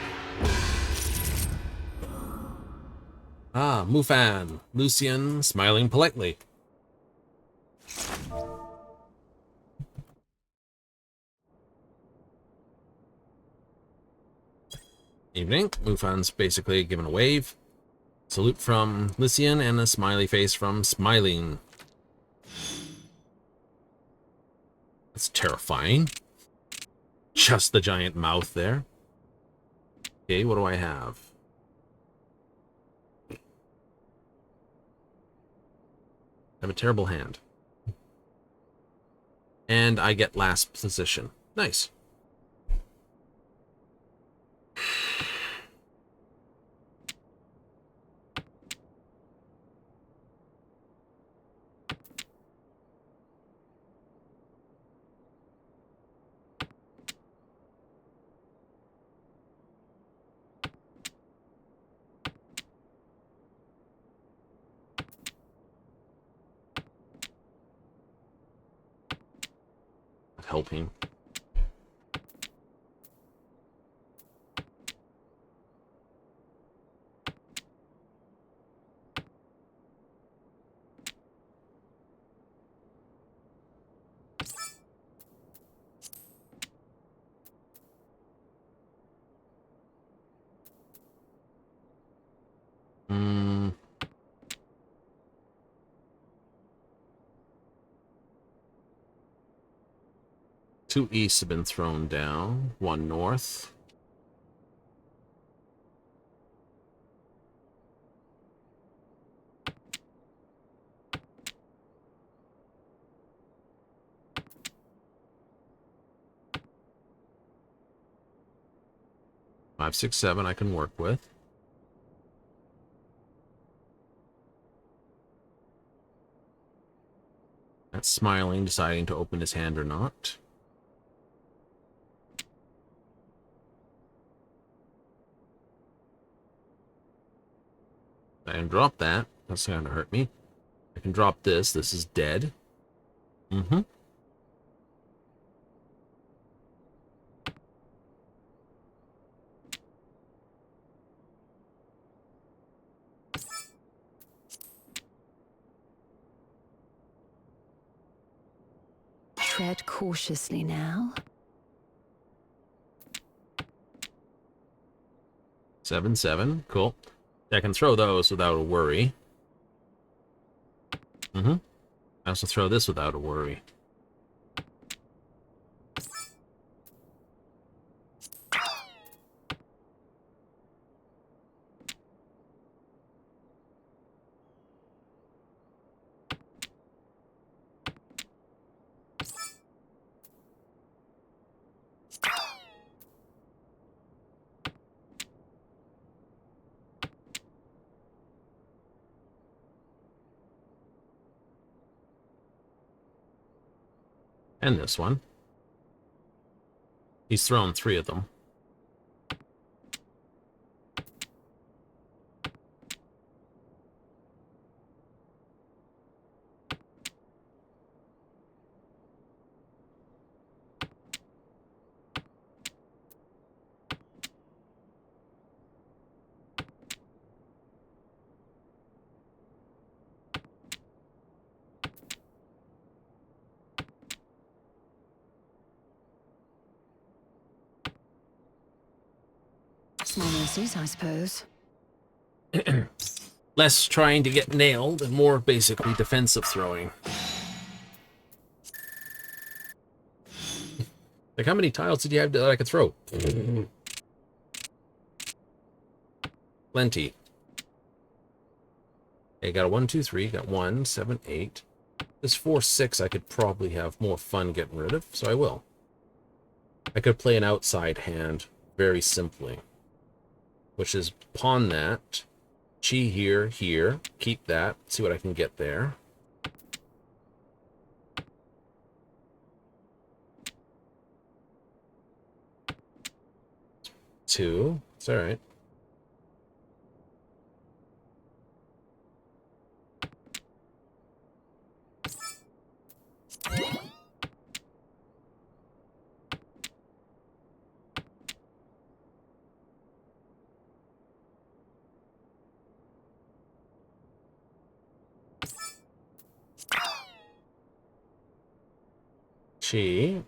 Ah, Mufan. Lucian, smiling politely. Evening. Mufan's basically giving a wave. Salute from Lucian and a smiley face from Smiling. That's terrifying. Just the giant mouth there. Okay, what do I have? I have a terrible hand. And I get last position. Nice. helping. Two east have been thrown down, one north. Five, six, seven I can work with. That's smiling, deciding to open his hand or not. I can drop that. That's not going to hurt me. I can drop this. This is dead. Mm-hmm. Tread cautiously now. 7, 7. Cool. I can throw those without a worry. Mm-hmm. I also throw this without a worry. And this one. He's thrown 3 of them. Small mercies, I suppose. Less trying to get nailed and more basically defensive throwing. Like, how many tiles did you have that I could throw? Plenty. Okay, got a 1, 2, 3. Got 1, 7, 8. This 4, 6 I could probably have more fun getting rid of, so I will. I could play an outside hand very simply, which is pawn that, chi here, here, keep that, see what I can get there. Two, it's all right. Chi.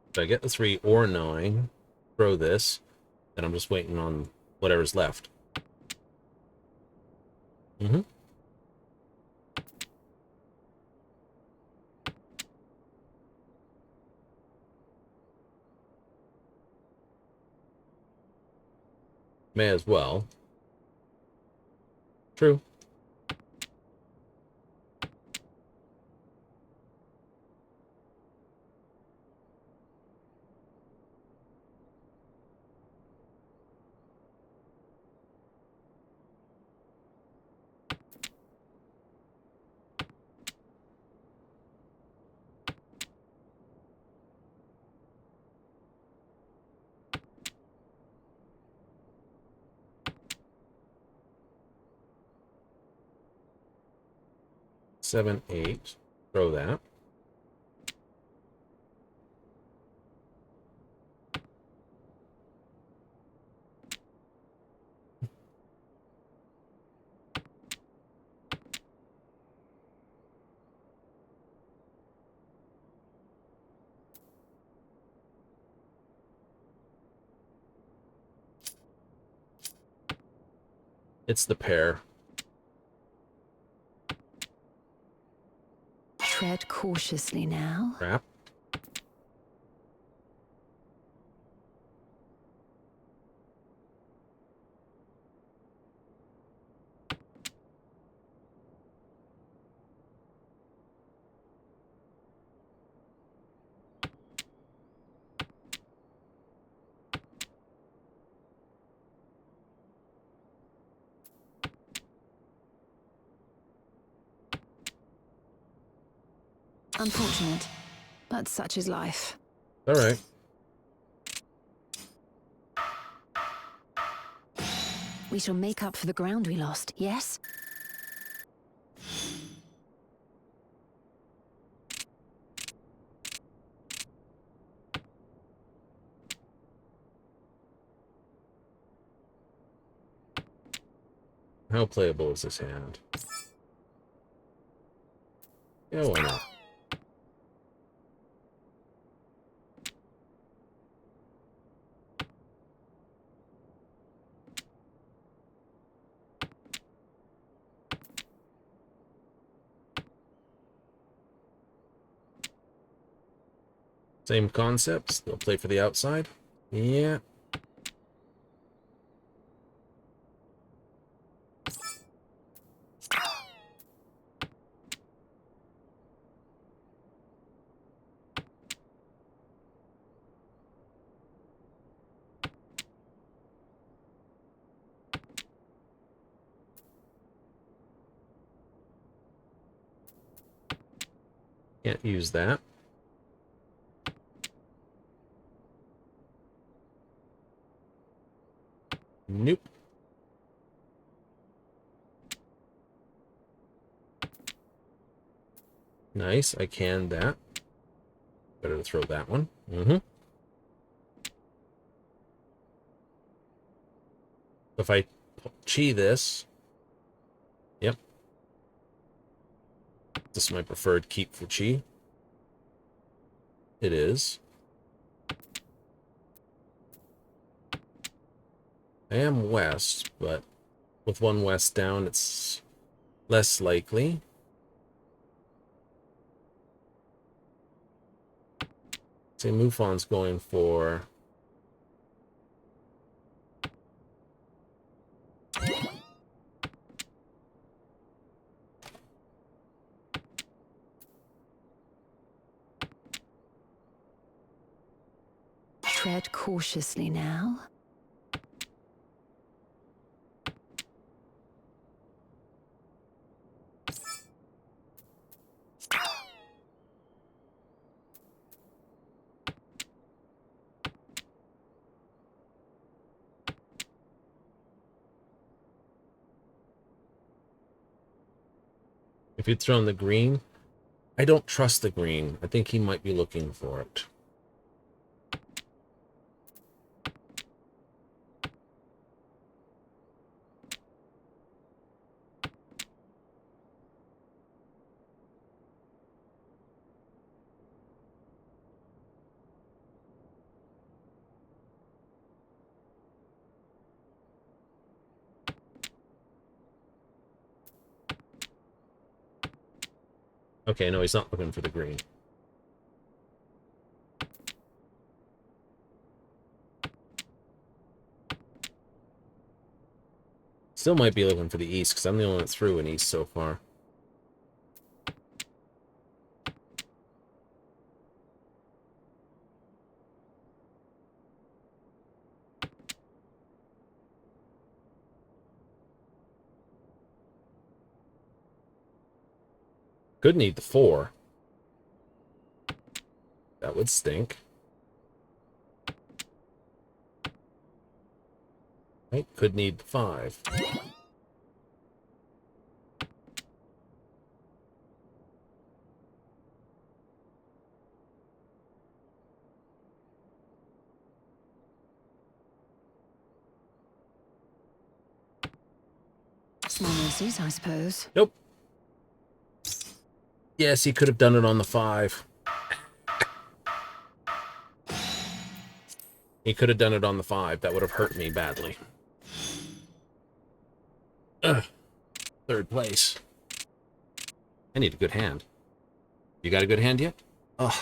If I get the 3 or 9, throw this, then I'm just waiting on whatever's left. Mm-hmm. May as well. True. 7, 8. Throw that. It's the pair. Tread cautiously now. Crap. Unfortunate, but such is life. All right. We shall make up for the ground we lost, yes? How playable is this hand? Yeah, why not? Same concepts. They'll play for the outside. Yeah. Can't use that. Nope. Nice, I canned that. Better to throw that one. If I chi this... Yep. This is my preferred keep for chi. It is. I am west, but with one west down, it's less likely. Say Mufon's going for... Tread cautiously now. If you'd thrown the green, I don't trust the green. I think he might be looking for it. Okay, no, he's not looking for the green. Still might be looking for the east, because I'm the only one that threw an east so far. Could need the 4. That would stink. Right, could need the 5. Small mercies, I suppose. Nope. Yes, he could have done it on the 5. He could have done it on the 5. That would have hurt me badly. Ugh. 3rd place. I need a good hand. You got a good hand yet? Ugh.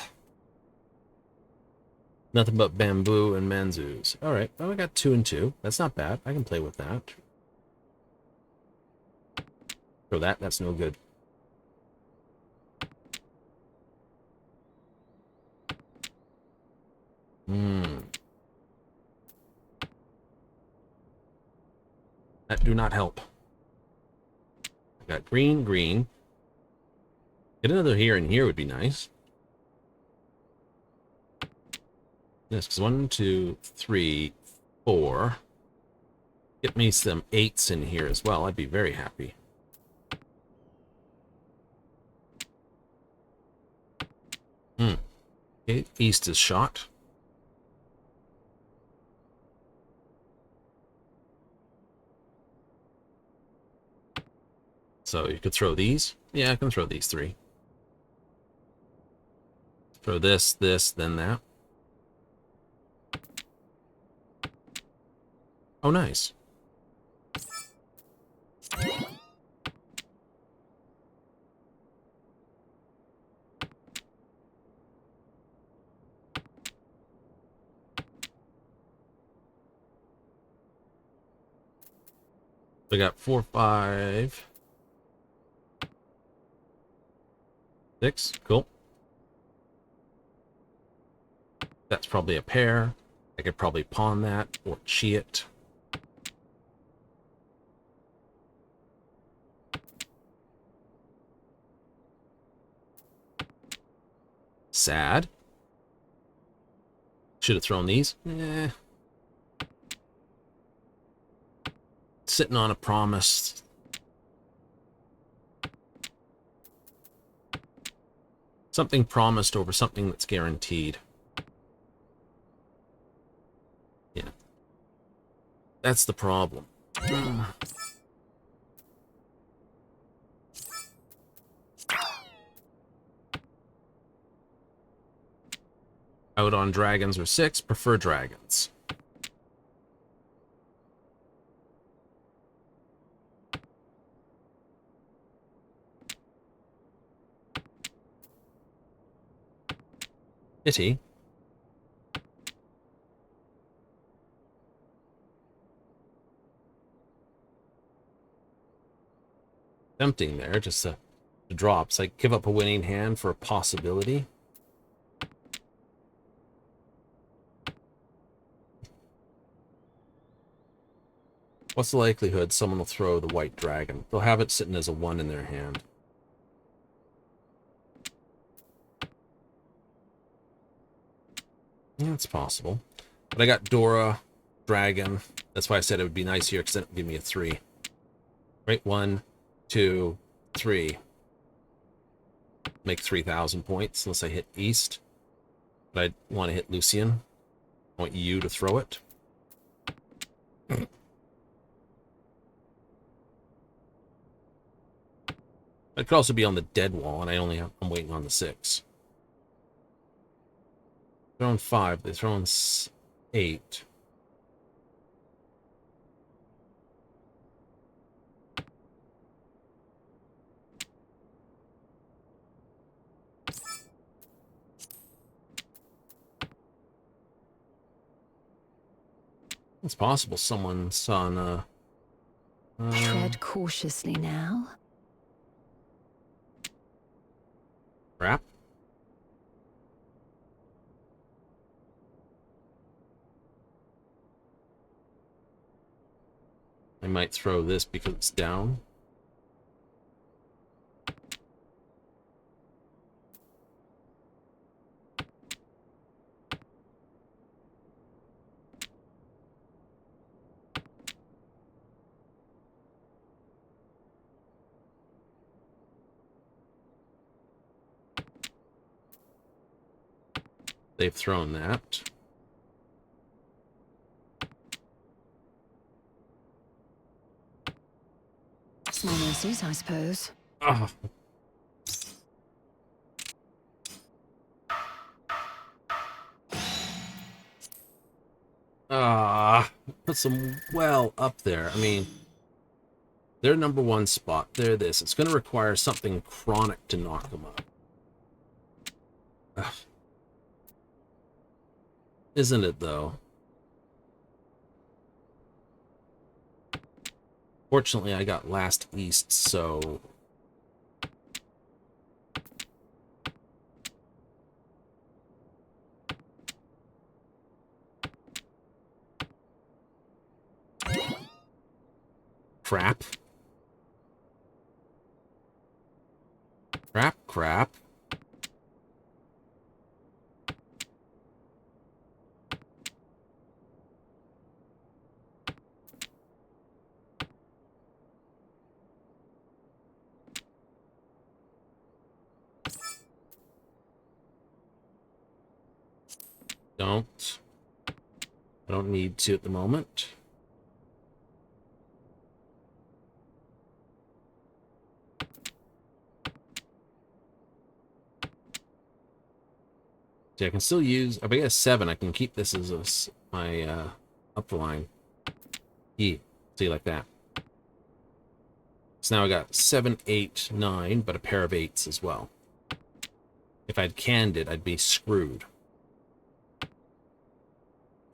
Nothing but bamboo and manzus. Alright, well, I got 2 and 2. That's not bad. I can play with that. Throw that. That's no good. That do not help. I got green, green. Get another here and here would be nice. Yes, because 1, 2, 3, 4. Get me some 8s in here as well. I'd be very happy. Okay, east is shot. So you could throw these. Yeah, I can throw these 3. Throw this, this, then that. Oh, nice. We got 4, 5, 6. Cool. That's probably a pair. I could probably pawn that or chi it. Sad. Should have thrown these. Sitting on a promise. Something promised over something that's guaranteed. Yeah. That's the problem. Out on dragons or 6, prefer dragons. Pity. Tempting there, just the drops. Like, give up a winning hand for a possibility. What's the likelihood someone will throw the white dragon? They'll have it sitting as a 1 in their hand. Yeah, it's possible. But I got Dora, dragon. That's why I said it would be nice here, because then it would give me a 3. Right, 1, 2, 3. Make 3,000 points, unless I hit east. But I want to hit Lucian. I want you to throw it. It could also be on the dead wall, and I'm waiting on the 6. Throwing 5, they're throwing 8. It's possible someone's on Tread cautiously now. crap. I might throw this because it's down. They've thrown that. Small mercies, I suppose. Ah. Put them well up there. I mean, their number one spot. They're this. It's going to require something chronic to knock them up. Ugh. Isn't it, though? Fortunately, I got last east, so... Crap. Crap, crap. I don't need to at the moment. See, I can still use... If I get a 7, I can keep this as my upper line. See, like that. So now I got 7, 8, 9, but a pair of 8s as well. If I'd canned it, I'd be screwed.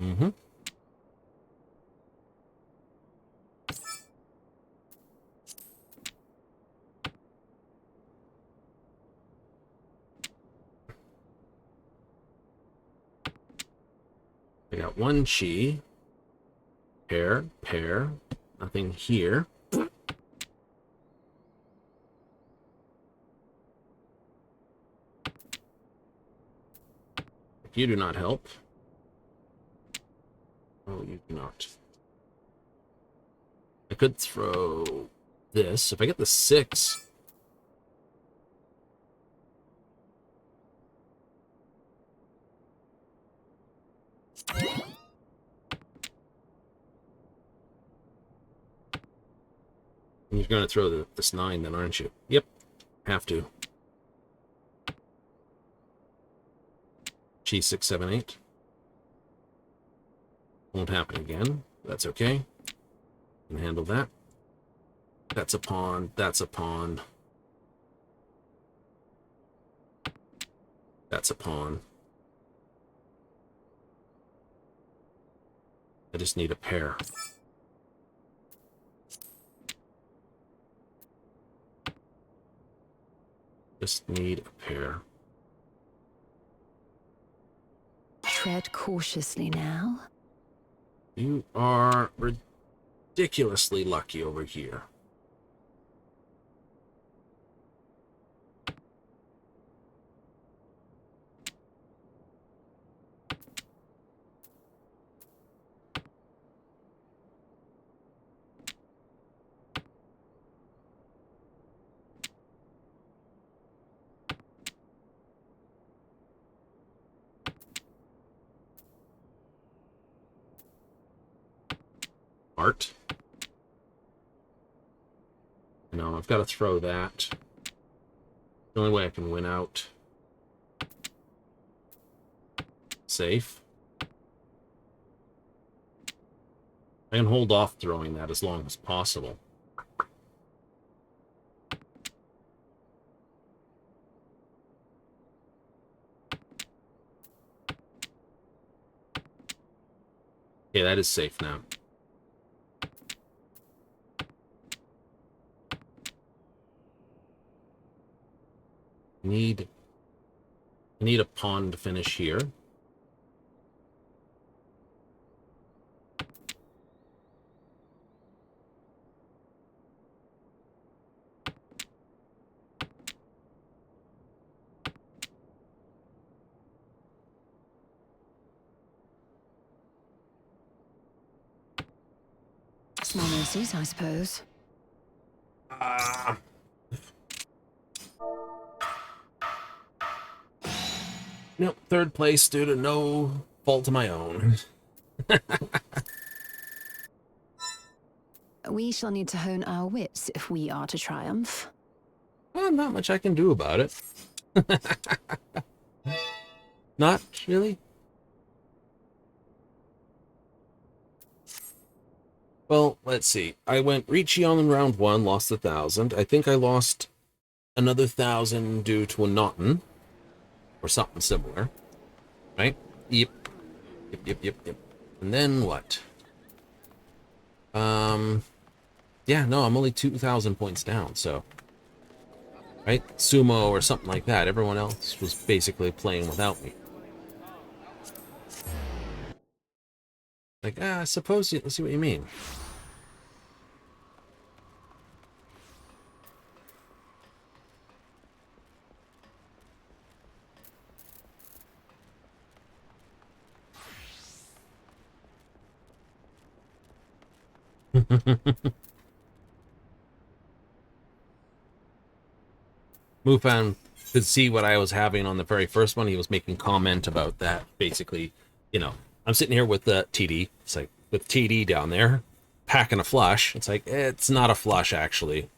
Mm-hmm. I got 1 chi. Pair, nothing here. You do not help. Oh, you do not. I could throw this. If I get the 6... You're going to throw this 9 then, aren't you? Yep. Have to. Chi 6, 7, 8. Won't happen again. That's okay. Can handle that. That's a pawn. That's a pawn. That's a pawn. I just need a pair. Just need a pair. Tread cautiously now. You are ridiculously lucky over here. Art. No, I've got to throw that. The only way I can win out. Safe. I can hold off throwing that as long as possible. Okay, that is safe now. I need a pawn to finish here. Small mercies, I suppose. Nope, third place due to no fault of my own. We shall need to hone our wits if we are to triumph. Well, not much I can do about it. Not really. Well, let's see. I went Ricci on round 1, lost 1,000. I think I lost another 1,000 due to a Naughton. Or something similar. Right? Yep. Yep. And then what? Yeah, no, I'm only 2,000 points down, so... Right? Sumo or something like that. Everyone else was basically playing without me. Like, I suppose you... Let's see what you mean. Mufan could see what I was having on the very first one. He was making comment about that. Basically, you know, I'm sitting here with the TD. It's like, with TD down there, packing a flush. It's like, it's not a flush, actually.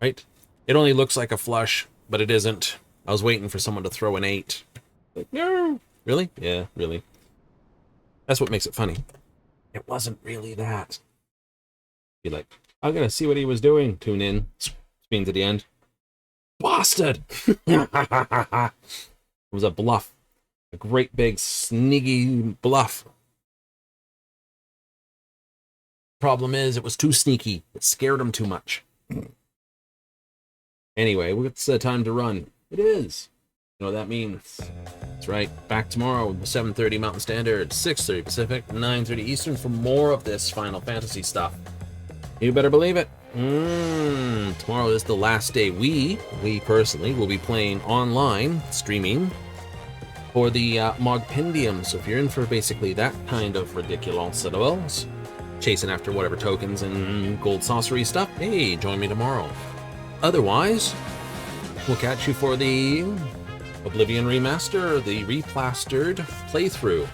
Right? It only looks like a flush, but it isn't. I was waiting for someone to throw an 8. Like, no. Really? Yeah, really. That's what makes it funny. It wasn't really that. Be like, I'm gonna see what he was doing. Tune in. Spin to the end. Bastard! It was a bluff. A great big sneaky bluff. Problem is, it was too sneaky. It scared him too much. Anyway, it's time to run. It is. You know what that means? That's right. Back tomorrow, 7:30 Mountain Standard, 6:30 Pacific, 9:30 Eastern for more of this Final Fantasy stuff. You better believe it. Tomorrow is the last day we personally will be playing online, streaming, for the Mogpendium. So if you're in for basically that kind of ridiculous, chasing after whatever tokens and gold sorcery stuff, hey, join me tomorrow. Otherwise, we'll catch you for the Oblivion Remaster, the replastered playthrough.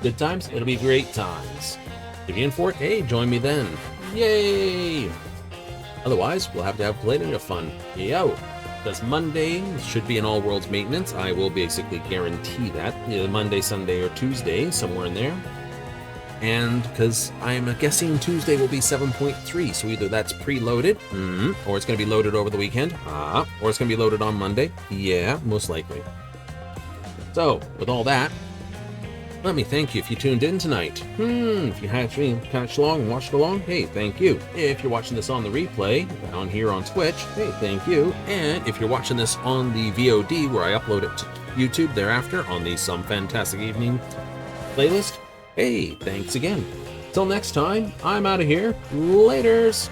Good times? It'll be great times. If you're in for it, hey, join me then. Yay! Otherwise, we'll have to have plenty of fun. Yo! Because Monday should be an all worlds maintenance. I will basically guarantee that. Either Monday, Sunday, or Tuesday, somewhere in there. And because I'm guessing Tuesday will be 7.3, so either that's preloaded, or it's going to be loaded over the weekend, or it's going to be loaded on Monday. Yeah, most likely. So, with all that, let me thank you if you tuned in tonight. If you actually catch along and watched along, hey, thank you. If you're watching this on the replay, on here on Twitch, hey, thank you. And if you're watching this on the VOD, where I upload it to YouTube thereafter on the Some Fantastic Evening playlist, hey, thanks again. Till next time, I'm out of here. Laters!